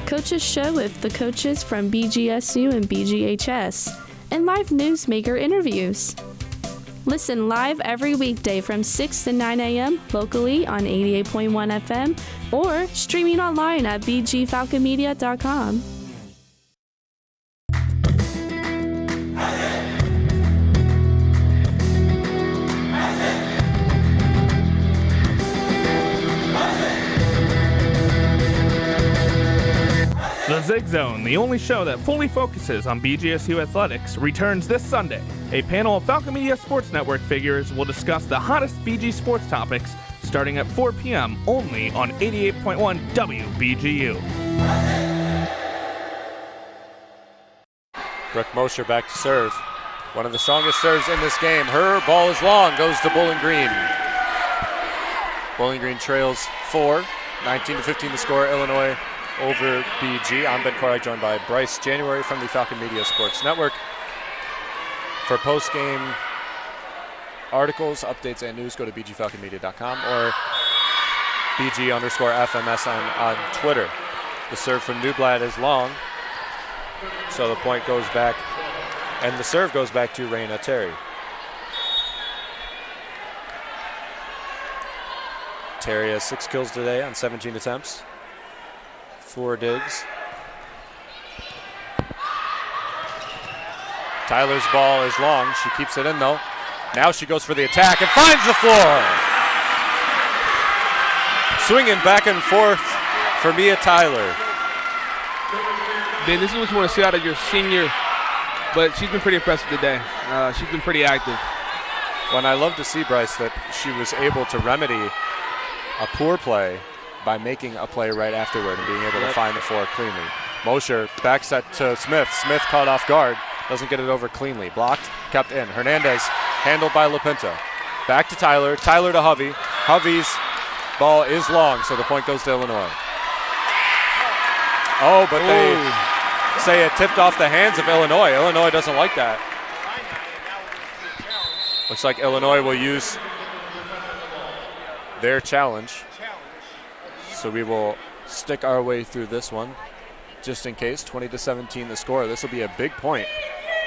Coaches Show with the coaches from BGSU and BGHS, and live newsmaker interviews. Listen live every weekday from 6 to 9 a.m. locally on 88.1 FM or streaming online at bgfalconmedia.com. The Zig Zone, the only show that fully focuses on BGSU athletics, returns this Sunday. A panel of Falcon Media Sports Network figures will discuss the hottest BG sports topics starting at 4 p.m. only on 88.1 WBGU. Brooke Mosher back to serve. One of the strongest serves in this game. Her ball is long, goes to Bowling Green. Bowling Green trails 4, 19-15 the score. Illinois over BG. I'm Ben Korak, joined by Bryce January from the Falcon Media Sports Network. For post-game articles, updates, and news, go to bgfalconmedia.com or BG_FMS on Twitter. The serve from Newblatt is long, so the point goes back, and the serve goes back to Raina Terry. Terry has 6 kills today on 17 attempts. 4 digs. Tyler's ball is long. She keeps it in though. Now she goes for the attack and finds the floor. Swinging back and forth for Mia Tyler. Ben, this is what you want to see out of your senior, but she's been pretty impressive today. She's been pretty active. Well, and I love to see, Bryce, that she was able to remedy a poor play by making a play right afterward and being able to find the floor cleanly. Mosher back set to Smith. Smith caught off guard. Doesn't get it over cleanly. Blocked, kept in. Hernandez handled by LaPinta. Back to Tyler. Tyler to Hovey. Hovey's ball is long, so the point goes to Illinois. Oh, but they say it tipped off the hands of Illinois. Illinois doesn't like that. Looks like Illinois will use their challenge. So we will stick our way through this one just in case. 20-17 the score. This will be a big point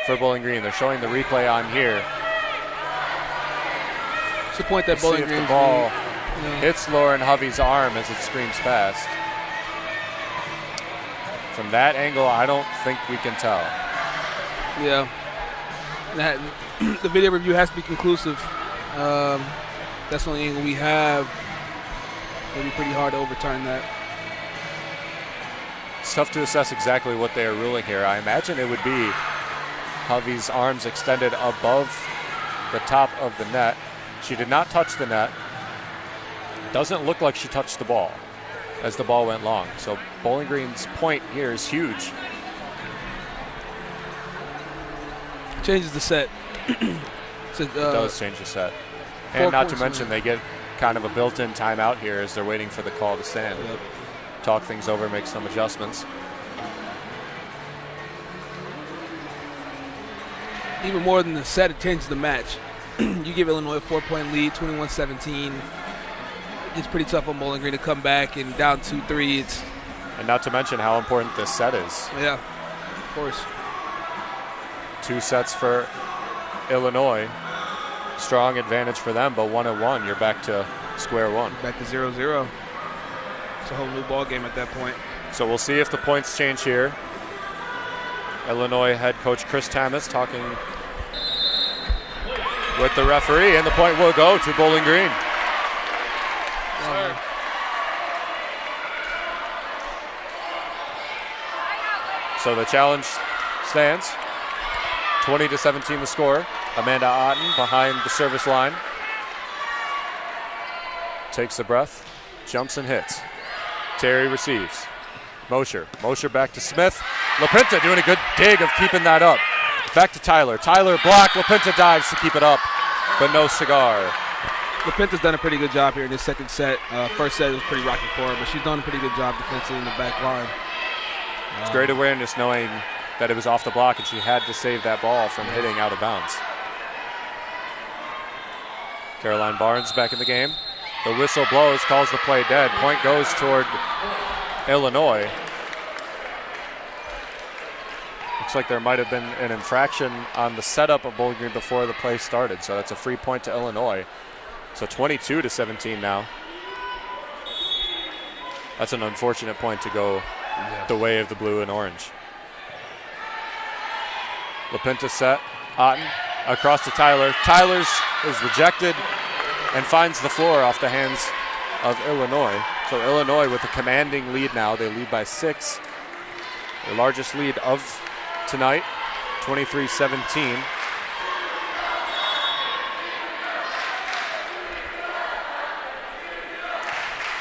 for Bowling Green. They're showing the replay on here. It's the point that Let's Bowling see if Green the ball hits Lauren Hovey's arm as it screams past. From that angle, I don't think we can tell. Yeah. The video review has to be conclusive. That's the only angle we have. It'll be pretty hard to overturn that. It's tough to assess exactly what they are ruling here. I imagine it would be Hovey's arms extended above the top of the net. She did not touch the net. Doesn't look like she touched the ball as the ball went long. So Bowling Green's point here is huge. Changes the set. It does change the set. And not to mention they get kind of a built-in timeout here as they're waiting for the call to stand. Yep. Talk things over, make some adjustments. Even more than the set, it changes the match. You give Illinois a 4-point lead, 21-17. It's pretty tough on Bowling Green to come back and down 2-3. And not to mention how important this set is. Yeah, of course. 2 sets for Illinois. Strong advantage for them, but 1-1, you're back to square one. Back to 0-0. It's a whole new ball game at that point. So we'll see if the points change here. Illinois head coach Chris Tamas talking with the referee, and the point will go to Bowling Green. So the challenge stands. 20-17 the score. Amanda Otten behind the service line. Takes a breath, jumps and hits. Terry receives. Mosher back to Smith. LaPinta doing a good dig of keeping that up. Back to Tyler. Tyler blocked. LaPinta dives to keep it up, but no cigar. LaPinta's done a pretty good job here in this second set. First set was pretty rocky for her, but she's done a pretty good job defensively in the back line. It's great awareness knowing that it was off the block and she had to save that ball from hitting out of bounds. Caroline Barnes back in the game. The whistle blows, calls the play dead. Point goes toward Illinois. Looks like there might have been an infraction on the setup of Bowling Green before the play started, so that's a free point to Illinois. So 22-17 now. That's an unfortunate point to go the way of the blue and orange. LaPinta set. Otten across to Tyler. Tyler's is rejected and finds the floor off the hands of Illinois. So Illinois with a commanding lead now. They lead by 6. Their largest lead of tonight, 23-17.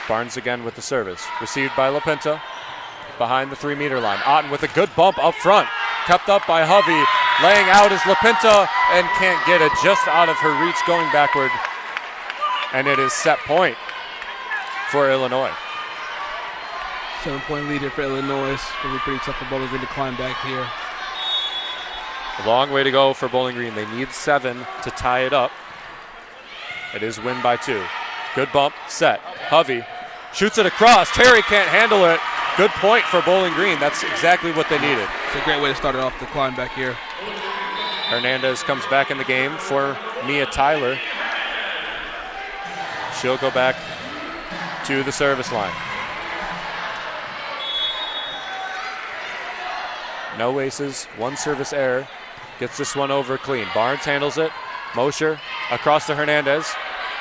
Barnes again with the service. Received by LaPinta behind the 3-meter line. Otten with a good bump up front. Kept up by Hovey. Laying out is LaPinta and can't get it just out of her reach going backward. And it is set point for Illinois. 7-point lead here for Illinois. It's going to be pretty tough for Bowling Green to climb back here. A long way to go for Bowling Green. They need 7 to tie it up. It is win by 2. Good bump, set. Hovey shoots it across. Terry can't handle it. Good point for Bowling Green. That's exactly what they needed. It's a great way to start it off the climb back here. Hernandez comes back in the game for Mia Tyler. She'll go back to the service line. No aces, 1 service error. Gets this one over clean. Barnes handles it. Mosher across to Hernandez.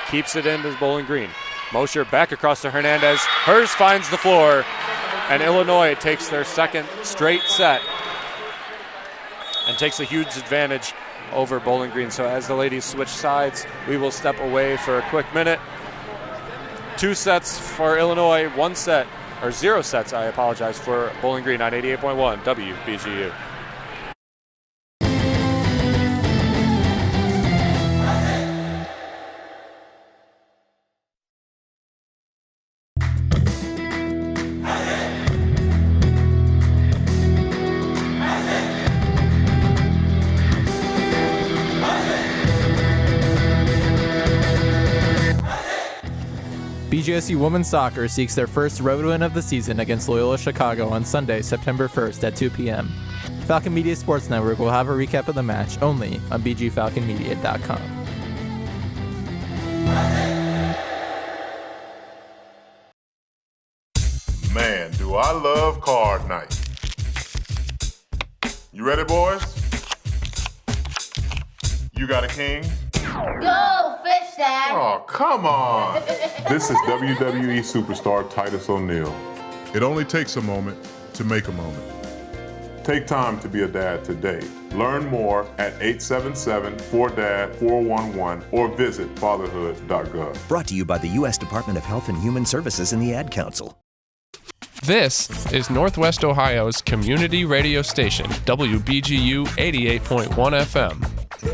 Keeps it into Bowling Green. Mosher back across to Hernandez. Hers finds the floor. And Illinois takes their second straight set and takes a huge advantage over Bowling Green. So as the ladies switch sides, we will step away for a quick minute 2 sets for Illinois, 1 set, or 0 sets, I apologize, for Bowling Green on 88.1 WBGU. BGSU Women's Soccer seeks their first road win of the season against Loyola Chicago on Sunday, September 1st at 2 p.m. Falcon Media Sports Network will have a recap of the match only on bgfalconmedia.com. Man, do I love card night. You ready, boys? You got a king? Go, fish dad! Oh, come on! This is WWE superstar Titus O'Neil. It only takes a moment to make a moment. Take time to be a dad today. Learn more at 877-4DAD-411 or visit fatherhood.gov. Brought to you by the U.S. Department of Health and Human Services and the Ad Council. This is Northwest Ohio's community radio station, WBGU 88.1 FM.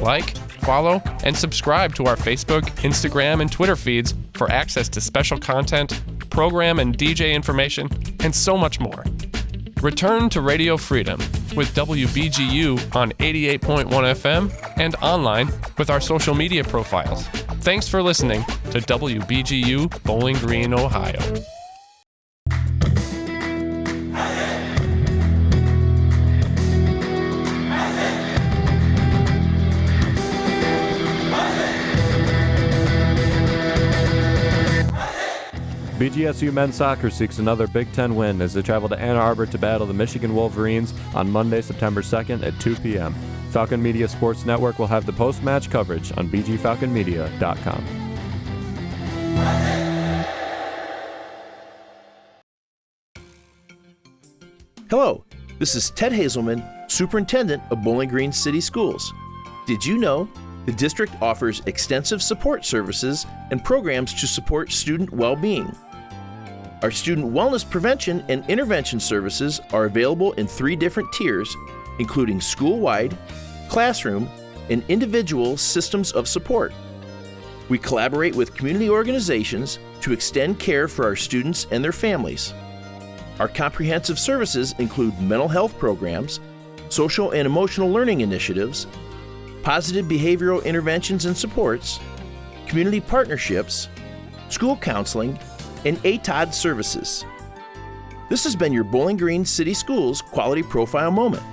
Like, follow, and subscribe to our Facebook, Instagram, and Twitter feeds for access to special content, program and DJ information, and so much more. Return to Radio Freedom with WBGU on 88.1 FM and online with our social media profiles. Thanks for listening to WBGU Bowling Green, Ohio. BGSU men's soccer seeks another Big Ten win as they travel to Ann Arbor to battle the Michigan Wolverines on Monday, September 2nd at 2 p.m. Falcon Media Sports Network will have the post-match coverage on bgfalconmedia.com. Hello, this is Ted Hazelman, Superintendent of Bowling Green City Schools. Did you know the district offers extensive support services and programs to support student well-being? Our student wellness prevention and intervention services are available in 3 different tiers, including school-wide, classroom, and individual systems of support. We collaborate with community organizations to extend care for our students and their families. Our comprehensive services include mental health programs, social and emotional learning initiatives, positive behavioral interventions and supports, community partnerships, school counseling, and ATOD services. This has been your Bowling Green City Schools Quality Profile Moment.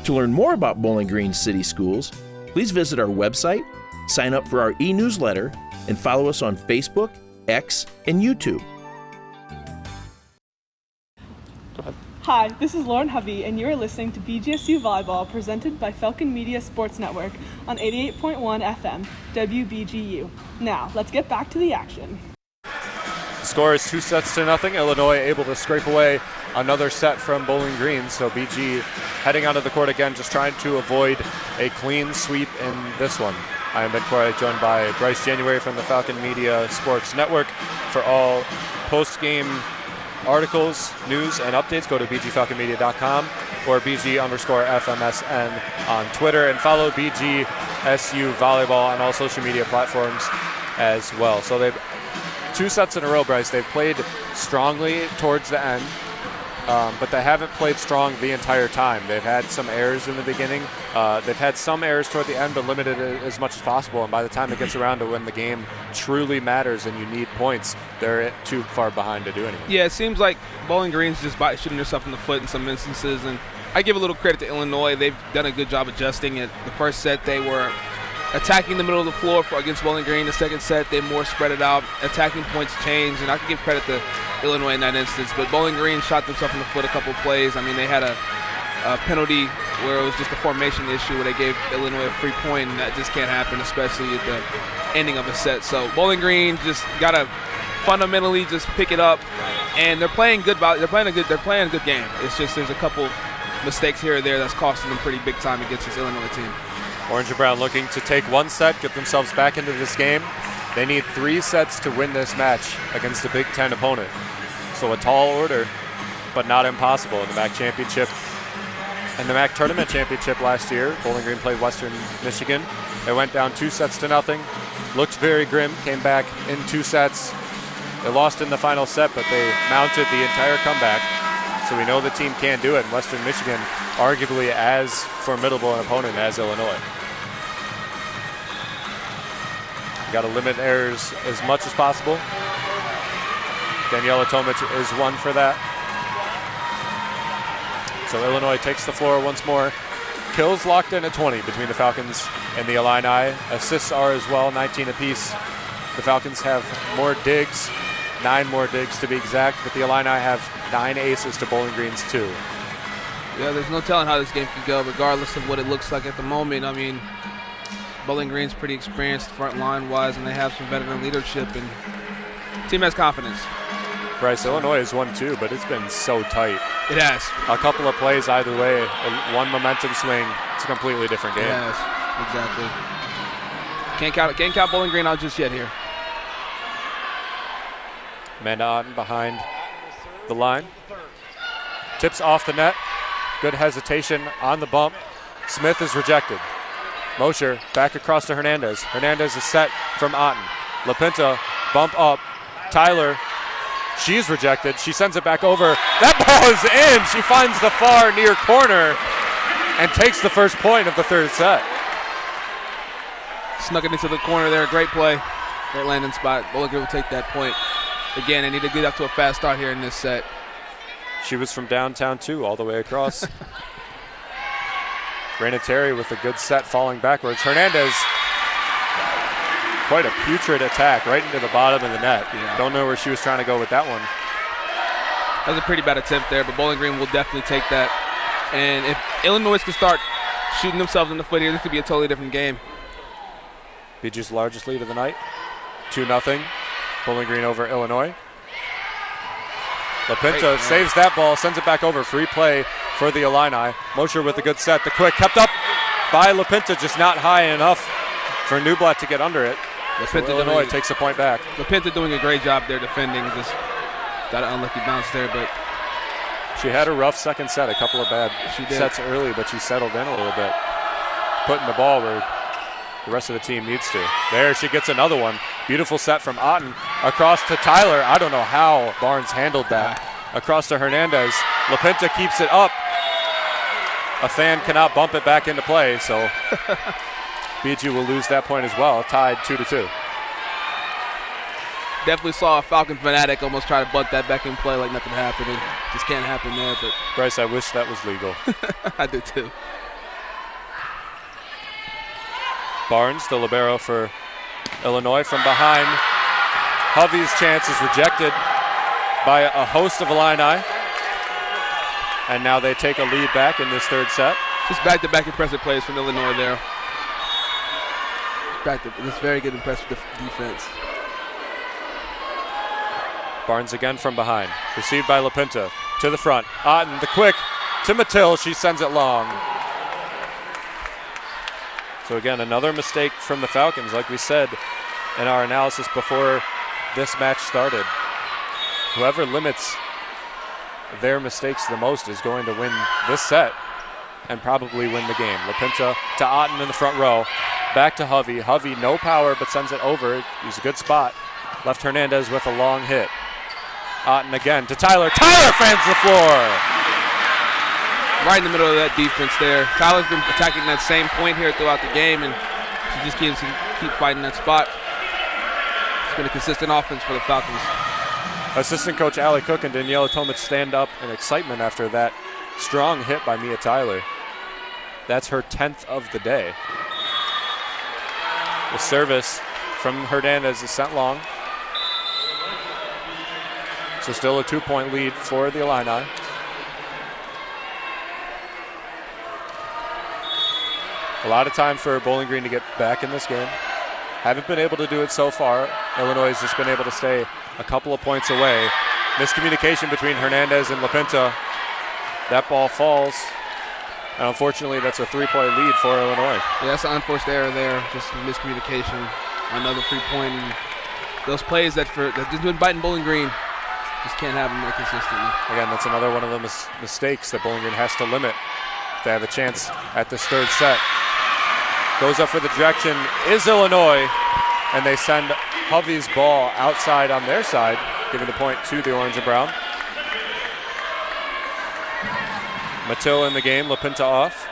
To learn more about Bowling Green City Schools, please visit our website, sign up for our e-newsletter, and follow us on Facebook, X, and YouTube. Hi, this is Lauren Hovey, and you're listening to BGSU Volleyball presented by Falcon Media Sports Network on 88.1 FM, WBGU. Now, let's get back to the action. Score is 2-0. Illinois able to scrape away another set from Bowling Green. So BG heading onto the court again, just trying to avoid a clean sweep in this one. I am Ben Corey, joined by Bryce January from the Falcon Media Sports Network. For all post-game articles, news, and updates, go to bgfalconmedia.com or BG_FMSN on Twitter, and follow BGSU Volleyball on all social media platforms as well. So they've 2 sets in a row, Bryce. They've played strongly towards the end, but they haven't played strong the entire time. They've had some errors in the beginning. They've had some errors toward the end, but limited it as much as possible. And by the time it gets around to when the game truly matters and you need points, they're too far behind to do anything. Yeah, it seems like Bowling Green's just shooting themselves in the foot in some instances. And I give a little credit to Illinois. They've done a good job adjusting it. The first set, they were attacking the middle of the floor against Bowling Green. The second set, they more spread it out. Attacking points changed, and I can give credit to Illinois in that instance. But Bowling Green shot themselves in the foot a couple of plays. I mean, they had a penalty where it was just a formation issue where they gave Illinois a free point, and that just can't happen, especially at the ending of a set. So Bowling Green just got to fundamentally just pick it up, and they're playing good. They're playing a good game. It's just there's a couple mistakes here or there that's costing them pretty big time against this Illinois team. Orange and Brown looking to take one set, get themselves back into this game. They need 3 sets to win this match against a Big Ten opponent. So a tall order, but not impossible in the MAC championship. In the MAC tournament championship last year, Bowling Green played Western Michigan. They went down 2-0. Looked very grim, came back in 2 sets. They lost in the final set, but they mounted the entire comeback. So we know the team can do it. And Western Michigan, arguably as formidable an opponent as Illinois. You got to limit errors as much as possible. Daniela Tomic is one for that. So Illinois takes the floor once more. Kills locked in at 20 between the Falcons and the Illini. Assists are as well, 19 apiece. The Falcons have more digs, 9 more digs to be exact, but the Illini have 9 aces to Bowling Green's 2. Yeah, there's no telling how this game could go, regardless of what it looks like at the moment. I mean, Bowling Green's pretty experienced front line-wise, and they have some veteran leadership, and the team has confidence. Bryce, Illinois has won 2, but it's been so tight. It has. A couple of plays either way, one momentum swing, it's a completely different game. Yes, exactly. Can't count Bowling Green out just yet here. Amanda Otten behind the line. Tips off the net. Good hesitation on the bump. Smith is rejected. Mosher back across to Hernandez. Hernandez is set from Otten. LaPinta, bump up. Tyler, she's rejected. She sends it back over. That ball is in. She finds the far near corner and takes the first point of the third set. Snuck it into the corner there. Great play. Great landing spot. Bowling Green will take that point. Again, they need to get up to a fast start here in this set. She was from downtown too, all the way across. Raina Terry with a good set falling backwards. Hernandez, quite a putrid attack right into the bottom of the net. Yeah. Don't know where she was trying to go with that one. That was a pretty bad attempt there, but Bowling Green will definitely take that. And if Illinois can start shooting themselves in the foot here, this could be a totally different game. BG's largest lead of the night, 2-0. Bowling Green over Illinois. LaPinta saves that ball, sends it back over. Free play for the Illini. Mosher with a good set. The quick kept up by LaPinta, just not high enough for Newblatt to get under it. So Illinois takes a point back. LaPinta doing a great job there defending. Just got an unlucky bounce there, but she had a rough second set. A couple of bad sets early, but she settled in a little bit, putting the ball where the rest of the team needs to. There she gets another one. Beautiful set from Otten across to Tyler. I don't know how Barnes handled that. Across to Hernandez. LaPinta keeps it up. A fan cannot bump it back into play, so BG will lose that point as well. Tied 2-2. Definitely saw a Falcon fanatic almost try to bunt that back in play like nothing happened. It just can't happen there. But Bryce, I wish that was legal. I do too. Barnes, the libero for Illinois from behind. Hovey's chance is rejected by a host of Illini. And now they take a lead back in this third set. Just back-to-back impressive plays from Illinois there. This very good impressive defense. Barnes again from behind. Received by LaPinta. To the front. Otten, the quick to Mattil. She sends it long. So again, another mistake from the Falcons, like we said in our analysis before this match started. Whoever limits their mistakes the most is going to win this set and probably win the game. LaPinta to Otten in the front row. Back to Hovey. Hovey, no power, but sends it over. He's a good spot. Left Hernandez with a long hit. Otten again to Tyler. Tyler fans the floor. Right in the middle of that defense there. Tyler's been attacking that same point here throughout the game, and she just keep fighting that spot. It's been a consistent offense for the Falcons. Assistant coach Allie Cook and Daniela Tomic stand up in excitement after that strong hit by Mia Tyler. That's her 10th of the day. The service from Hernandez is sent long. So still a 2-point lead for the Illini. A lot of time for Bowling Green to get back in this game. Haven't been able to do it so far. Illinois has just been able to stay a couple of points away. Miscommunication between Hernandez and LaPinta. That ball falls. And unfortunately, that's a 3-point lead for Illinois. Yeah, that's an unforced error there. Just miscommunication. another 3-point. And those plays that just been biting Bowling Green, just can't have them there consistently. Again, that's another one of the mistakes that Bowling Green has to limit to have a chance at this third set. Goes up for the direction is Illinois, and they send Hovey's ball outside on their side, giving the point to the orange and brown. Mattil in the game, LaPinta off.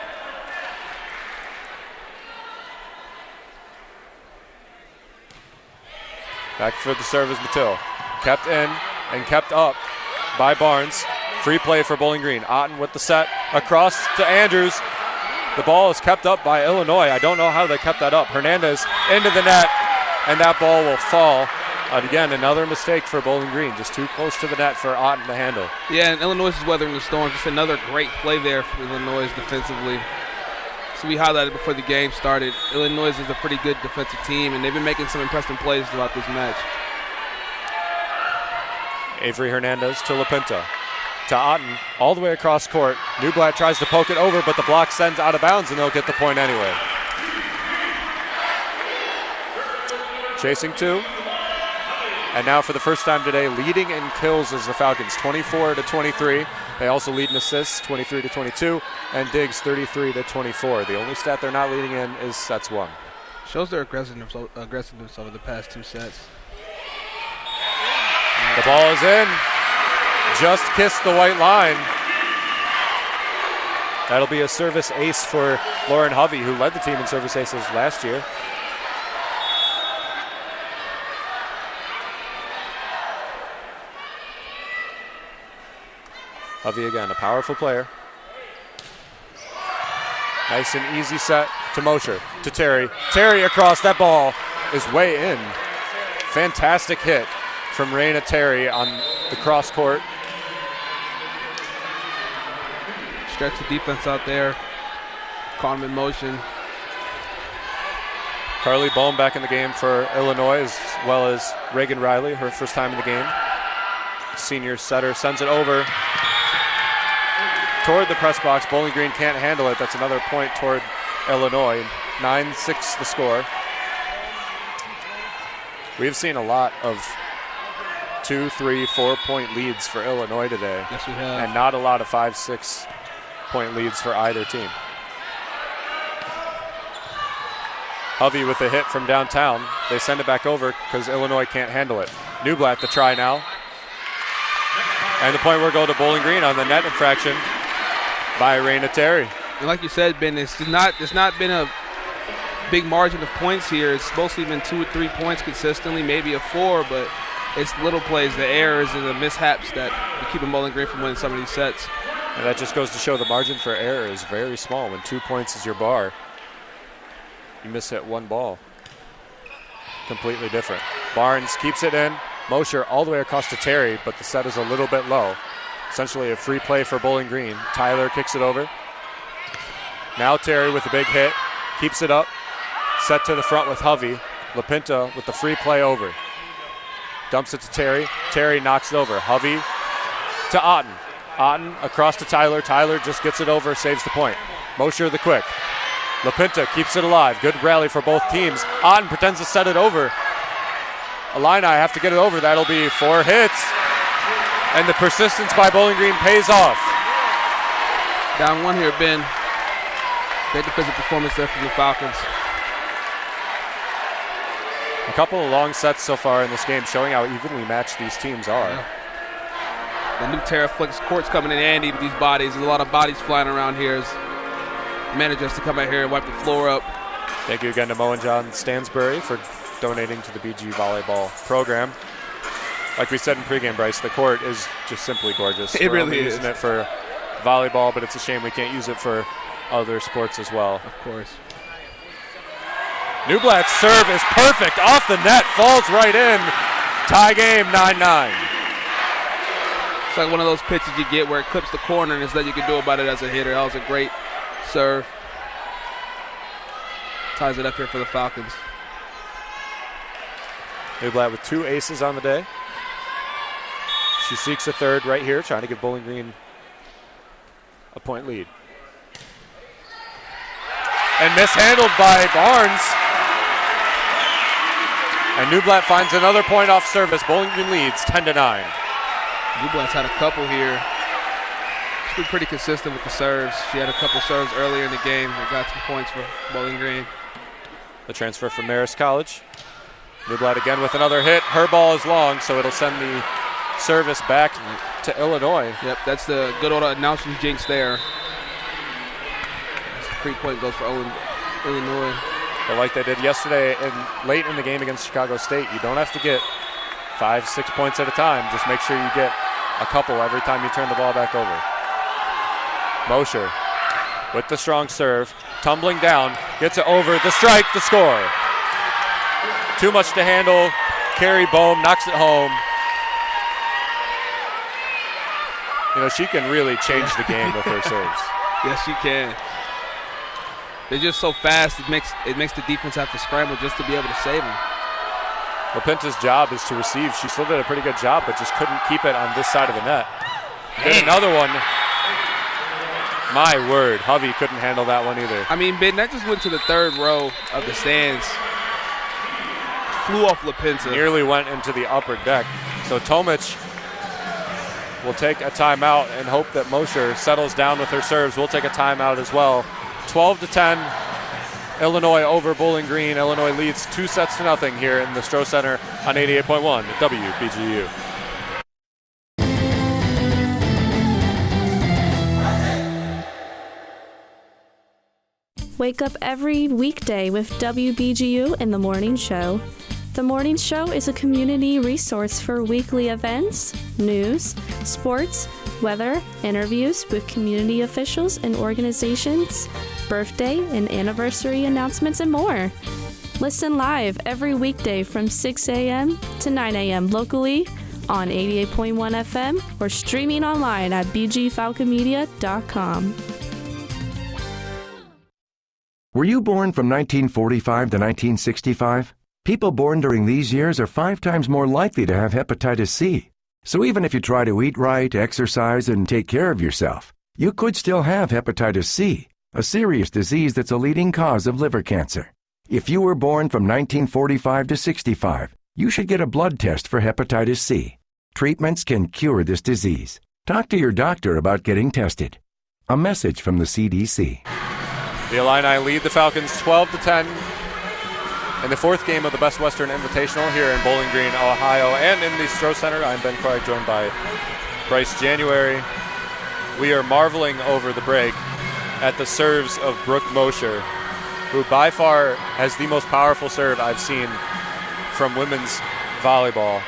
Back for the serve is Mattil. Kept in and kept up by Barnes. Free play for Bowling Green. Otten with the set across to Andrews. The ball is kept up by Illinois. I don't know how they kept that up. Hernandez into the net, and that ball will fall. Again, another mistake for Bowling Green. Just too close to the net for Otten to handle. Yeah, and Illinois is weathering the storm. Just another great play there for Illinois defensively. So we highlighted before the game started, Illinois is a pretty good defensive team, and they've been making some impressive plays throughout this match. Avery Hernandez to LaPinta. To Otten, all the way across court. Newblatt tries to poke it over, but the block sends out of bounds, and they'll get the point anyway. Chasing two. And now for the first time today, leading in kills is the Falcons, 24-23. They also lead in assists, 23-22, and Diggs 33-24. The only stat they're not leading in is sets won. Shows their aggressiveness over the past two sets. The ball is in. Just kissed the white line. That'll be a service ace for Lauren Hovey, who led the team in service aces last year. Hovey again, a powerful player. Nice and easy set to Mosher, to Terry. Terry across, that ball is way in. Fantastic hit from Raina Terry on the cross court. Stretch the defense out there. Caught him in motion. Carly Bohm back in the game for Illinois, as well as Reagan Riley, her first time in the game. Senior setter sends it over toward the press box. Bowling Green can't handle it. That's another point toward Illinois. 9-6 the score. We've seen a lot of 2, 3, 4 point leads for Illinois today. Yes, we have. And not a lot of 5, 6 point leads for either team. Hovey with a hit from downtown. They send it back over because Illinois can't handle it. Newblatt the try now. And the point will go to Bowling Green on the net infraction by Raina Terry. And like you said, Ben, it's not been a big margin of points here. It's mostly been 2 or 3 points consistently, maybe a 4, but it's little plays, the errors and the mishaps that are keeping Bowling Green from winning some of these sets. And that just goes to show the margin for error is very small. When 2 points is your bar, you miss hit one ball. Completely different. Barnes keeps it in. Mosher all the way across to Terry, but the set is a little bit low. Essentially a free play for Bowling Green. Tyler kicks it over. Now Terry with a big hit. Keeps it up. Set to the front with Hovey. LaPinta with the free play over. Dumps it to Terry. Terry knocks it over. Hovey to Otten. Otten across to Tyler. Tyler just gets it over, saves the point. Mosher the quick. LaPinta keeps it alive. Good rally for both teams. Otten pretends to set it over. Illini have to get it over. That'll be 4 hits. And the persistence by Bowling Green pays off. Down one here, Ben. Great defensive performance there from the Falcons. A couple of long sets so far in this game showing how evenly matched these teams are. Yeah. The new Terraflex court's coming in handy with these bodies. There's a lot of bodies flying around here. Managers to come out here and wipe the floor up. Thank you again to Mo and John Stansbury for donating to the BG Volleyball program. Like we said in pregame, Bryce, the court is just simply gorgeous. It We're really only is. using it for volleyball, but it's a shame we can't use it for other sports as well. Of course. Newblatt's serve is perfect. Off the net, falls right in. Tie game, 9-9. It's like one of those pitches you get where it clips the corner and there's nothing you can do about it as a hitter. That was a great serve. Ties it up here for the Falcons. Newblatt with 2 aces on the day. She seeks a third right here, trying to give Bowling Green a point lead. And mishandled by Barnes. And Newblatt finds another point off service. Bowling Green leads 10-9. Newblatt's had a couple here. She's been pretty consistent with the serves. She had a couple serves earlier in the game that got some points for Bowling Green. The transfer from Marist College. Newblatt again with another hit. Her ball is long, so it'll send the service back to Illinois. Yep, that's the good old announcing jinx there. Free point goes for Illinois. But like they did yesterday and late in the game against Chicago State, you don't have to get 5-6 points at a time. Just make sure you get a couple every time you turn the ball back over. Mosher with the strong serve, tumbling down, gets it over, the strike, the score. Too much to handle. Carrie Bohm knocks it home. You know, she can really change the game with her serves. Yes, she can. They're just so fast, it makes the defense have to scramble just to be able to save them. LaPinta's job is to receive. She still did a pretty good job, but just couldn't keep it on this side of the net. Did another one. My word, Hovey couldn't handle that one either. I mean, Ben, that just went to the third row of the stands. Flew off LaPinta. Nearly went into the upper deck. So Tomic will take a timeout and hope that Mosher settles down with her serves. We'll take a timeout as well. 12-10, Illinois over Bowling Green. Illinois leads 2-0 here in the Stroh Center on 88.1 WBGU. Wake up every weekday with WBGU in the Morning Show. The Morning Show is a community resource for weekly events, news, sports, weather, interviews with community officials and organizations, birthday and anniversary announcements, and more. Listen live every weekday from 6 a.m. to 9 a.m. locally on 88.1 FM or streaming online at bgfalconmedia.com. Were you born from 1945 to 1965? People born during these years are 5 times more likely to have hepatitis C. So even if you try to eat right, exercise, and take care of yourself, you could still have hepatitis C, a serious disease that's a leading cause of liver cancer. If you were born from 1945 to 65, you should get a blood test for hepatitis C. Treatments can cure this disease. Talk to your doctor about getting tested. A message from the CDC. The Illini lead the Falcons 12-10 in the fourth game of the Best Western Invitational here in Bowling Green, Ohio, and in the Stroh Center. I'm Ben Clark, joined by Bryce January. We are marveling over the break at the serves of Brooke Mosher, who by far has the most powerful serve I've seen from women's volleyball.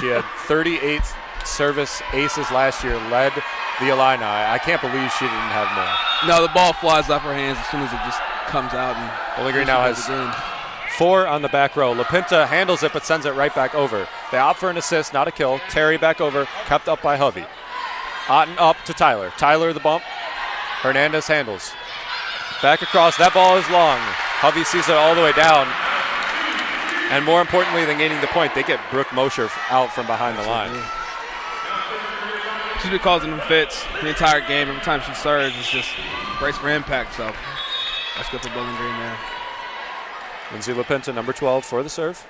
She had 38 service aces last year, led the Illini. I can't believe she didn't have more. No, the ball flies off her hands as soon as it just comes out. And Bowling Green now has 4 on the back row. LaPinta handles it but sends it right back over. They opt for an assist, not a kill. Terry back over, kept up by Hovey. Otten up to Tyler. Tyler the bump. Hernandez handles. Back across. That ball is long. Hovey sees it all the way down. And more importantly than gaining the point, they get Brooke Mosher out from behind the line. She's been causing them fits the entire game. Every time she serves, it's just brace for impact. So that's good for Bowling Green there. Lindsay LaPinta, number 12, for the serve.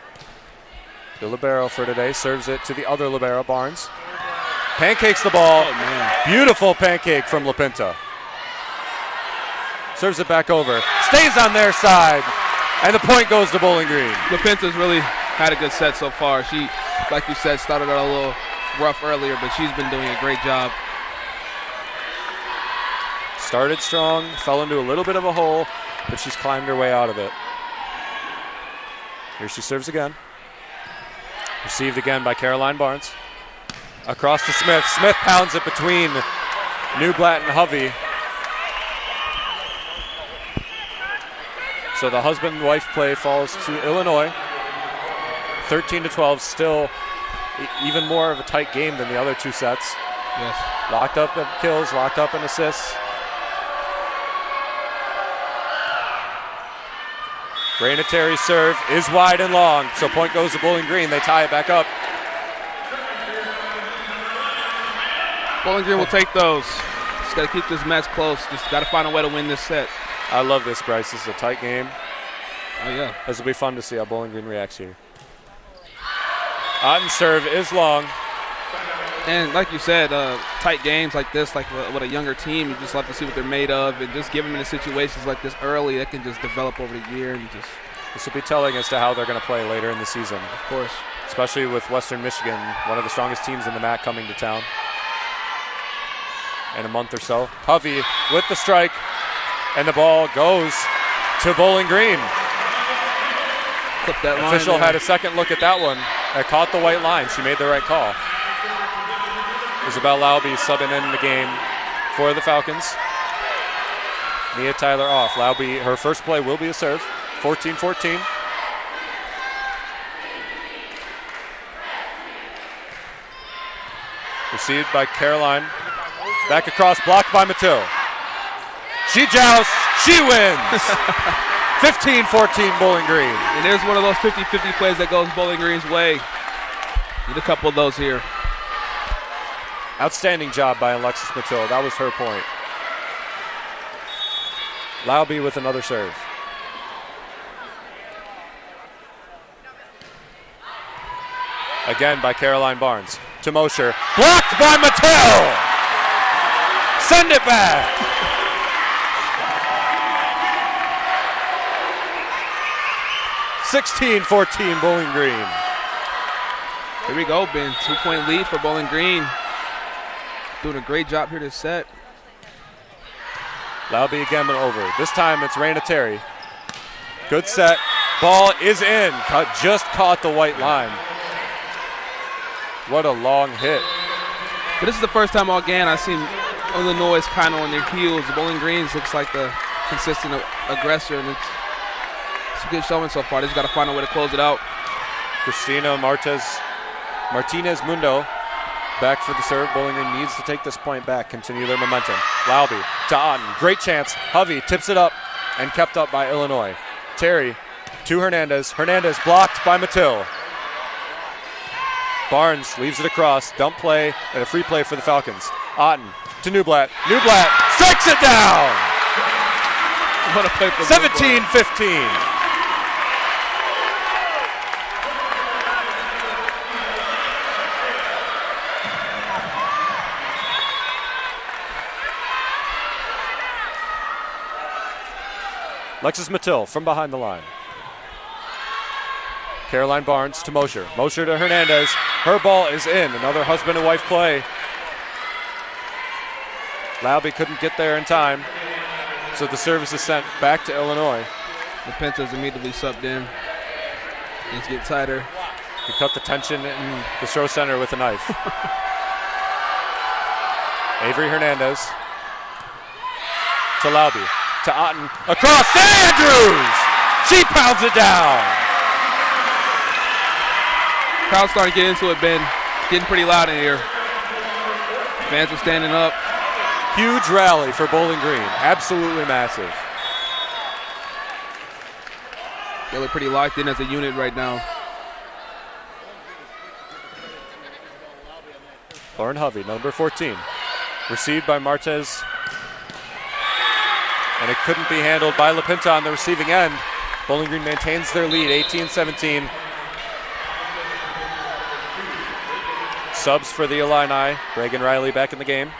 The libero for today serves it to the other libero, Barnes. Pancakes the ball. Oh, man. Beautiful pancake from LaPinta. Serves it back over. Stays on their side. And the point goes to Bowling Green. LaPinta's really had a good set so far. She, like you said, started out a little rough earlier, but she's been doing a great job. Started strong, fell into a little bit of a hole, but she's climbed her way out of it. Here she serves again. Received again by Caroline Barnes. Across to Smith. Smith pounds it between Newblatt and Hovey. So the husband and wife play falls to Illinois. 13-12, still even more of a tight game than the other two sets. Yes. Locked up in kills, locked up in assists. Raina Terry's serve is wide and long, so point goes to Bowling Green. They tie it back up. Bowling Green will take those. Just got to keep this match close. Just got to find a way to win this set. I love this, Bryce. This is a tight game. Oh, yeah. This will be fun to see how Bowling Green reacts here. Otten's serve is long. And like you said, tight games like this, like with a younger team, you just love to see what they're made of, and just give them in situations like this early, that can just develop over the year. And just this will be telling as to how they're going to play later in the season. Of course. Especially with Western Michigan, one of the strongest teams in the MAC coming to town in a month or so. Hovey with the strike, and the ball goes to Bowling Green. Clip that line Official there. had a second look at that one. It caught the white line. She made the right call. Isabel Lauby subbing in the game for the Falcons. Mia Tyler off. Lauby, her first play will be a serve. 14-14. Received by Caroline. Back across, blocked by Mathieu. She jousts, she wins. 15-14 Bowling Green. And there's one of those 50-50 plays that goes Bowling Green's way. Need a couple of those here. Outstanding job by Alexis Mathieu. That was her point. Lauby with another serve. Again by Caroline Barnes. To Mosher. Blocked by Mathieu! Send it back! (16-14) Bowling Green. Here we go, Ben. 2-point lead for Bowling Green. Doing a great job here to set. Lauby again over. This time it's Raina Terry. Good set. Ball is in. Just caught the white line. What a long hit. But this is the first time all game I've seen Illinois kind of on their heels. Bowling Green looks like the consistent aggressor, and it's a good showing so far. They just got to find a way to close it out. Christina Martinez Mundo back for the serve. Bowling Green needs to take this point back, continue their momentum. Lauby to Otten. Great chance. Hovey tips it up and kept up by Illinois. Terry to Hernandez. Hernandez blocked by Mathieu. Barnes leaves it across. Dump play and a free play for the Falcons. Otten to Newblatt. Newblatt strikes it down. What a play for 17-15. Alexis Mathieu from behind the line. Caroline Barnes to Mosher. Mosher to Hernandez. Her ball is in. Another husband and wife play. Lauby couldn't get there in time, so the service is sent back to Illinois. The Pentas immediately subbed in. Needs to get tighter. He cut the tension in the throw center with a knife. Avery Hernandez to Lauby. To Otten. Across to Andrews! She pounds it down! Crowd's starting to get into it, Ben. Getting pretty loud in here. Fans are standing up. Huge rally for Bowling Green. Absolutely massive. They look pretty locked in as a unit right now. Lauren Hovey, number 14. Received by Martez. And it couldn't be handled by LaPinta on the receiving end. Bowling Green maintains their lead, 18-17. Subs for the Illini. Reagan Riley back in the game.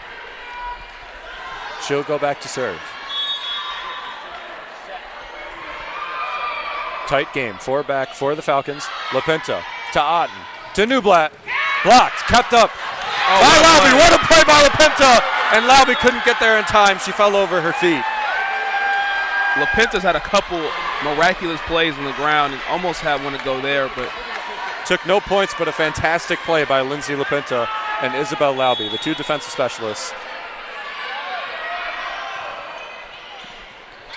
She'll go back to serve. Tight game, 4 back for the Falcons. LaPinta to Otten, to Newblatt. Blocked, kept up by Lauby. What a play by LaPinta! And Lauby couldn't get there in time. She fell over her feet. LaPinta's had a couple miraculous plays on the ground and almost had one to go there, but took no points, but a fantastic play by Lindsay LaPinta and Isabel Lauby, the two defensive specialists.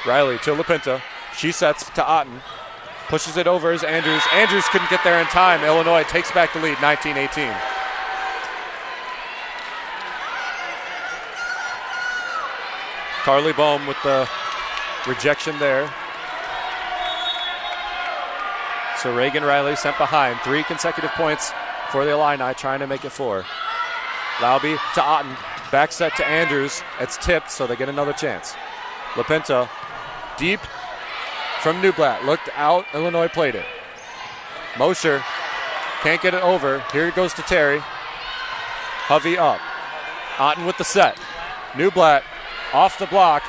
Riley to LaPinta. She sets to Otten. Pushes it over as Andrews. Andrews couldn't get there in time. Illinois takes back the lead, 19-18. Carly Bohm with the rejection there. So Reagan Riley sent behind. 3 consecutive points for the Illini, trying to make it 4. Lauby to Otten. Back set to Andrews. It's tipped, so they get another chance. LaPinta deep from Newblatt. Looked out. Illinois played it. Mosher Can't get it over. Here it goes to Terry. Hovey up. Otten with the set. Newblatt off the block.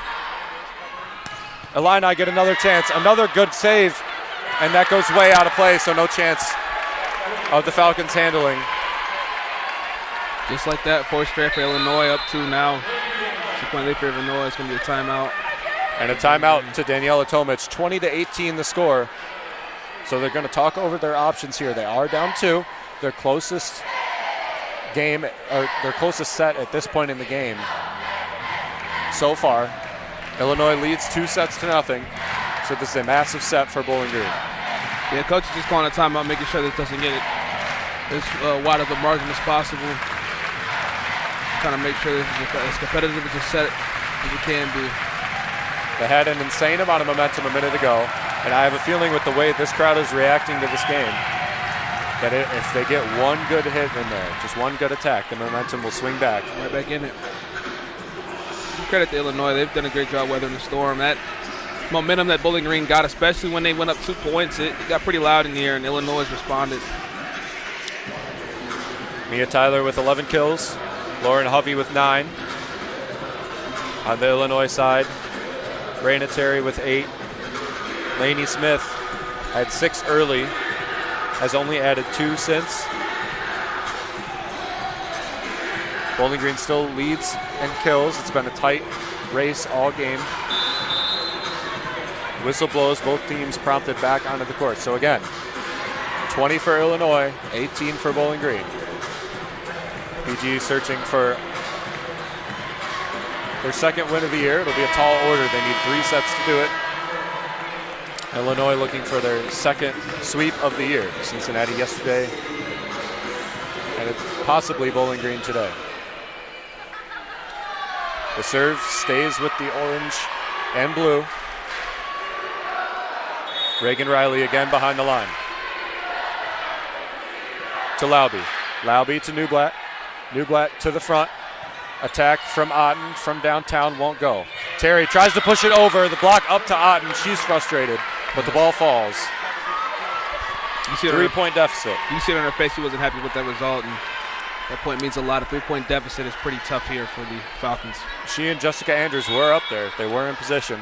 Illini get another chance. Another good save. And that goes way out of play, so no chance of the Falcons handling. Just like that, 4th straight for Illinois, up 2 now. 2-point lead for Illinois. It's going to be a timeout. And a timeout to Daniela Tomic. 20-18 the score. So they're going to talk over their options here. They are down 2. Their closest game, or their closest set at this point in the game so far. Illinois leads 2-0. So this is a massive set for Bowling Green. Yeah, coach is just calling a timeout, making sure this doesn't get it as wide of a margin as possible. Trying to make sure this is as competitive as a set as it can be. They had an insane amount of momentum a minute ago, and I have a feeling with the way this crowd is reacting to this game, that if they get one good hit in there, just one good attack, the momentum will swing back. Right back in it. Credit to Illinois. They've done a great job weathering the storm. That momentum that Bowling Green got, especially when they went up 2 points, it got pretty loud in the air, and Illinois responded. Mia Tyler with 11 kills. Lauren Hovey with 9. On the Illinois side, Raina Terry with 8. Lainey Smith had 6 early, has only added 2 since. Bowling Green still leads and kills. It's been a tight race all game. Whistle blows, both teams prompted back onto the court. So again, 20 for Illinois, 18 for Bowling Green. BG searching for their second win of the year. It'll be a tall order. They need 3 sets to do it. Illinois looking for their second sweep of the year. Cincinnati yesterday, and possibly Bowling Green today. The serve stays with the orange and blue. Reagan Riley again behind the line. To Lauby. Lauby to Newblatt. Newblatt to the front. Attack from Otten from downtown won't go. Terry tries to push it over. The block up to Otten. She's frustrated, but the ball falls. 3-point deficit. You see it on her face. She wasn't happy with that result, and that point means a lot. A 3-point deficit is pretty tough here for the Falcons. She and Jessica Andrews were up there. They were in position.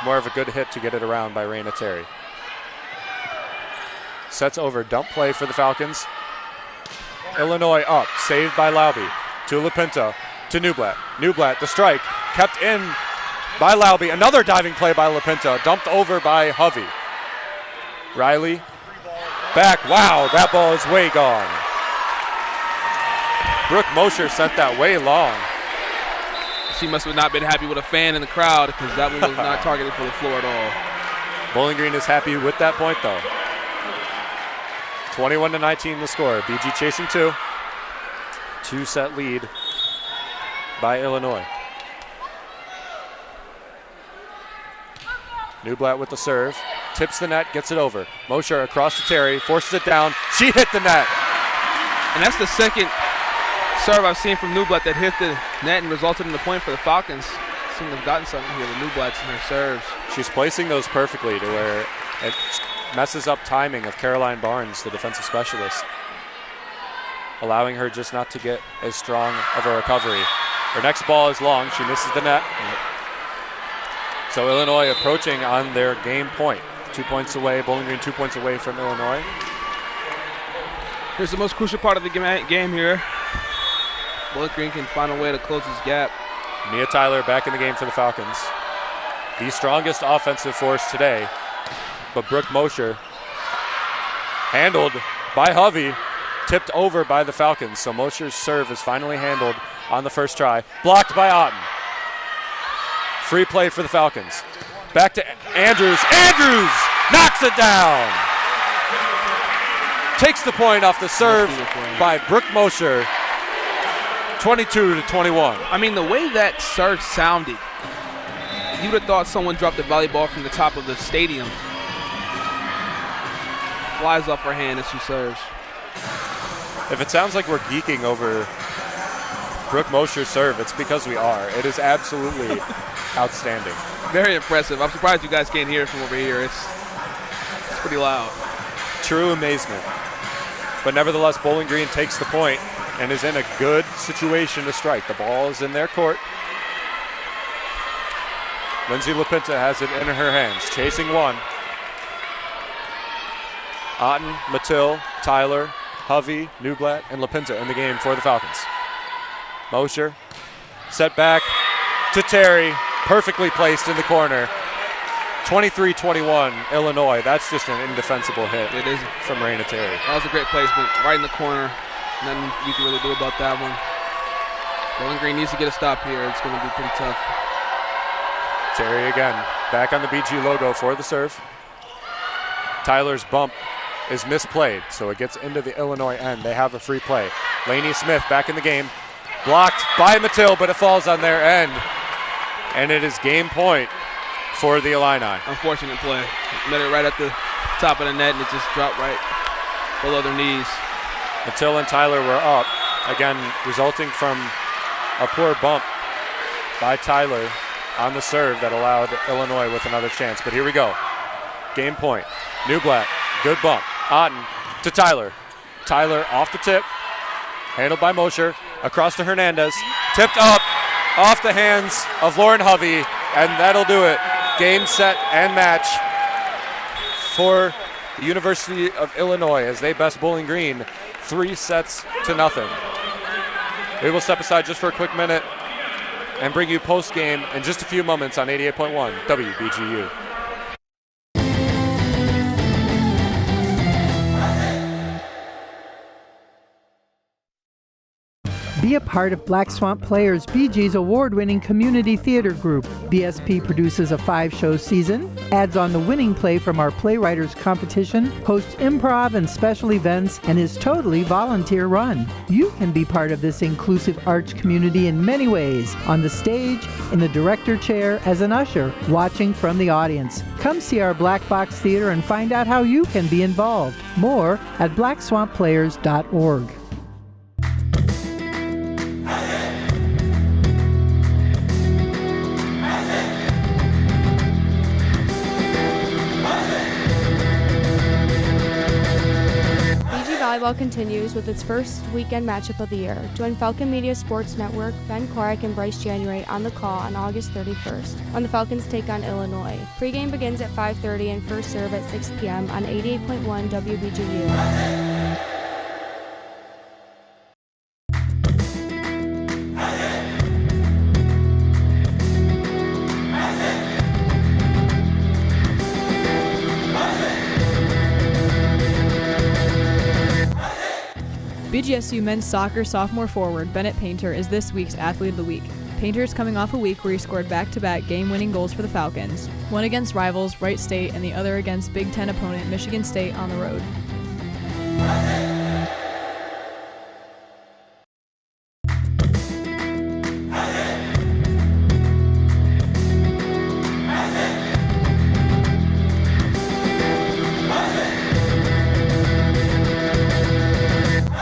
More of a good hit to get it around by Raina Terry. Sets over. Dump play for the Falcons. Illinois up. Saved by Lauby. To LaPinto. To Newblatt. Newblatt, the strike. Kept in by Lauby. Another diving play by LaPinto. Dumped over by Hovey. Riley. Back. Wow, that ball is way gone. Brooke Mosher sent that way long. She must have not been happy with a fan in the crowd, because that one was not targeted for the floor at all. Bowling Green is happy with that point, though. 21-19 the score. BG chasing 2. 2-set lead by Illinois. Newblatt with the serve. Tips the net, gets it over. Mosher across to Terry, forces it down. She hit the net. And that's the second serve I've seen from Newblatt that hit the net and resulted in the point for the Falcons. Seem to have gotten something here with Newblatt's in her serves. She's placing those perfectly to where it messes up timing of Caroline Barnes, the defensive specialist, allowing her just not to get as strong of a recovery. Her next ball is long. She misses the net. So Illinois approaching on their game point. 2 points away. Bowling Green 2 points away from Illinois. Here's the most crucial part of the game here. Bowling Green can find a way to close this gap. Mia Tyler back in the game for the Falcons. The strongest offensive force today. But Brooke Mosher handled by Hovey, tipped over by the Falcons. So Mosher's serve is finally handled on the first try. Blocked by Otten. Free play for the Falcons. Back to Andrews. Andrews knocks it down. Takes the point off the serve by Brooke Mosher. 22-21. I mean, the way that serve sounded, you would have thought someone dropped the volleyball from the top of the stadium. Flies off her hand as she serves. If it sounds like we're geeking over Brooke Mosher's serve, it's because we are. It is absolutely outstanding. Very impressive. I'm surprised you guys can't hear it from over here. It's pretty loud. True amazement. but nevertheless, Bowling Green takes the point and is in a good situation to strike. The ball is in their court. Lindsay LaPinta has it in her hands, chasing one. Otten, Mattil, Tyler, Hovey, Newblatt, and LaPinta in the game for the Falcons. Mosher, set back to Terry, perfectly placed in the corner. 23-21, Illinois. That's just an indefensible hit. It is from Raina Terry. That was a great placement, right in the corner. Nothing we can really do about that one. Bowling Green needs to get a stop here. It's going to be pretty tough. Terry again, back on the BG logo for the serve. Tyler's bump is misplayed, so it gets into the Illinois end. They have a free play. Lainey Smith back in the game. Blocked by Mattil, but it falls on their end. And it is game point for the Illini. Unfortunate play. Met it right at the top of the net, and it just dropped right below their knees. Mattil and Tyler were up, again, resulting from a poor bump by Tyler on the serve that allowed Illinois with another chance. But here we go. Game point. Newblatt, good bump. Otten to Tyler. Tyler off the tip. Handled by Mosher. Across to Hernandez. Tipped up off the hands of Lauren Hovey. And that'll do it. Game, set, and match for the University of Illinois as they best Bowling Green 3-0. We will step aside just for a quick minute and bring you post-game in just a few moments on 88.1 WBGU. Be a part of Black Swamp Players BG's award-winning community theater group. BSP produces a 5-show season, adds on the winning play from our Playwriters competition, hosts improv and special events, and is totally volunteer-run. You can be part of this inclusive arts community in many ways, on the stage, in the director chair, as an usher, watching from the audience. Come see our Black Box Theater and find out how you can be involved. More at blackswampplayers.org. Volleyball continues with its first weekend matchup of the year. Join Falcon Media Sports Network, Ben Korak and Bryce January on the call on August 31st when the Falcons take on Illinois. Pre-game begins at 5:30 and first serve at 6 p.m. on 88.1 WBGU. BGSU men's soccer sophomore forward Bennett Painter is this week's Athlete of the Week. Painter is coming off a week where he scored back-to-back game-winning goals for the Falcons, one against rivals Wright State and the other against Big Ten opponent Michigan State on the road.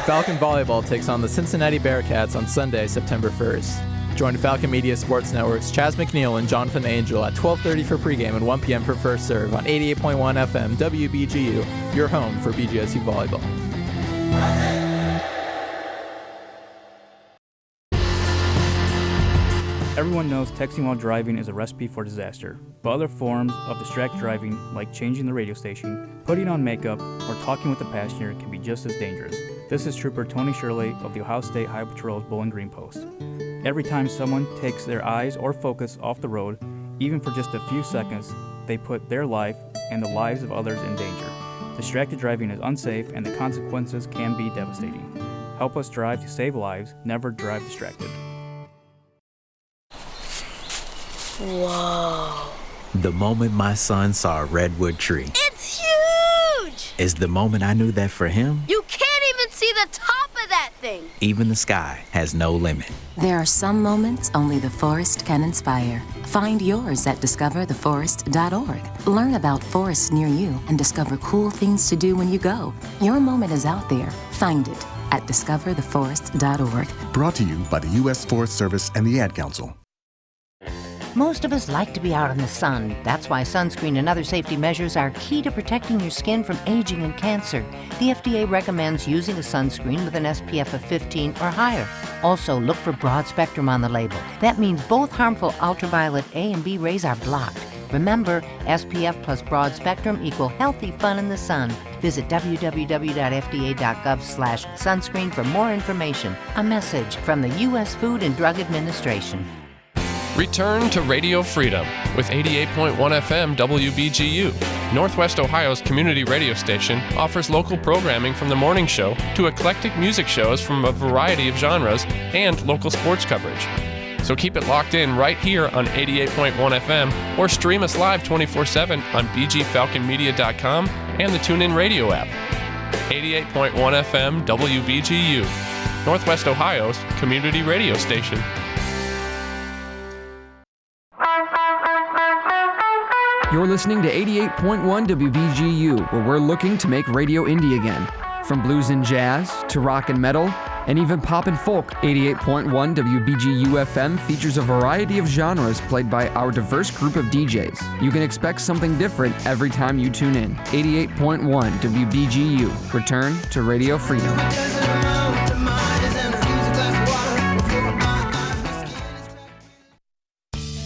Falcon Volleyball takes on the Cincinnati Bearcats on Sunday, September 1st. Join Falcon Media Sports Network's Chaz McNeil and Jonathan Angel at 12:30 for pregame and 1 p.m. for first serve on 88.1 FM WBGU, your home for BGSU Volleyball. Everyone knows texting while driving is a recipe for disaster, but other forms of distracted driving, like changing the radio station, putting on makeup, or talking with the passenger can be just as dangerous. This is Trooper Tony Shirley of the Ohio State Highway Patrol's Bowling Green Post. Every time someone takes their eyes or focus off the road, even for just a few seconds, they put their life and the lives of others in danger. Distracted driving is unsafe and the consequences can be devastating. Help us drive to save lives, never drive distracted. Whoa. The moment my son saw a redwood tree. It's huge! Is the moment I knew that for him, You can't even see the top of that thing! even the sky has no limit. There are some moments only the forest can inspire. Find yours at discovertheforest.org. Learn about forests near you and discover cool things to do when you go. Your moment is out there. Find it at discovertheforest.org. Brought to you by the U.S. Forest Service and the Ad Council. Most of us like to be out in the sun. That's why sunscreen and other safety measures are key to protecting your skin from aging and cancer. The FDA recommends using a sunscreen with an SPF of 15 or higher. Also, look for broad spectrum on the label. That means both harmful ultraviolet A and B rays are blocked. Remember, SPF plus broad spectrum equal healthy fun in the sun. Visit www.fda.gov/sunscreen for more information. A message from the U.S. Food and Drug Administration. Return to Radio Freedom with 88.1 FM WBGU. Northwest Ohio's community radio station offers local programming from the morning show to eclectic music shows from a variety of genres and local sports coverage. So keep it locked in right here on 88.1 FM or stream us live 24/7 on bgfalconmedia.com and the TuneIn Radio app. 88.1 FM WBGU, Northwest Ohio's community radio station. You're listening to 88.1 WBGU, where we're looking to make radio indie again. From blues and jazz to rock and metal, and even pop and folk, 88.1 WBGU FM features a variety of genres played by our diverse group of DJs. You can expect something different every time you tune in. 88.1 WBGU. Return to Radio Freedom.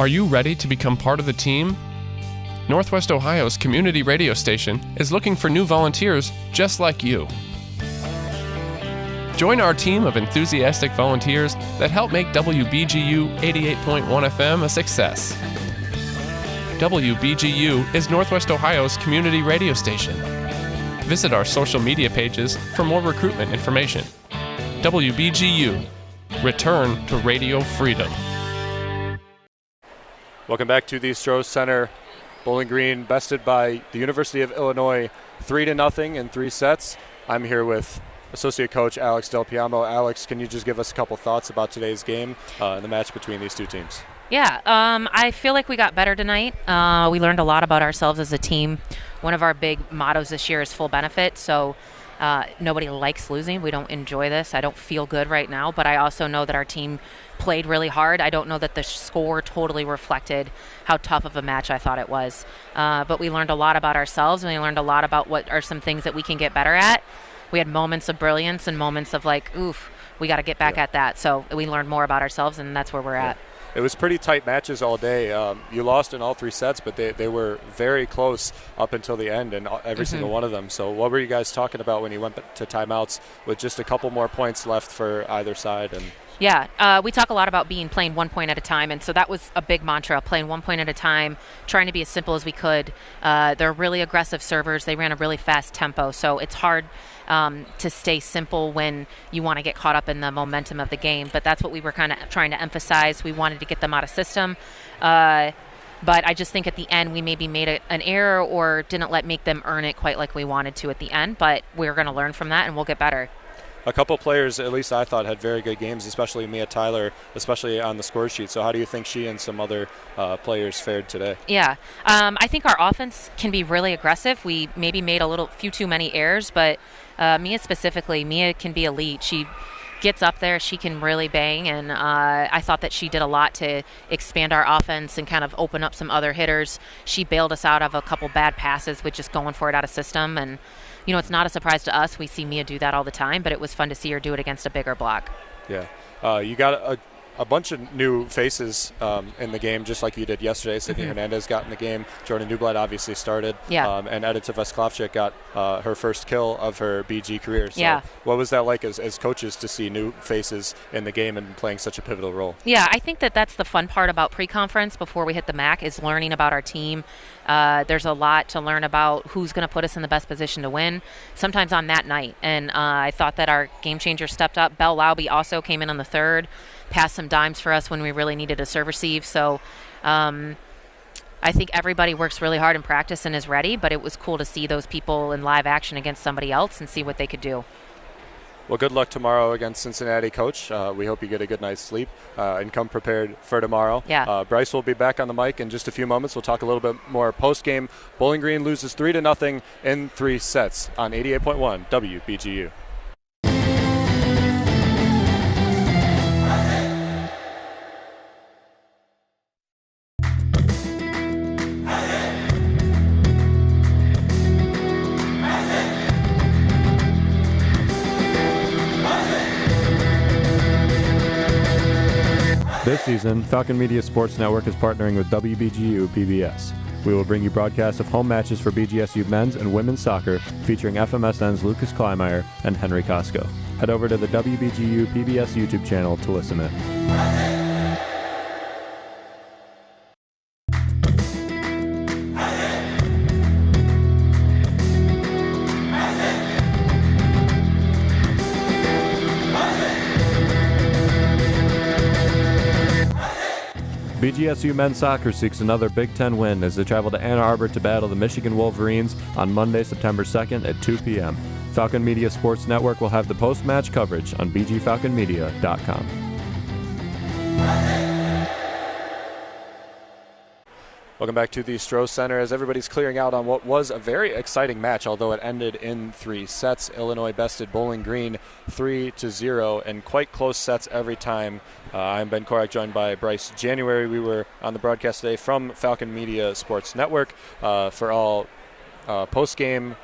Are you ready to become part of the team? Northwest Ohio's community radio station is looking for new volunteers just like you. Join our team of enthusiastic volunteers that help make WBGU 88.1 FM a success. WBGU is Northwest Ohio's community radio station. Visit our social media pages for more recruitment information. WBGU, return to Radio Freedom. Welcome back to the Stroh Center. Bowling Green bested by the University of Illinois 3-0 in 3 sets. I'm here with Associate Coach Alex Del Piamo. Alex, can you just give us a couple thoughts about today's game and the match between these two teams? Yeah, I feel like we got better tonight. We learned a lot about ourselves as a team. One of our big mottos this year is full benefit, so nobody likes losing. We don't enjoy this. I don't feel good right now, but I also know that our team played really hard. I don't know that the score totally reflected how tough of a match I thought it was. But we learned a lot about ourselves, and we learned a lot about what are some things that we can get better at. We had moments of brilliance and moments of like, oof, we got to get back at that. So we learned more about ourselves, and that's where we're at. It was pretty tight matches all day. You lost in all 3 sets, but they were very close up until the end, and every single one of them. So what were you guys talking about when you went to timeouts with just a couple more points left for either side? And yeah, we talk a lot about playing 1 point at a time, and so that was a big mantra, playing 1 point at a time, trying to be as simple as we could. They're really aggressive servers. They ran a really fast tempo, so it's hard to stay simple when you want to get caught up in the momentum of the game. But that's what we were kind of trying to emphasize. We wanted to get them out of system. But I just think at the end we maybe made an error or didn't make them earn it quite like we wanted to at the end. But we're going to learn from that, and we'll get better. A couple players, at least I thought, had very good games, especially Mia Tyler, especially on the score sheet. So how do you think she and some other players fared today? Yeah, I think our offense can be really aggressive. We maybe made few too many errors, but Mia specifically, Mia can be elite. She gets up there, she can really bang, and I thought that she did a lot to expand our offense and kind of open up some other hitters. She bailed us out of a couple bad passes with just going for it out of system, and you know, it's not a surprise to us. We see Mia do that all the time, but it was fun to see her do it against a bigger block. Yeah. You got a bunch of new faces in the game, just like you did yesterday. Sydney Hernandez got in the game. Jordan Newblad obviously started. Yeah. And Edita Vesklavchik got her first kill of her BG career. So yeah. What was that like as coaches to see new faces in the game and playing such a pivotal role? Yeah, I think that's the fun part about pre-conference before we hit the MAC is learning about our team. There's a lot to learn about who's going to put us in the best position to win, sometimes on that night. And I thought that our game changer stepped up. Belle Laube also came in on the third, passed some dimes for us when we really needed a serve receive. So I think everybody works really hard in practice and is ready, but it was cool to see those people in live action against somebody else and see what they could do. Well, good luck tomorrow against Cincinnati, Coach. We hope you get a good night's sleep and come prepared for tomorrow. Yeah. Bryce will be back on the mic in just a few moments. We'll talk a little bit more post-game. Bowling Green loses 3-0 in 3 sets on 88.1 WBGU. This season, Falcon Media Sports Network is partnering with WBGU PBS. We will bring you broadcasts of home matches for BGSU men's and women's soccer featuring FMSN's Lucas Kleinmeyer and Henry Costco. Head over to the WBGU PBS YouTube channel to listen in. BGSU men's soccer seeks another Big Ten win as they travel to Ann Arbor to battle the Michigan Wolverines on Monday, September 2nd at 2 p.m. Falcon Media Sports Network will have the post-match coverage on bgfalconmedia.com. Welcome back to the Stroh Center as everybody's clearing out on what was a very exciting match, although it ended in 3 sets. Illinois bested Bowling Green 3-0 and quite close sets every time. I'm Ben Korak, joined by Bryce January. We were on the broadcast today from Falcon Media Sports Network. For all post-game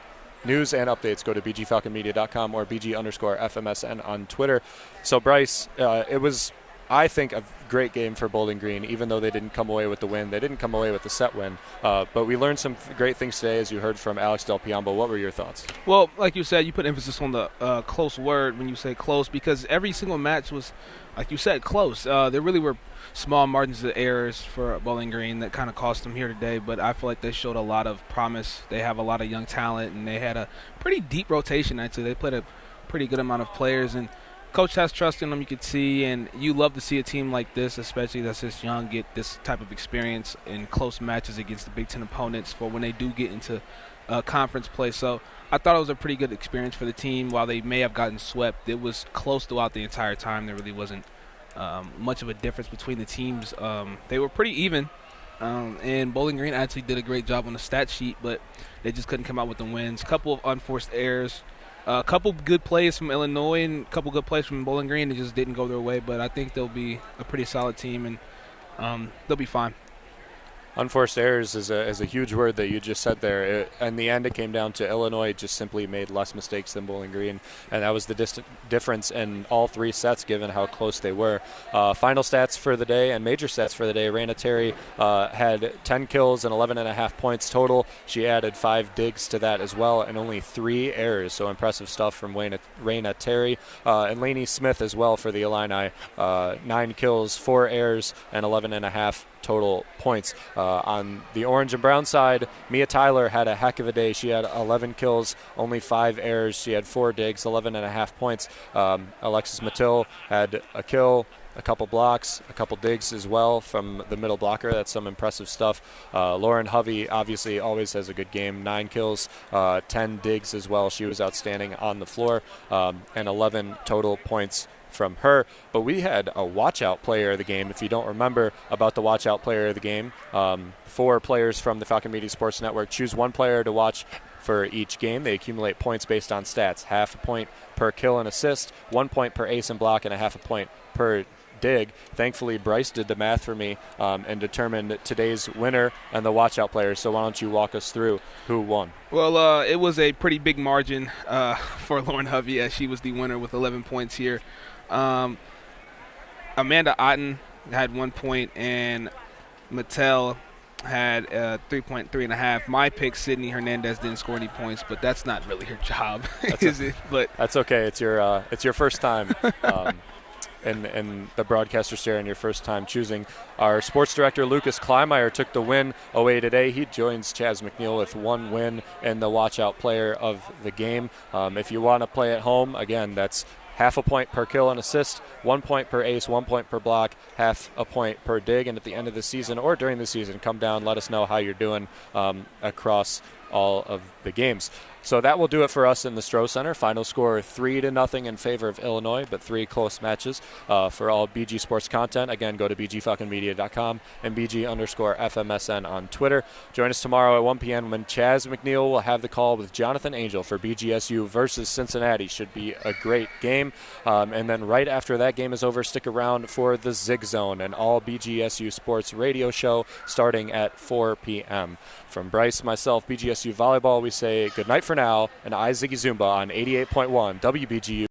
news and updates, go to bgfalconmedia.com or bg_FMSN on Twitter. So, Bryce, it was, I think, a great game for Bowling Green, even though they didn't come away with the win. They didn't come away with the set win. But we learned some great things today, as you heard from Alex Del Piombo. What were your thoughts? Well, like you said, you put emphasis on the close word when you say close, because every single match was, like you said, close. There really were small margins of errors for Bowling Green that kind of cost them here today, but I feel like they showed a lot of promise. They have a lot of young talent, and they had a pretty deep rotation, actually. They played a pretty good amount of players, and Coach has trust in them, you could see, and you love to see a team like this, especially that's this young, get this type of experience in close matches against the Big Ten opponents for when they do get into conference play. So I thought it was a pretty good experience for the team. While they may have gotten swept, it was close throughout the entire time. There really wasn't much of a difference between the teams. They were pretty even, and Bowling Green actually did a great job on the stat sheet, but they just couldn't come out with the wins. A couple of unforced errors. A couple good plays from Illinois and a couple good plays from Bowling Green. It just didn't go their way, but I think they'll be a pretty solid team, and they'll be fine. Unforced errors is a huge word that you just said there. In the end, it came down to Illinois just simply made less mistakes than Bowling Green, and that was the difference in all 3 sets given how close they were. Final stats for the day and major stats for the day, Raina Terry had 10 kills and 11.5 points total. She added 5 digs to that as well and only 3 errors, so impressive stuff from Raina Terry. And Lainey Smith as well for the Illini, 9 kills, 4 errors, and 11.5 total points. On the orange and brown side, Mia Tyler had a heck of a day. She had 11 kills, only 5 errors. She had 4 digs, 11.5 points. Alexis Mattil had a kill, a couple blocks, a couple digs as well from the middle blocker. That's some impressive stuff. Lauren Hovey obviously always has a good game. 9 kills, 10 digs as well. She was outstanding on the floor, and 11 total points from her. But we had a watch-out player of the game. If you don't remember about the watch-out player of the game, 4 players from the Falcon Media Sports Network choose 1 player to watch for each game. They accumulate points based on stats. 0.5 point per kill and assist, 1 point per ace and block, and 0.5 point per dig. Thankfully, Bryce did the math for me and determined today's winner and the watch-out player. So why don't you walk us through who won? Well, it was a pretty big margin for Lauren Hovey, as she was the winner with 11 points here. Amanda Otten had 1 point, and Mattel had 3.3.5. My pick, Sydney Hernandez, didn't score any points, but that's not really her job, is it? But that's okay. It's your first time. And the broadcaster chair and your first time choosing. Our sports director, Lucas Kleinmeyer, took the win away today. He joins Chaz McNeil with 1 win and the watch-out player of the game. If you want to play at home, again, that's 0.5 point per kill and assist, 1 point per ace, 1 point per block, 0.5 point per dig. And at the end of the season or during the season, come down, let us know how you're doing across all of the games. So that will do it for us in the Stroh Center. Final score 3-0 in favor of Illinois, but 3 close matches. For all BG Sports content, again, go to bgfalconmedia.com and BG_FMSN on Twitter. Join us tomorrow at 1 p.m. when Chaz McNeil will have the call with Jonathan Angel for BGSU versus Cincinnati. Should be a great game. And then right after that game is over, stick around for the Zig Zone, an all BGSU sports radio show starting at 4 p.m. From Bryce, myself, BGSU Volleyball, we say good night for now, and I, Ziggy Zumba, on 88.1 WBGU.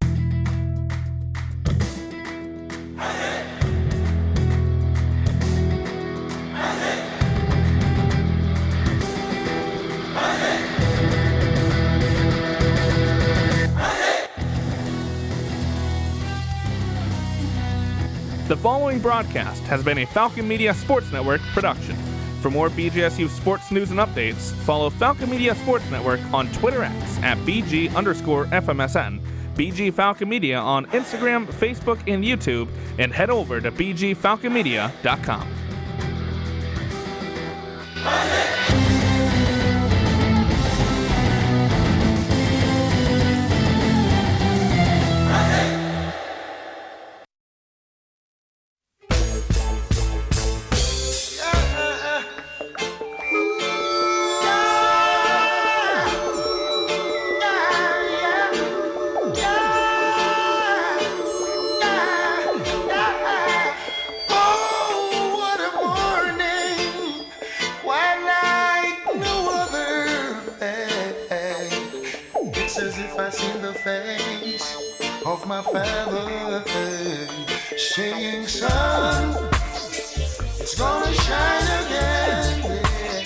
following broadcast has been a Falcon Media Sports Network production. For more BGSU sports news and updates, follow Falcon Media Sports Network on Twitter X at BG_FMSN, BG Falcon Media on Instagram, Facebook, and YouTube, and head over to BGFalconMedia.com. Of my father, saying, son, it's gonna shine again. Yeah.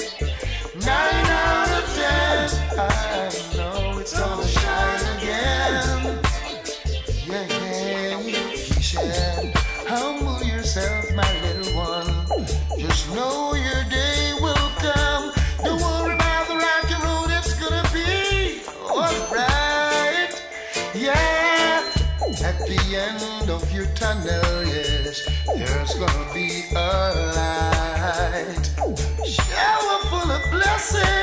9 out of 10, I know it's gonna shine again. Yeah, he said, humble yourself, my little one. Just know your day will come. Don't worry about the rocky road, it's gonna be alright. Yeah. At the end of your tunnel, yes, there's gonna be a light. Shower full of blessings.